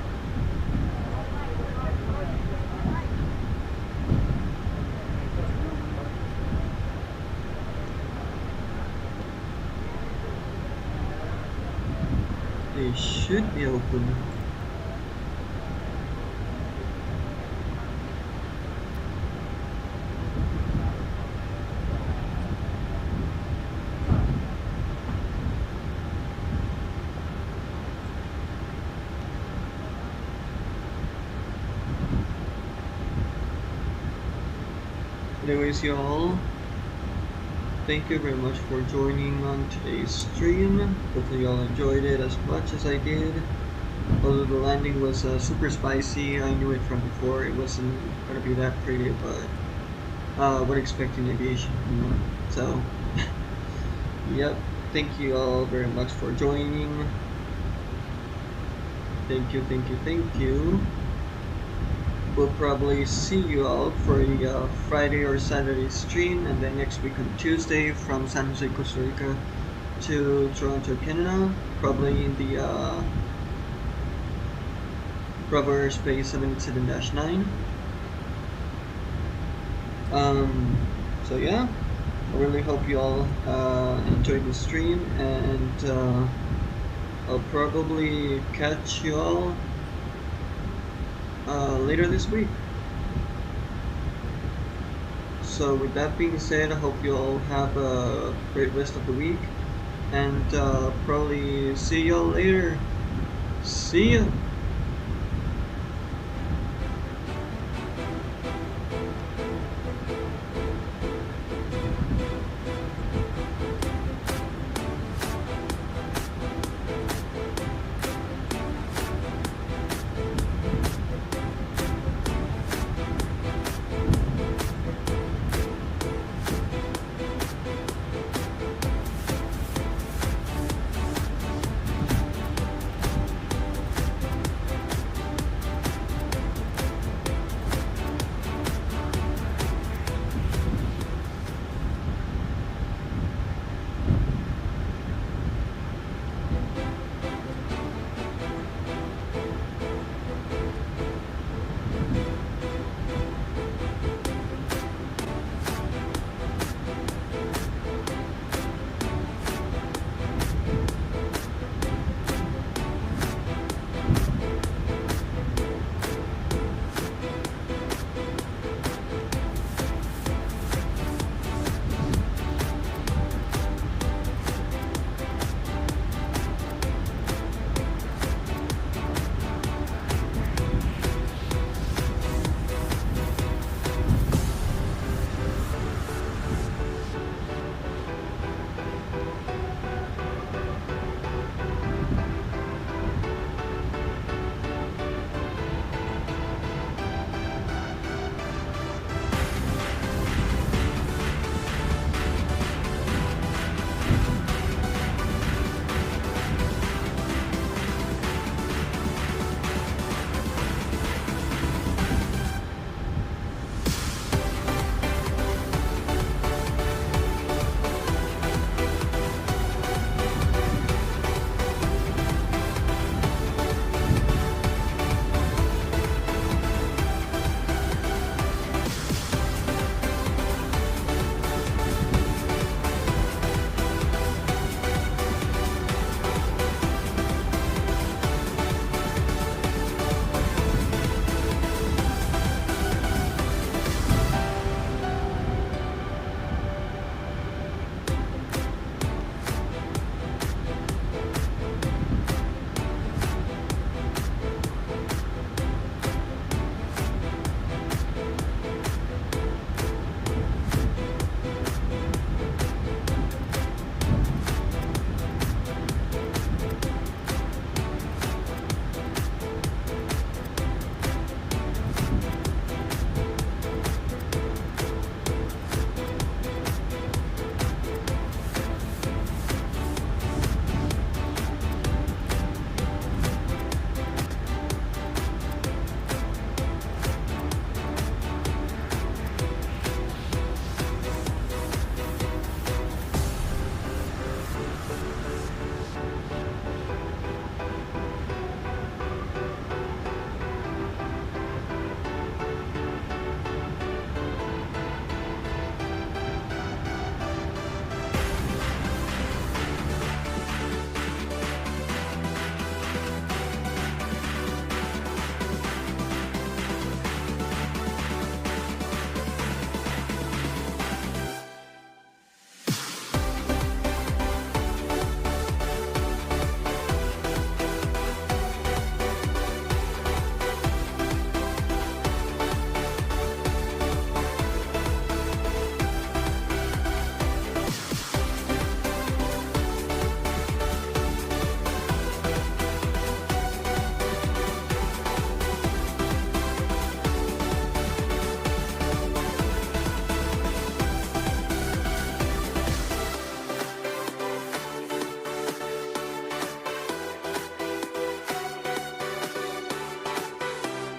A: They should be open. Anyways, y'all, thank you very much for joining on today's stream. Hopefully y'all enjoyed it as much as I did. Although the landing was super spicy, I knew it from before. It wasn't gonna be that pretty, but what expecting aviation, you know? So, yep. Thank you all very much for joining. Thank you, thank you, thank you. We'll probably see you all for a Friday or Saturday stream, and then next week on Tuesday from San Jose, Costa Rica to Toronto, Canada, probably in the Bravo Airspace 787-9. So yeah, I really hope you all enjoyed the stream, and I'll probably catch you all later this week. So with that being said, I hope you all have a great rest of the week, and probably see y'all later. See ya.